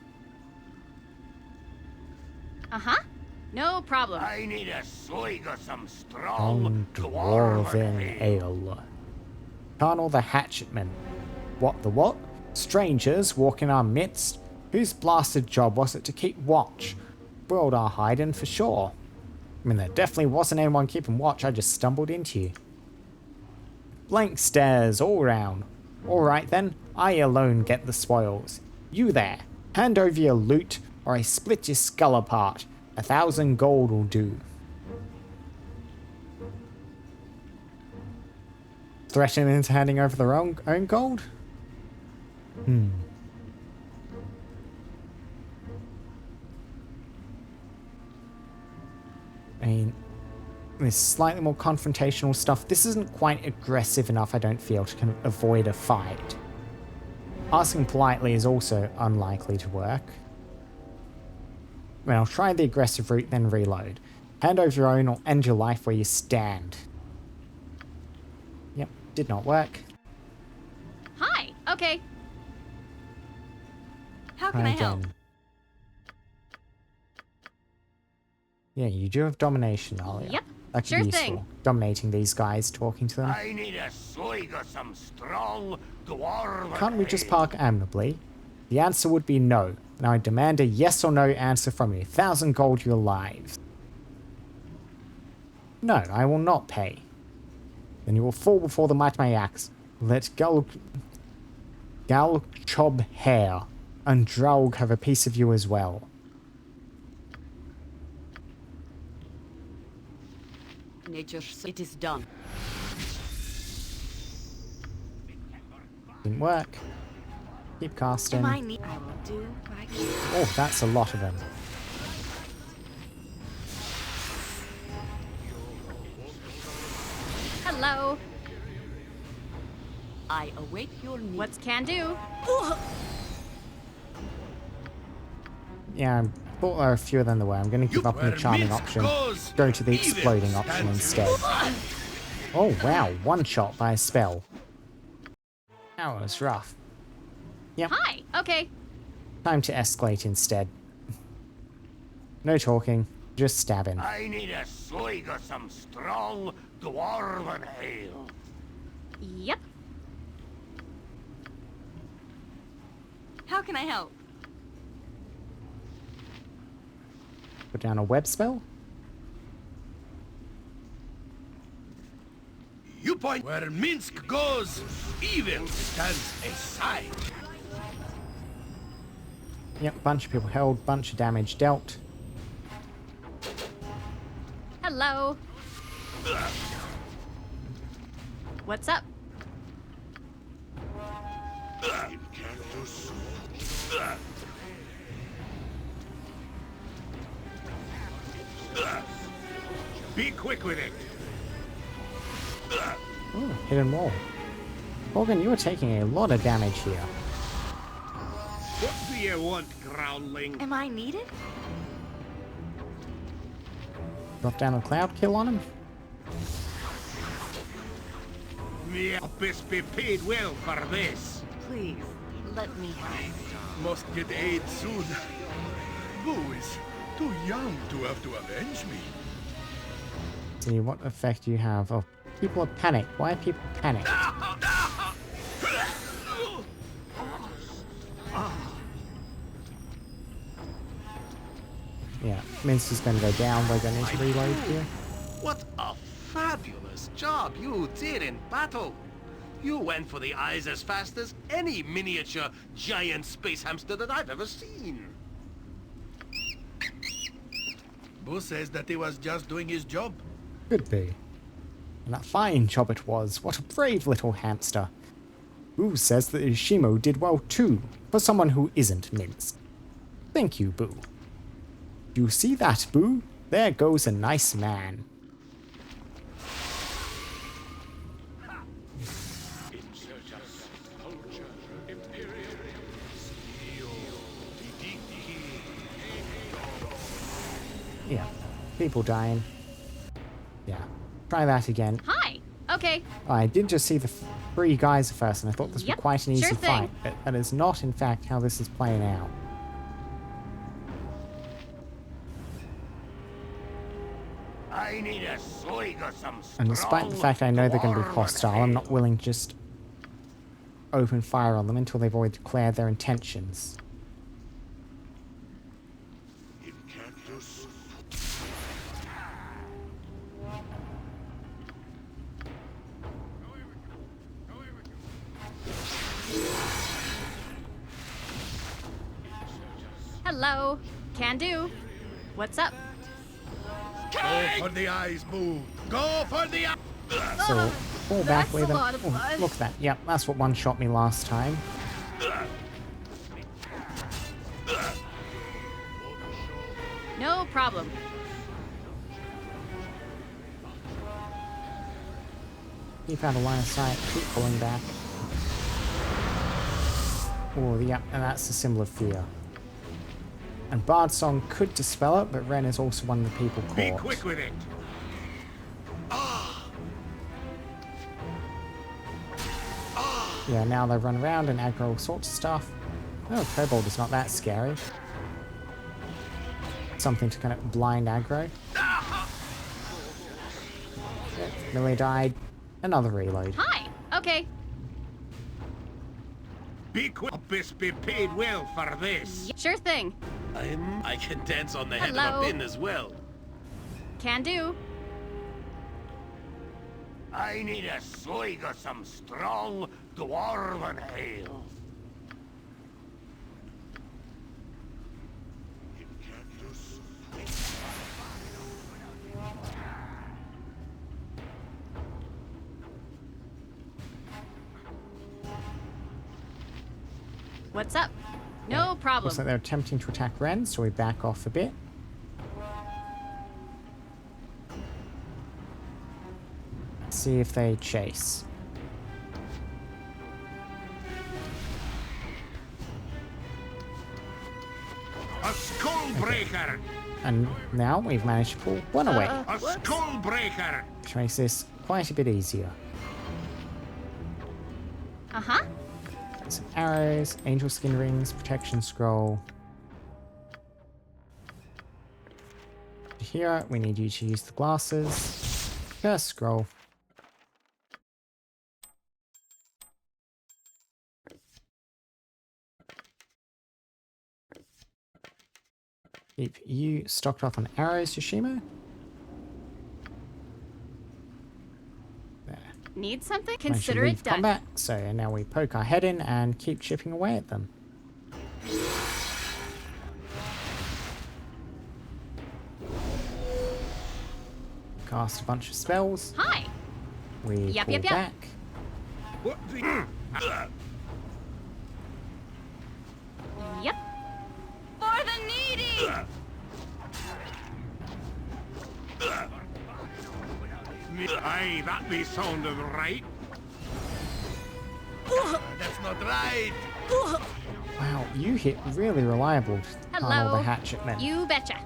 Uh-huh. No problem. I need a swig of some strong Dwarven ale. Carnal the Hatchetman. What the what? Strangers walk in our midst? Whose blasted job was it to keep watch? World are hiding for sure. I mean, there definitely wasn't anyone keeping watch, I just stumbled into you. Blank stares all round. Alright then, I alone get the spoils. You there, hand over your loot, or I split your skull apart. 1,000 gold will do. Threatening into handing over their own gold? I mean, this slightly more confrontational stuff. This isn't quite aggressive enough, I don't feel, to kind of avoid a fight. Asking politely is also unlikely to work. I mean, I'll try the aggressive route, then reload. Hand over your own or end your life where you stand. Yep, did not work. Hi. Okay. How can I help? Yeah, you do have domination, Alia. Yep. That could Sure be useful. thing. Dominating these guys, talking to them. I need a swig of some strong dwarven Can't we just ale. park amicably? The answer would be no. Now I demand a yes or no answer from you. 1,000 gold your lives. No, I will not pay. Then you will fall before the might of my axe. Let Chob Hair and Draug have a piece of you as well. Nature, it is done. Didn't work. Keep casting. I will do what I can. Oh, that's a lot of them. Hello. I await your need. What's can do? Yeah, I thought there were fewer than there were. I'm going to give up on the charming option. Go to the exploding option instead. Oh wow, one shot by a spell. That was rough. Yep. Hi. Okay. Time to escalate instead. No talking, just stabbing. I need a swig of some strong dwarven ale. Yep. How can I help? Put down a web spell. You point where Minsk goes, evil stands aside. Yep, bunch of people held, bunch of damage dealt. Hello. What's up? Be quick with it. Oh, hidden wall. Morgan, you are taking a lot of damage here. What do you want, groundling? Am I needed? Drop down a cloud kill on him. Me best be paid well for this. Please, let me help. Must get aid soon. Boo is too young to have to avenge me. See what effect you have. Oh, people are panicked. Why are people panicked? Yeah, Minster's going to go down. We're going to reload here. What a fabulous job you did in battle. You went for the eyes as fast as any miniature giant space hamster that I've ever seen. Boo says that he was just doing his job. Could be. And a fine job it was. What a brave little hamster. Boo says that Ishimo did well too, for someone who isn't Minsk. Thank you, Boo. You see that, Boo? There goes a nice man. Yeah, people dying. Yeah, try that again. Hi. Okay. I did just see the three guys first, and I thought this Yep, was quite an easy sure thing. fight, but that is not, in fact, how this is playing out. I need a swig of some strong And despite the fact I know they're going to be hostile, I'm not willing to just open fire on them until they've already declared their intentions. Hello. Can do. What's up? Go for the eyes, Boo. Go for the eyes. So, fall back That's with a them. lot of Oh, blood. look at that. Yep, that's what one shot me last time. No problem. Keep out of line of sight. Keep pulling back. Oh, yep, and that's the symbol of fear. And Bard's Song could dispel it, but Ren is also one of the people caught. Be quick with it. Yeah, now they run around and aggro all sorts of stuff. Oh, Kobold is not that scary. Something to kind of blind aggro. Yep, Millie died. Another reload. Hi. Okay. Be quick. Best be paid well for this. Sure thing. I can dance on the head Hello. of a pin as well. Can do. I need a swig of some strong dwarven ale. What's up? No problem. Looks like they're attempting to attack Ren, so we back off a bit. Let's see if they chase. A skull breaker! And now we've managed to pull one away, A skull breaker! which makes this quite a bit easier. Uh-huh. Some arrows, angel skin rings, protection scroll. Here, we need you to use the glasses. Curse scroll. Keep you stocked up on arrows, Yoshimo. There. Need something? Managed to Consider leave it done. combat, so now we poke our head in and keep chipping away at them. Cast a bunch of spells. Hi. We Yep, pull yep, yep. back. What the... Yep. For the needy! Aye, that be sounded right. That's not right. Wow, you hit really reliable, Tunnel Hello. the Hatchet Men. You betcha.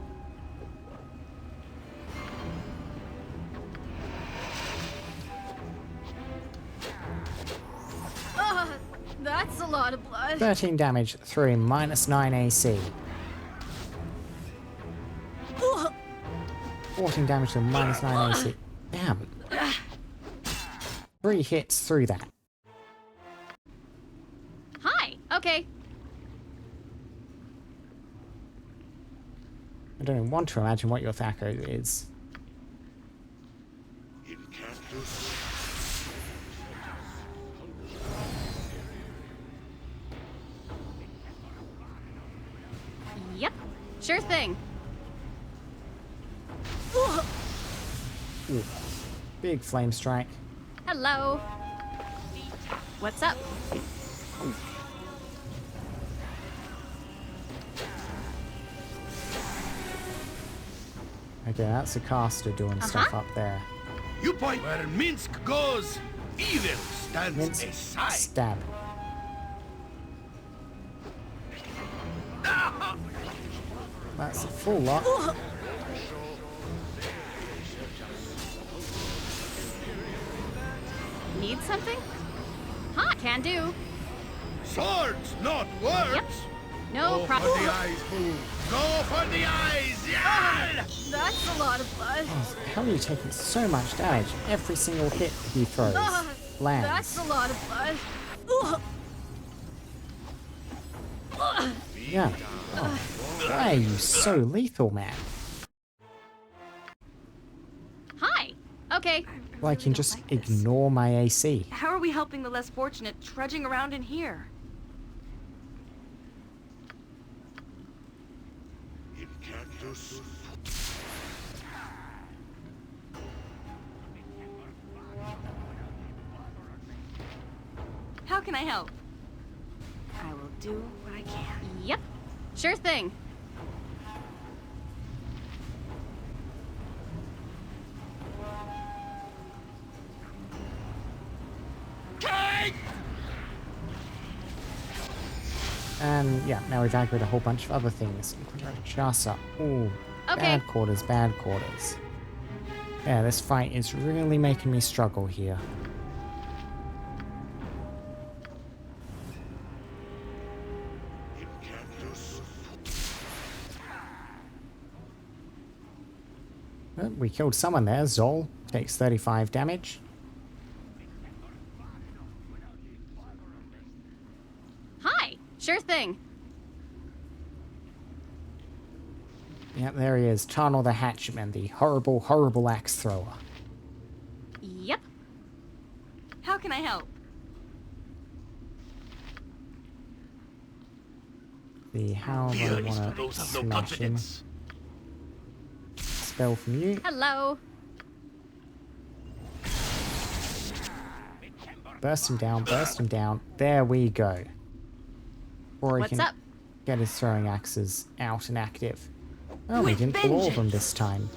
That's a lot of blood. 13 damage through -9 AC. 14 damage to -9 AC. Damn. 3 hits through that. Hi. Okay. I don't even want to imagine what your Thaco is. Yep. Sure thing. Ooh. Big flame strike. Hello. What's up? Okay, that's a caster doing stuff up there. You point where Minsk goes. Evil stands Mince, aside. stab. That's a full lot. Need something? Huh, can do. Swords, not words. Yep. No Go problem. for the eyes, boo. Go for the eyes. Yeah. That's a lot of blood. How are you taking so much damage? Every single hit he throws lands. That's a lot of blood. Yeah. Oh. Why are you so lethal, man? Hi. Okay. Well, I can just ignore my AC. How are we helping the less fortunate trudging around in here? How can I help? I will do what I can. Yep. Sure thing. And yeah, now we've aggroed a whole bunch of other things. Jasa. Ooh. Okay. Bad quarters, bad quarters. Yeah, this fight is really making me struggle here. Well, we killed someone there. Zol takes 35 damage. Hi. Sure thing. Yep, there he is. Tunnel the Hatchman, the horrible, horrible axe thrower. Yep. How can I help? The how do I want to smash him? Spell from you. Hello. Burst him down, burst him down. There we go. Or he What's can up? get his throwing axes out and active. Oh, we didn't pull all of them this time.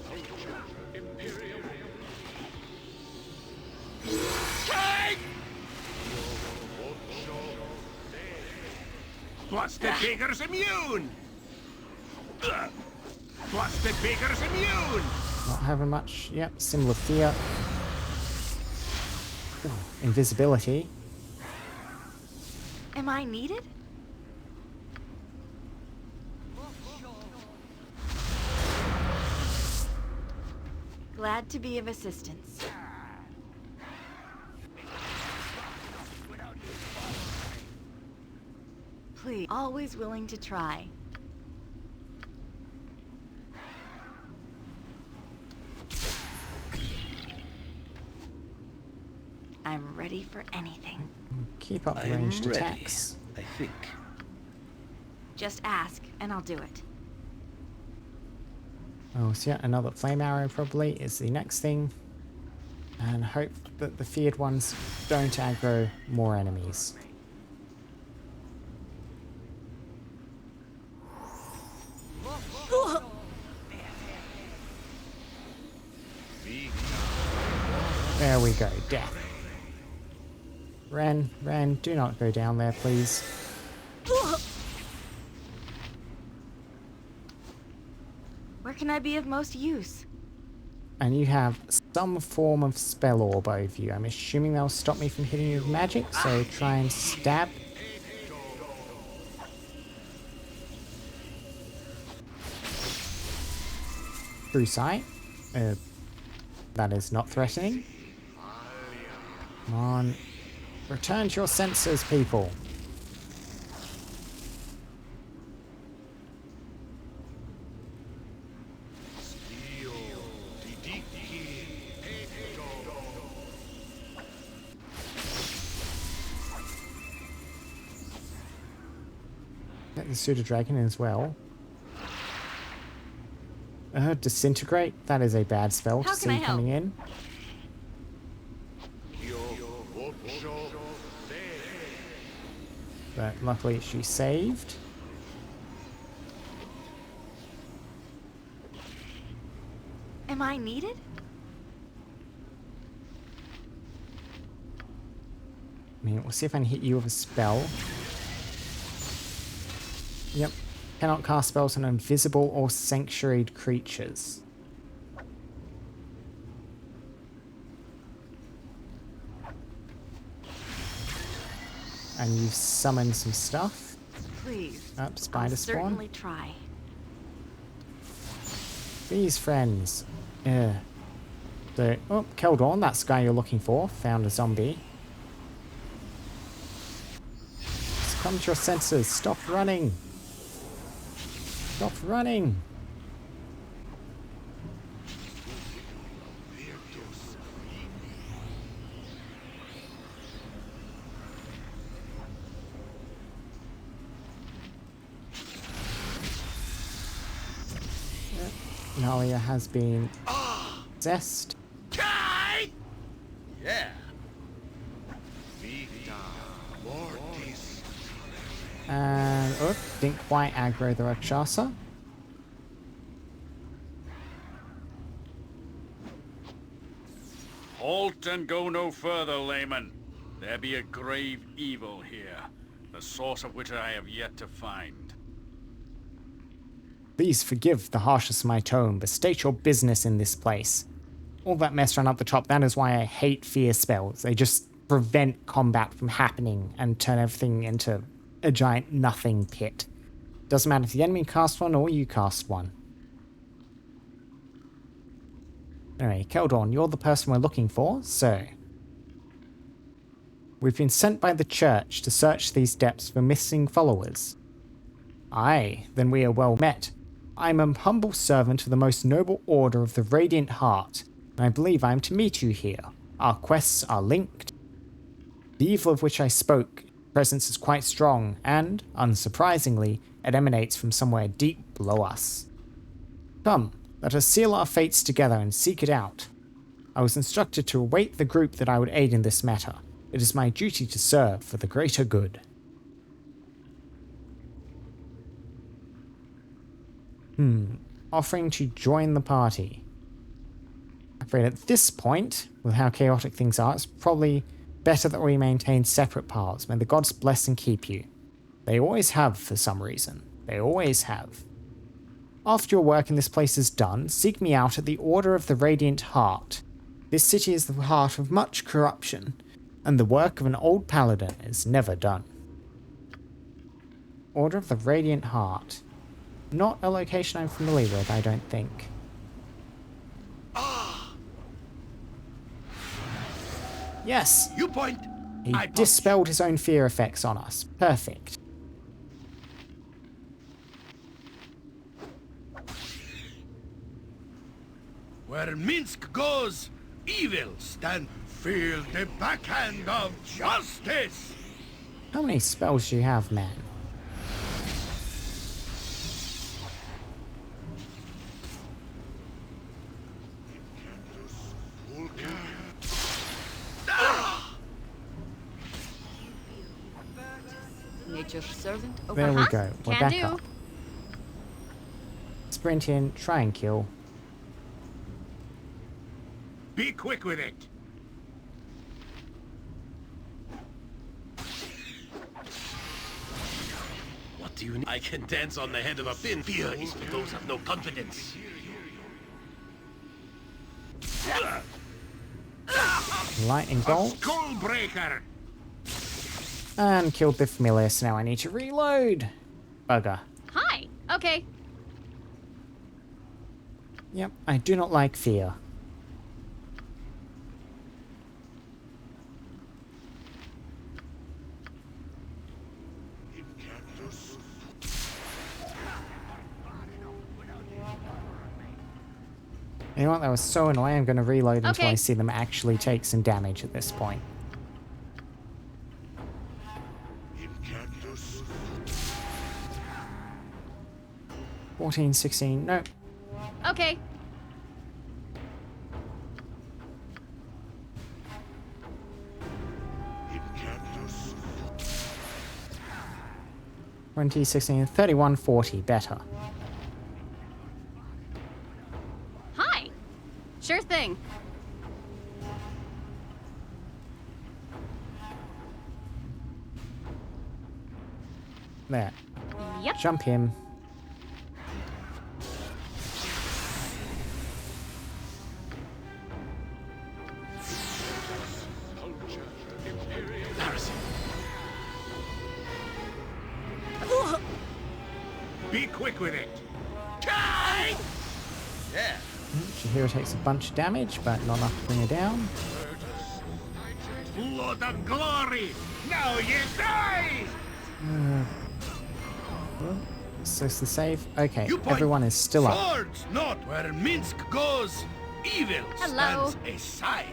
Busted Baker's immune! Busted Baker's immune! Not having much. Yep, symbol of fear. Ooh, invisibility. Am I needed? Glad to be of assistance. Please, always willing to try. I'm ready for anything. Keep up ranged attacks. I think. Just ask, and I'll do it. Oh, so yeah, another flame arrow probably is the next thing. And hope that the feared ones don't aggro more enemies. There we go, death. Ren, do not go down there, please. Where can I be of most use? And you have some form of spell orb over you. I'm assuming that'll stop me from hitting you with magic, so try and stab. True sight. That is not threatening. Come on. Return to your senses, people. Get the pseudo dragon as well. Disintegrate. That is a bad spell to see coming in. But luckily she saved. Am I needed? I mean, we'll see if I can hit you with a spell. Yep. Cannot cast spells on invisible or sanctuaried creatures. And you've summoned some stuff. Please. Spider I'll spawn. Certainly try. These friends. So, oh, Keldorn, that's the guy you're looking for. Found a zombie. Just come to your senses. Stop running. Stop running. Nalia has been possessed. Yeah. And didn't quite aggro the Rakshasa. Halt and go no further, layman. There be a grave evil here, the source of which I have yet to find. Please forgive the harshness of my tone, but state your business in this place. All that mess around up the top, that is why I hate fear spells. They just prevent combat from happening and turn everything into a giant nothing pit. Doesn't matter if the enemy casts one or you cast one. Anyway, Keldorn, you're the person we're looking for, so... We've been sent by the church to search these depths for missing followers. Aye, then we are well met. I am a humble servant of the most noble order of the Radiant Heart, and I believe I am to meet you here. Our quests are linked. The evil of which I spoke, presence is quite strong, and, unsurprisingly, it emanates from somewhere deep below us. Come, let us seal our fates together and seek it out. I was instructed to await the group that I would aid in this matter. It is my duty to serve for the greater good. Offering to join the party. I'm afraid at this point, with how chaotic things are, it's probably better that we maintain separate paths. May the gods bless and keep you. They always have, for some reason. They always have. After your work in this place is done, seek me out at the Order of the Radiant Heart. This city is the heart of much corruption, and the work of an old paladin is never done. Order of the Radiant Heart. Not a location I'm familiar with, I don't think. Yes! You point. He dispelled his own fear effects on us. Perfect. Where Minsk goes, evil stand. Feel the backhand of justice. How many spells do you have, man? Nature's servant. There we go. We're Can back do. up. Sprint in, try and kill. Be quick with it. What do you need? I can dance on the head of a pin. Fear is for those of no confidence. Lightning bolt. Skullbreaker. And killed the familiar, so now I need to reload. Bugger. Hi. Okay. Yep, I do not like fear. You know what, that was so annoying, I'm going to reload until I see them actually take some damage at this point. $14, $16, no. Okay. $20, $16, $31, $40, better. Hi. Sure thing. There. Yep. Jump him. Be quick with it. Yeah. Shihiro takes a bunch of damage, but not enough to bring her down. Blood of glory. Now you die. So it's the save. Okay, You point. everyone is still up. Swords not where Minsk goes. Evil Hello. stands aside.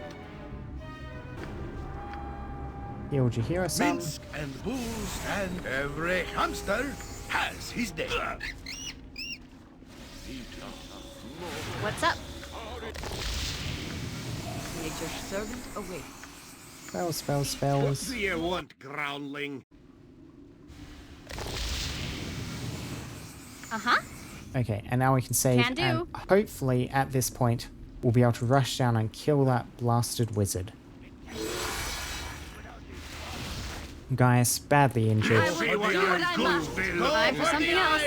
Healed Shihiro some. Minsk and bulls and every hamster has his day. What's up? Nature's servant awaits. Spells, spells, What spells. do you want, groundling? Uh-huh. Okay, and now we can save. Can do. And hopefully at this point, we'll be able to rush down and kill that blasted wizard. Guys, badly injured. I will do what I must. Time for something else.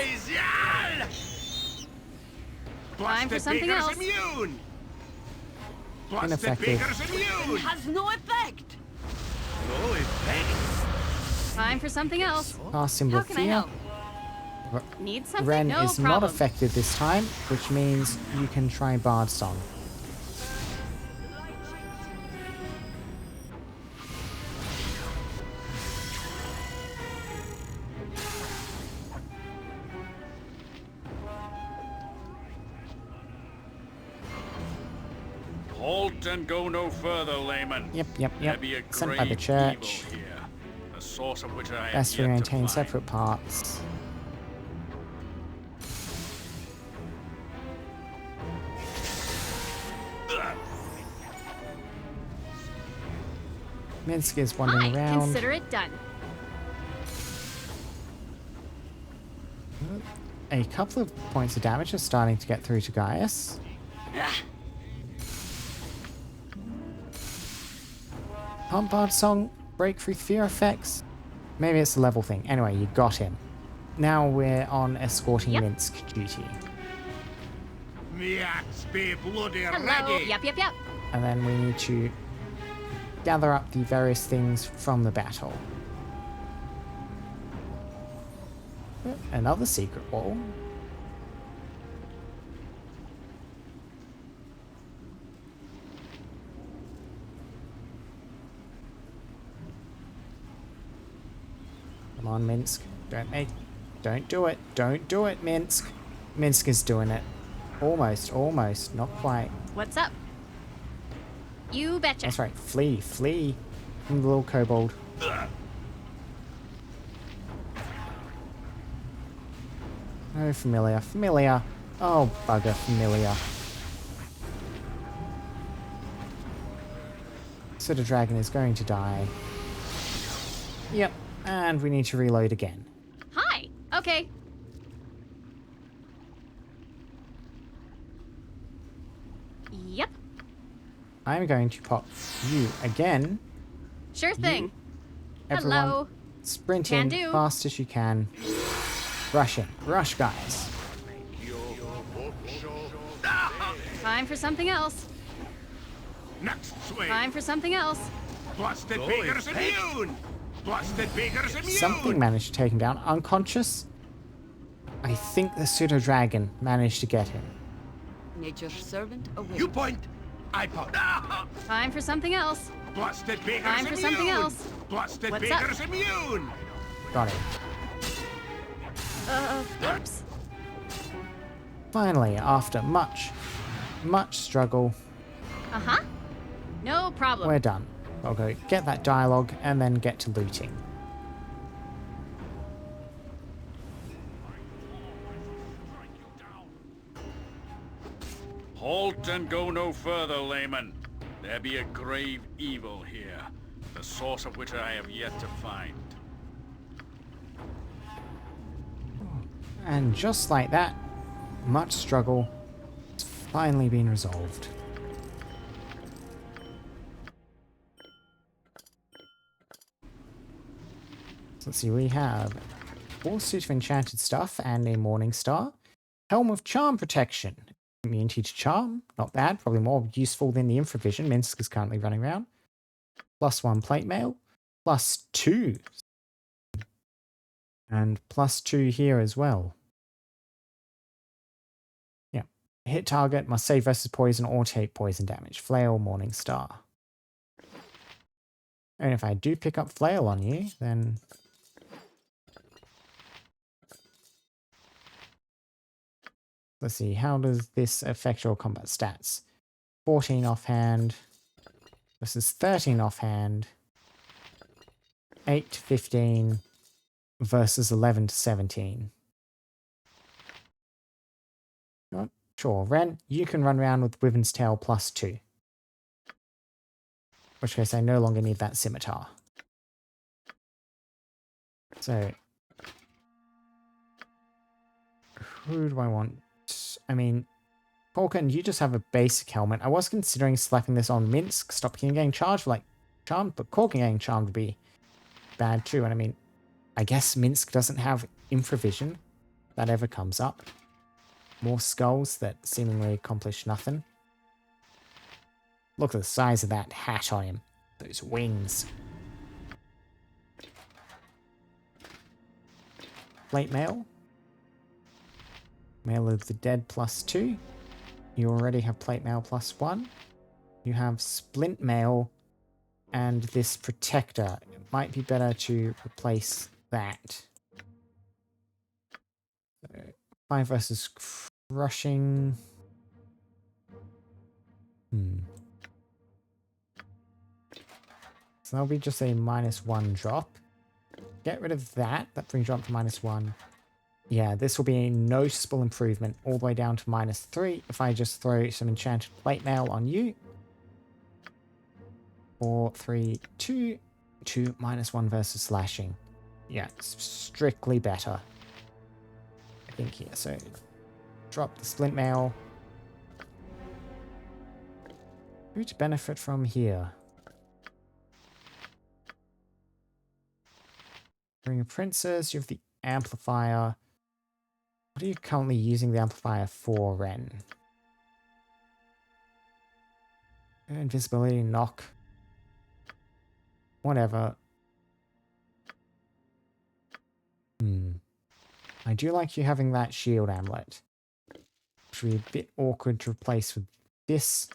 Time for something else. Immune. Plus the Ineffective. Baker's immune. Has no effect. No effect. Time for something else. Pass symbol How can I fear. help? Need something? Ren No is not problem. affected this time, which means you can try Bard Song. Halt and go no further, layman. Yep, yep, There yep. be a Sent by the grave church. evil here, the source of which I have Best we yet to maintain find. separate parts. Minsk is wandering around. Consider it done. a couple of points of damage are starting to get through to Gaius. Pump Bard Song, break through fear effects. Maybe it's a level thing. Anyway, you got him. Now we're on escorting Minsk duty. Me axe be bloody Hello. ready. Yep. And then we need to gather up the various things from the battle. Another secret wall. Come on, Minsk. Don't do it. Don't do it, Minsk. Minsk is doing it. Almost. Not quite. What's up? You betcha. That's right. Flee from the little kobold. Oh, familiar. Oh, bugger, familiar. So the dragon is going to die. Yep, and we need to reload again. Hi. Okay. Yep. I'm going to pop you again. Sure thing. Everyone, Hello. sprint Can in do. fast as you can. Rush in. Rush, guys. Time for something else. Next swing. Time for something else. Blasted beaker's immune. Blasted beaker's immune. Something managed to take him down. Unconscious? I think the pseudo-dragon managed to get him. Nature's servant awaits. You point. I point. Time for something else. Blasted beaker's Time for immune. something else. Blasted What's up? beaker's immune. Got it. Oops. Finally, after much struggle, Uh-huh. No problem. we're done. I'll go get that dialogue and then get to looting. Halt and go no further, layman. There be a grave evil here, the source of which I have yet to find. And just like that, much struggle has finally been resolved. So let's see, we have full suit of enchanted stuff and a morning star. Helm of charm protection. Immunity to charm, not bad, probably more useful than the infravision Minsk is currently running around. +1 plate mail, +2. And +2 here as well. Yeah. Hit target, must save versus poison or take poison damage. Flail, morning star. And if I do pick up flail on you, then let's see, how does this affect your combat stats? 14 offhand. This is 13 offhand. 8 to 15 versus 11 to 17. Sure, Ren, you can run around with Wyvern's Tail +2. In which case I no longer need that scimitar. So, who do I want? I mean, Corkin, you just have a basic helmet. I was considering slapping this on Minsk, stop him getting charged like charmed, but Corkin getting charmed would be bad too. And I mean, I guess Minsk doesn't have infravision. If that ever comes up. More skulls that seemingly accomplish nothing. Look at the size of that hat on him. Those wings. Plate mail. Mail of the Dead +2. You already have plate mail +1. You have splint mail and this protector. It might be better to replace that. So, 5 versus crushing. So that'll be just a -1 drop. Get rid of that. That brings you up to -1. Yeah, this will be a noticeable improvement all the way down to -3 if I just throw some enchanted plate mail on you. 4, 3, 2, 2, -1 versus slashing. Yeah, it's strictly better. I think here. So drop the splint mail. Who to benefit from here? Ring of Princes, you have the amplifier. What are you currently using the amplifier for, Ren? Invisibility, knock. Whatever. I do like you having that shield amulet. Which would be a bit awkward to replace with this.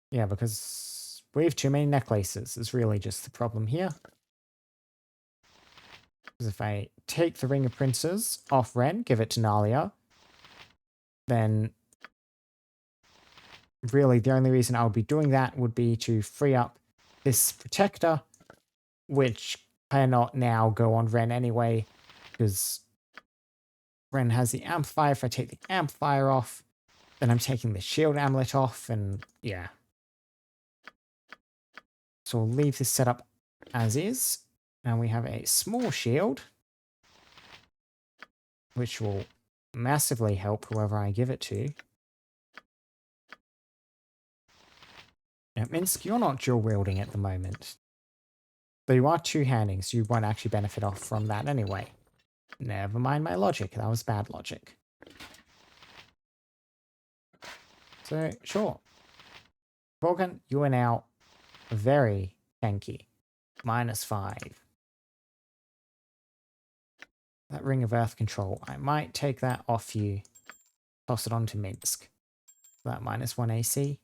Yeah, because we have too many necklaces is really just the problem here. Because if I take the Ring of Princes off Ren, give it to Nalia, then really the only reason I would be doing that would be to free up this protector, which cannot now go on Ren anyway, because Ren has the amplifier. If I take the amplifier off, then I'm taking the shield amulet off, and yeah. So we'll leave this setup as is. Now we have a small shield, which will massively help whoever I give it to. Now, Minsk, you're not dual wielding at the moment. But you are two-handing, so you won't actually benefit off from that anyway. Never mind my logic, that was bad logic. So, sure. Vorgan, you are now very tanky. -5. That Ring of Earth Control, I might take that off you. Toss it on to Minsk. That -1 AC.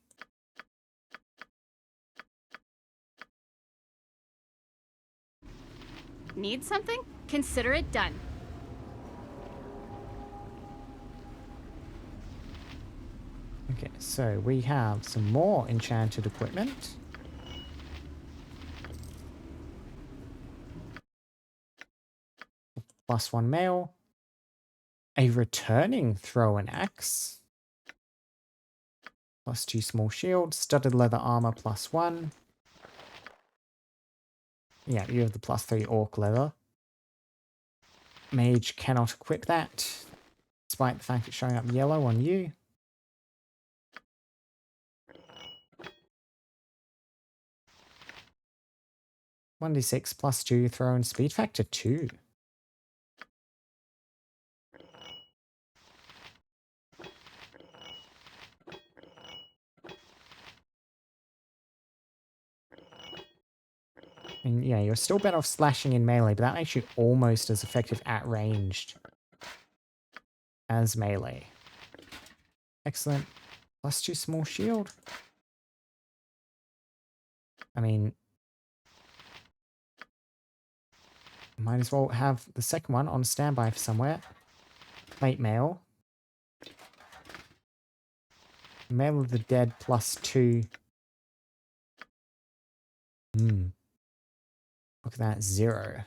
Need something? Consider it done. Okay, so we have some more enchanted equipment. +1 mail. A returning throw and axe. +2 small shield. Studded leather armor +1. Yeah, you have the +3 orc leather. Mage cannot equip that, despite the fact it's showing up yellow on you. (1d6 +2 throw and speed factor 2). And yeah, you're still better off slashing in melee, but that makes you almost as effective at ranged as melee. Excellent. +2 small shield. I mean, might as well have the second one on standby for somewhere. Plate mail. Mail of the Dead +2. Look at that, 0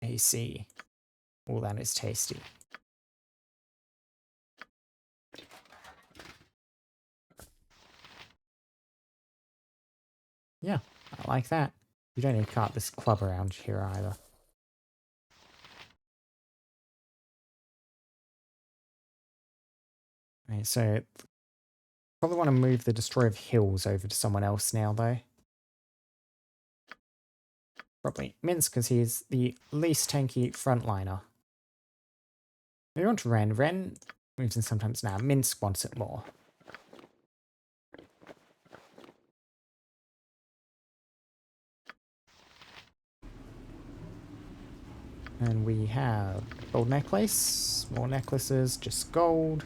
AC. Oh, that is tasty. Yeah, I like that. You don't need to cart this club around here either. Okay, so probably want to move the Destroyer of Hills over to someone else now, though. Probably Minsk, because he's the least tanky frontliner. Maybe on to Ren. Ren moves in sometimes now. Minsk wants it more. And we have gold necklace, more necklaces, just gold.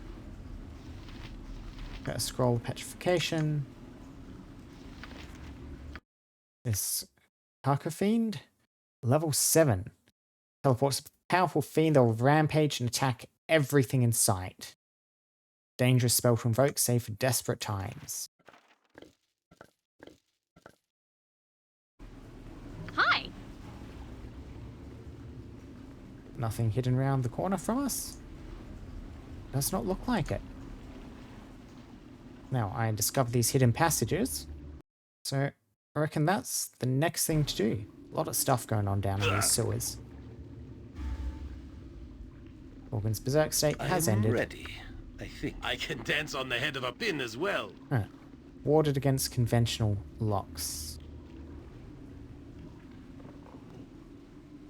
Got a scroll of petrification. This Kaka Fiend, level 7. Teleports a powerful fiend that will rampage and attack everything in sight. Dangerous spell to invoke, save for desperate times. Hi! Nothing hidden around the corner from us? Does not look like it. Now, I discovered these hidden passages, so I reckon that's the next thing to do. A lot of stuff going on down in these sewers. Organ's berserk state has I'm ended. ready, I think. I can dance on the head of a pin as well. Huh. Warded against conventional locks.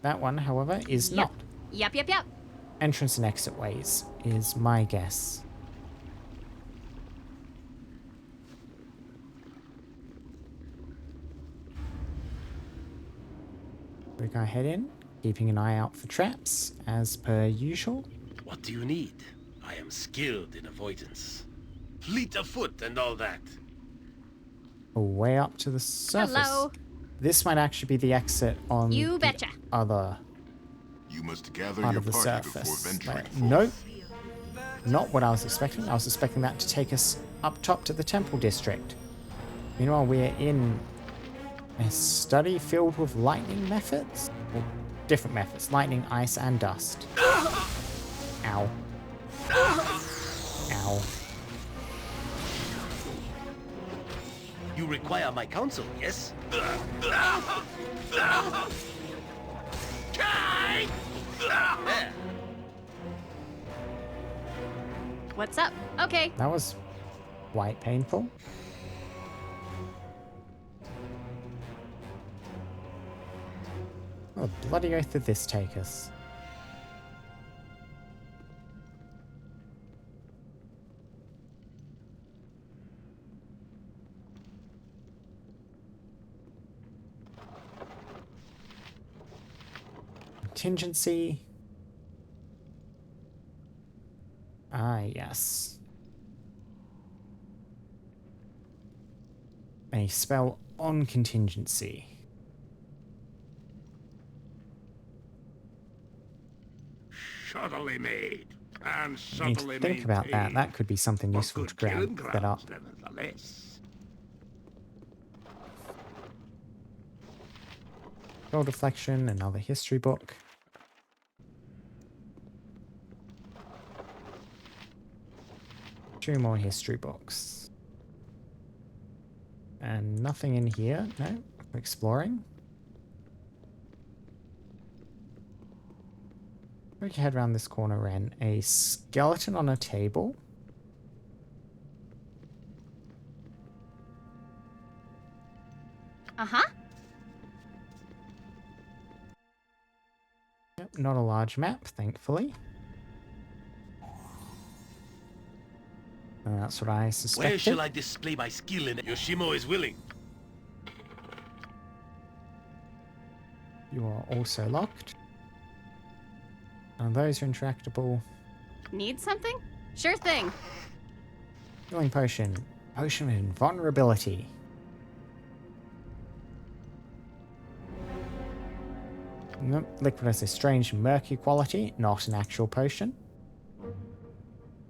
That one, however, is not. Yep. Entrance and exit ways is my guess. We go head in, keeping an eye out for traps, as per usual. What do you need? I am skilled in avoidance. Fleet of foot and all that. Way up to the surface. Hello. This might actually be the exit on You the betcha. other You must gather part your of the party surface. before venturing forth. Nope. Not what I was expecting. I was expecting that to take us up top to the temple district. Meanwhile, we're in a study filled with lightning methods? Or different methods. Lightning, ice, and dust. Ow. Ow. You require my counsel, yes? There. What's up? Okay. That was quite painful. What the bloody oath did this take us? Contingency. Ah, yes. A spell on contingency. Subtly made, and I need subtly to think about that. maintained. That could be something For useful to good killing grab that up. grounds, nevertheless. Gold deflection, another history book. Two more history books. And nothing in here. No, we're exploring. We can head around this corner, Ren. A skeleton on a table. Uh-huh. Yep, not a large map, thankfully. That's what I suspected. Where shall I display my skill in? Yoshimo is willing. You are also locked. And those are interactable. Need something? Sure thing. Healing potion. Potion of invulnerability. Nope. Liquid has a strange murky quality, not an actual potion.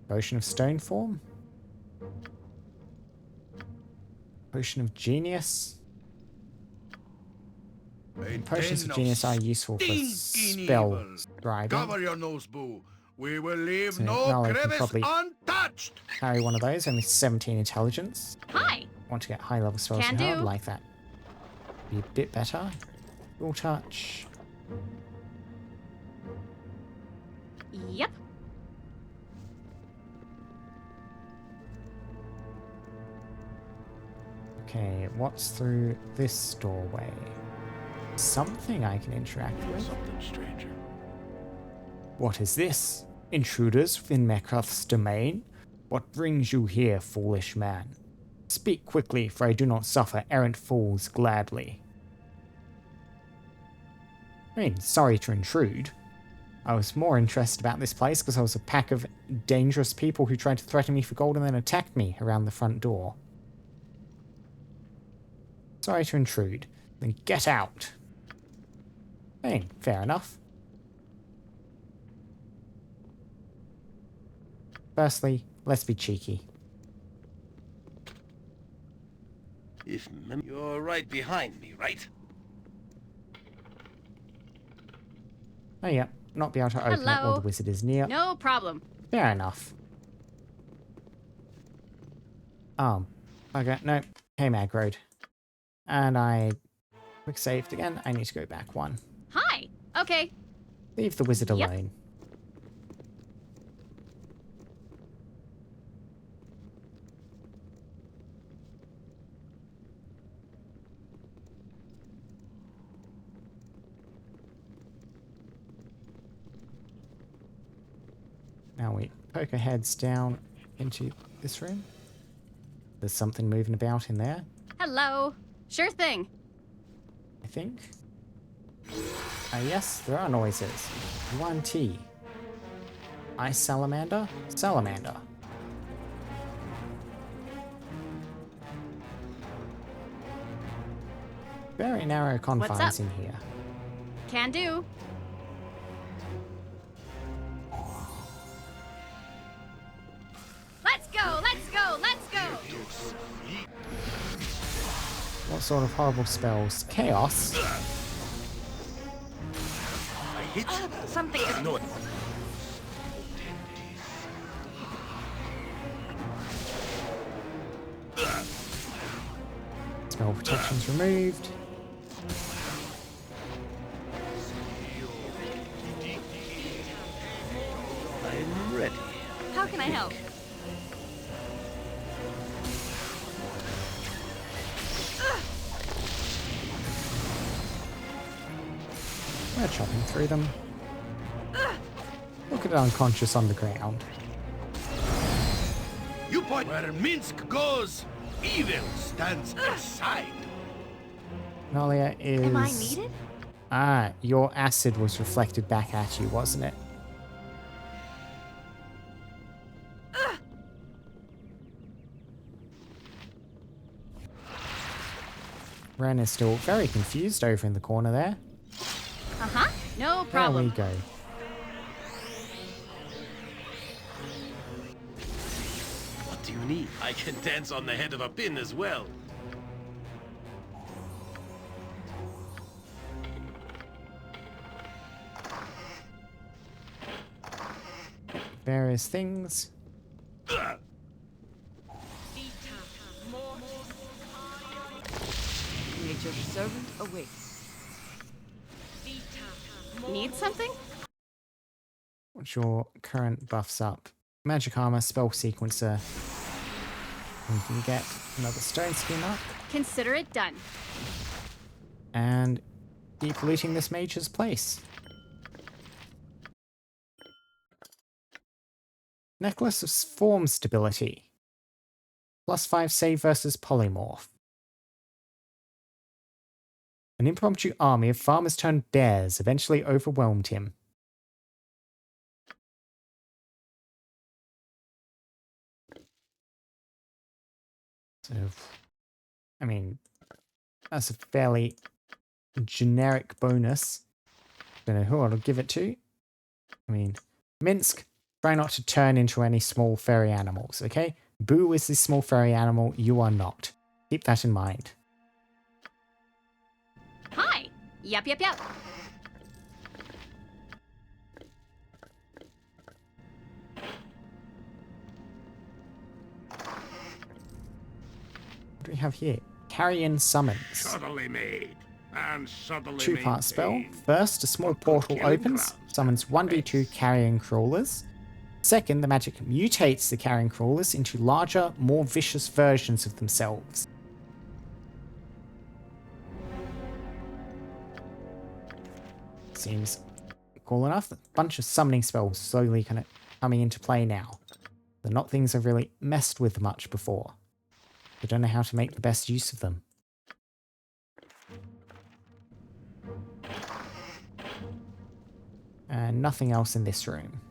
Potion of stone form. Potion of genius. Potions of genius are useful for spell driving. Cover your nose, boo. We will leave So no now I can crevice probably untouched. carry one of those. Only 17 intelligence. Hi. Want to get high level spells Can now. do. Like that. Be a bit better. Full touch. Yep. Okay, what's through this doorway? Something I can interact with. Something stranger. What is this? Intruders within Mekreth's domain? What brings you here, foolish man? Speak quickly, for I do not suffer errant fools gladly. I mean, sorry to intrude. I was more interested about this place because I was a pack of dangerous people who tried to threaten me for gold and then attacked me around the front door. Sorry to intrude. Then get out. Hey, fair enough. Firstly, let's be cheeky. You're right behind me, right? Oh yeah, not be able to open it while Hello. the wizard is near. No problem. Fair enough. Okay, no, came aggroed. And I quick saved again. I need to go back one. Hi. Okay. Leave the wizard Yep. alone. Now we poke our heads down into this room. There's something moving about in there, Hello. Sure thing. I think. Yes, there are noises. 1T. Ice salamander? Salamander. Very narrow confines up? in here. Can do. Let's go, let's go, let's go! What sort of horrible spells? Chaos? Something is... No. Spell protection's removed. I'm ready. How can I help? We're chopping through them. Look at it unconscious on the ground. You point where Minsk goes, evil stands aside. Nalia is... Am I needed? Ah, your acid was reflected back at you, wasn't it? Ren is still very confused over in the corner there. Uh-huh. No problem. There we go. What do you need? I can dance on the head of a pin as well. Various things. Nature's servant awaits. Need something? What's your current buffs up? Magic armor, spell sequencer. We can get another stone skin up. Consider it done. And keep looting this mage's place. Necklace of form stability. +5 save versus polymorph. An impromptu army of farmers turned bears eventually overwhelmed him. So, I mean, that's a fairly generic bonus. Don't know who I'll give it to. I mean, Minsk, try not to turn into any small furry animals, okay? Boo is this small furry animal, you are not. Keep that in mind. Hi. Yep, yep, yep. What do we have here? Carrion summons. Subtly made and subtly Two-part spell. maintained. First, a small portal killing opens, grounds. summons 1d2 carrion crawlers. Second, the magic mutates the carrion crawlers into larger, more vicious versions of themselves. Seems cool enough. A bunch of summoning spells slowly kind of coming into play now. They're not things I've really messed with much before. I don't know how to make the best use of them. And nothing else in this room.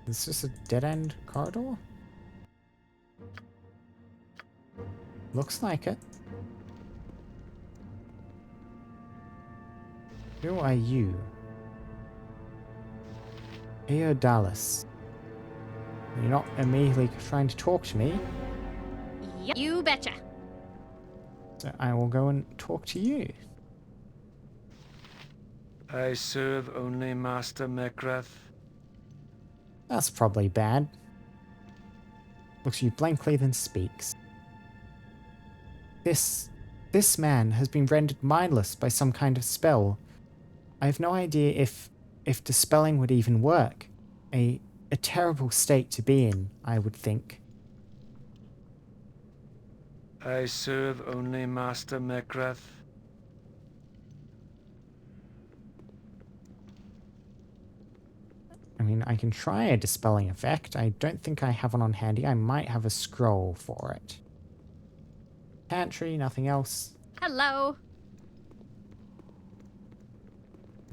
Is this a dead-end corridor? Looks like it. Who are you? Eodalis. You're not immediately trying to talk to me, Yep. You betcha. so I will go and talk to you. I serve only Master Mekrath. That's probably bad. Looks at you blankly, then speaks. This man has been rendered mindless by some kind of spell. I have no idea if dispelling would even work. A terrible state to be in, I would think. I serve only Master Mekrath. mean, I can try a dispelling effect. I don't think I have one on handy. I might have a scroll for it. Pantry, nothing else. Hello.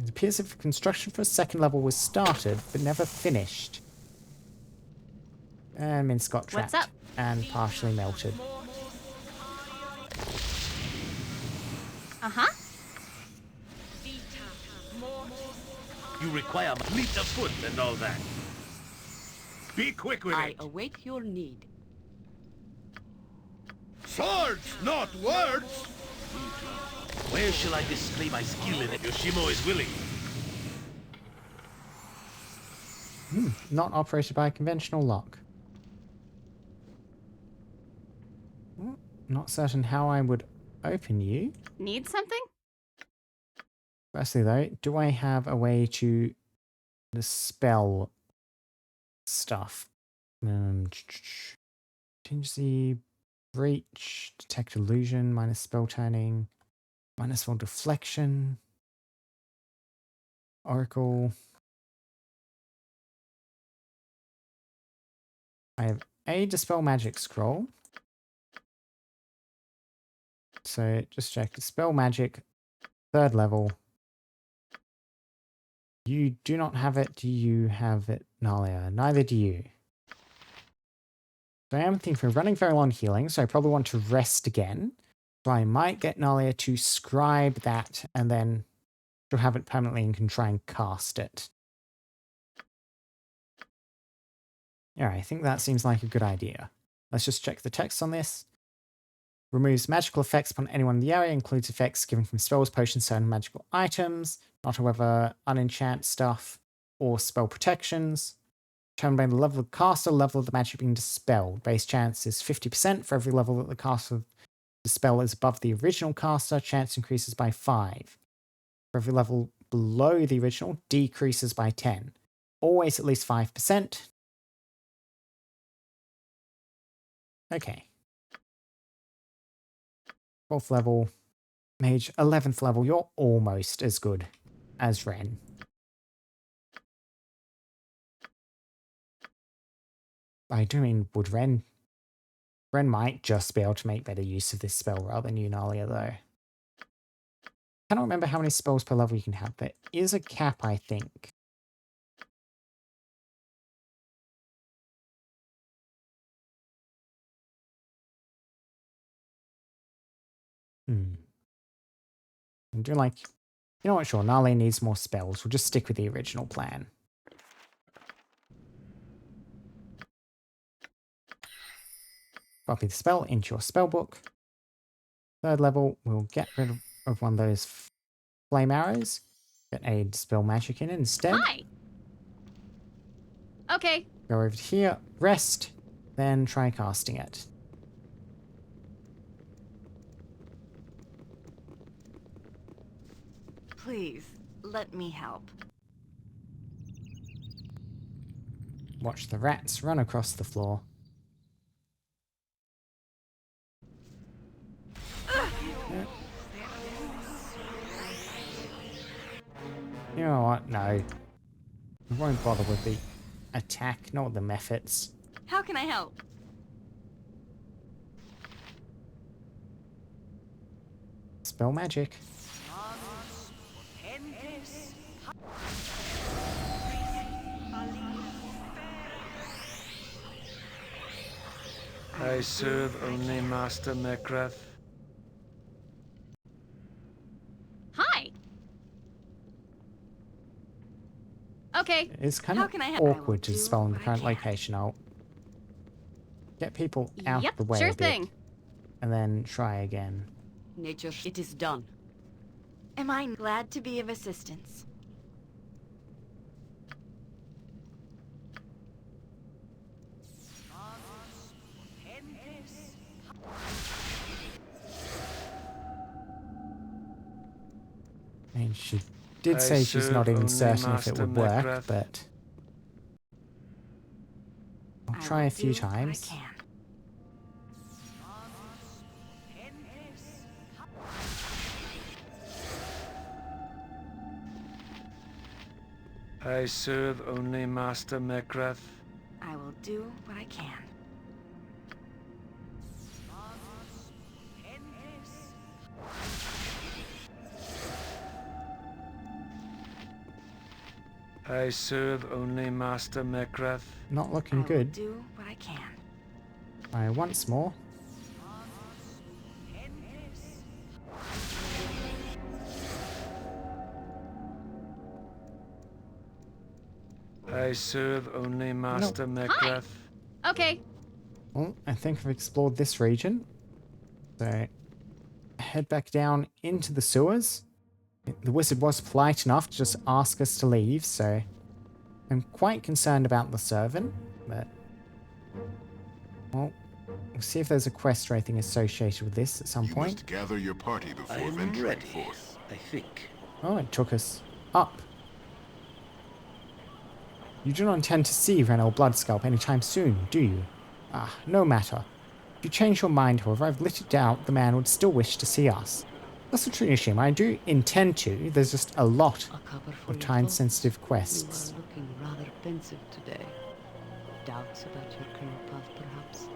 It appears as if construction for a second level was started, but never finished. And Mince got trapped. What's up? And partially melted. Uh-huh. You require fleet of foot and all that. Be quick with I it. await your need. Swords, not words! Where shall I display my skill in it? Yoshimo is willing. Not operated by a conventional lock. Not certain how I would open you. Need something? Firstly, though, do I have a way to dispel stuff? Contingency, breach, detect illusion, minus spell turning, minus one deflection, oracle. I have a dispel magic scroll. So just check dispel magic, 3rd level. You do not have it. Do you have it, Nalia? Neither do you. So I am thinking of running very long healing, so I probably want to rest again. So I might get Nalia to scribe that, and then she'll have it permanently and can try and cast it. Yeah, I think that seems like a good idea. Let's just check the text on this. Removes magical effects upon anyone in the area, includes effects given from spells, potions, certain magical items, not however unenchant stuff or spell protections. Determined by the level of the caster, level of the magic being dispelled. Base chance is 50% for every level that the caster of the spell is above the original caster. Chance increases by 5. For every level below the original, decreases by 10. Always at least 5%. Okay. 12th level. Mage, 11th level. You're almost as good as Ren. I do mean, would Ren might just be able to make better use of this spell rather than you, Nalia, though. I cannot remember how many spells per level you can have. There is a cap, I think. I'm doing like... You know what, sure, Nalia needs more spells. We'll just stick with the original plan. Copy the spell into your spellbook. 3rd level, we'll get rid of one of those flame arrows. Get a dispel magic in it instead. Hi. Okay. Go over to here, rest, then try casting it. Please, let me help. Watch the rats run across the floor. You know what? No. I won't bother with the attack, not with the methods. How can I help? Spell magic. I serve only Master Mekrath. Hi. Okay. It's kind of awkward to spell in the current location. I'll get people out of the way sure a bit, thing. and then try again. Nature, it is done. Am I glad to be of assistance? I mean, she did say she's not even certain if it would work, Mekrath. but I'll try a few times. I serve only Master Mekrath. I will do what I can. I serve only Master Mekrath. Not looking good. Do what I can. Try once more. I serve only Master Mekrath. Okay. Well, I think I've explored this region. So, head back down into the sewers. The wizard was polite enough to just ask us to leave, so I'm quite concerned about the servant, but well, we'll see if there's a quest or anything associated with this at some You point. must gather your party before I'm venturing ready, forth. I think. Oh, it took us up. You do not intend to see Renal Bloodscalp anytime soon, do you? Ah, no matter. If you change your mind, however, I've little doubt the man would still wish to see us. That's a true shame. I do intend to. There's just a lot of time-sensitive quests. You are looking rather pensive today. Doubts about your career path, perhaps?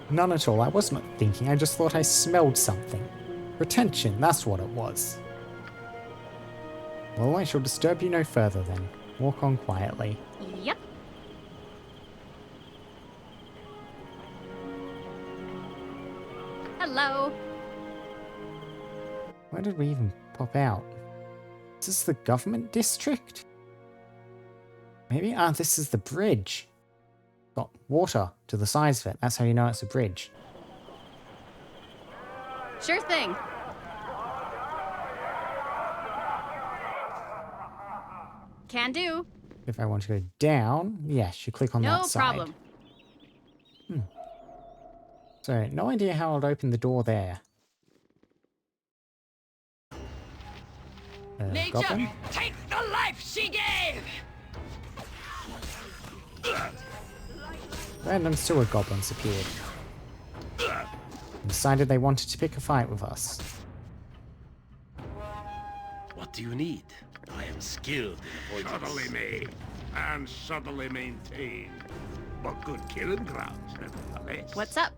None at all. I was not thinking. I just thought I smelled something. Retention, that's what it was. Well, I shall disturb you no further then. Walk on quietly. Yep. Hello. Where did we even pop out? Is this the government district? Maybe? Ah, this is the bridge. Got water to the sides of it. That's how you know it's a bridge. Sure thing. Can do. If I want to go down, yes, you click on that side. No problem. So, no idea how I'd open the door there. Nature, Goblin? take the life she gave! Random sewer goblins appeared. And decided they wanted to pick a fight with us. What do you need? I am skilled in avoidance. Subtly made and subtly maintained, but good killing grounds nevertheless. What's up?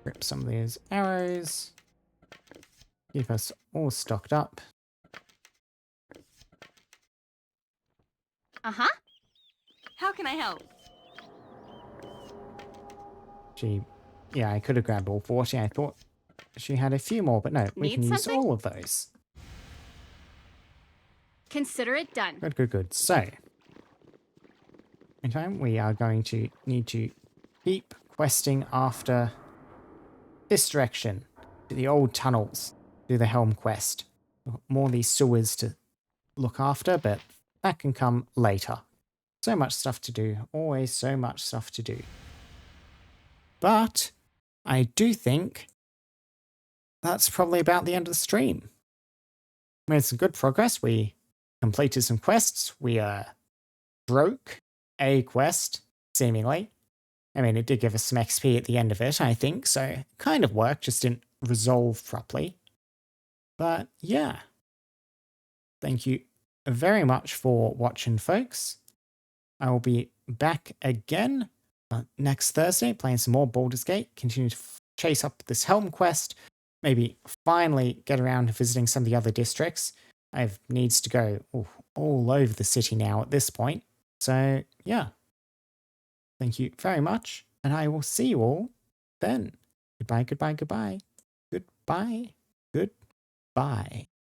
Rip some of these arrows. Keep us all stocked up. Uh-huh. How can I help? Yeah, I could have grabbed all 40. I thought she had a few more, but no, we Need can use something? all of those. Consider it done. Good, good, good. So, meantime, we are going to need to keep questing after this direction, to the old tunnels, do the Helm quest. More of these sewers to look after, but that can come later. So much stuff to do, always so much stuff to do. But I do think that's probably about the end of the stream. We made some good progress. We completed some quests. We broke a quest, seemingly. I mean, it did give us some XP at the end of it, I think, so it kind of worked, just didn't resolve properly. But yeah, thank you very much for watching, folks. I will be back again next Thursday, playing some more Baldur's Gate, continue to chase up this Helm quest, maybe finally get around to visiting some of the other districts. I have needs to go all over the city now at this point. So yeah, thank you very much, and I will see you all then. Goodbye, goodbye, goodbye. Goodbye, goodbye.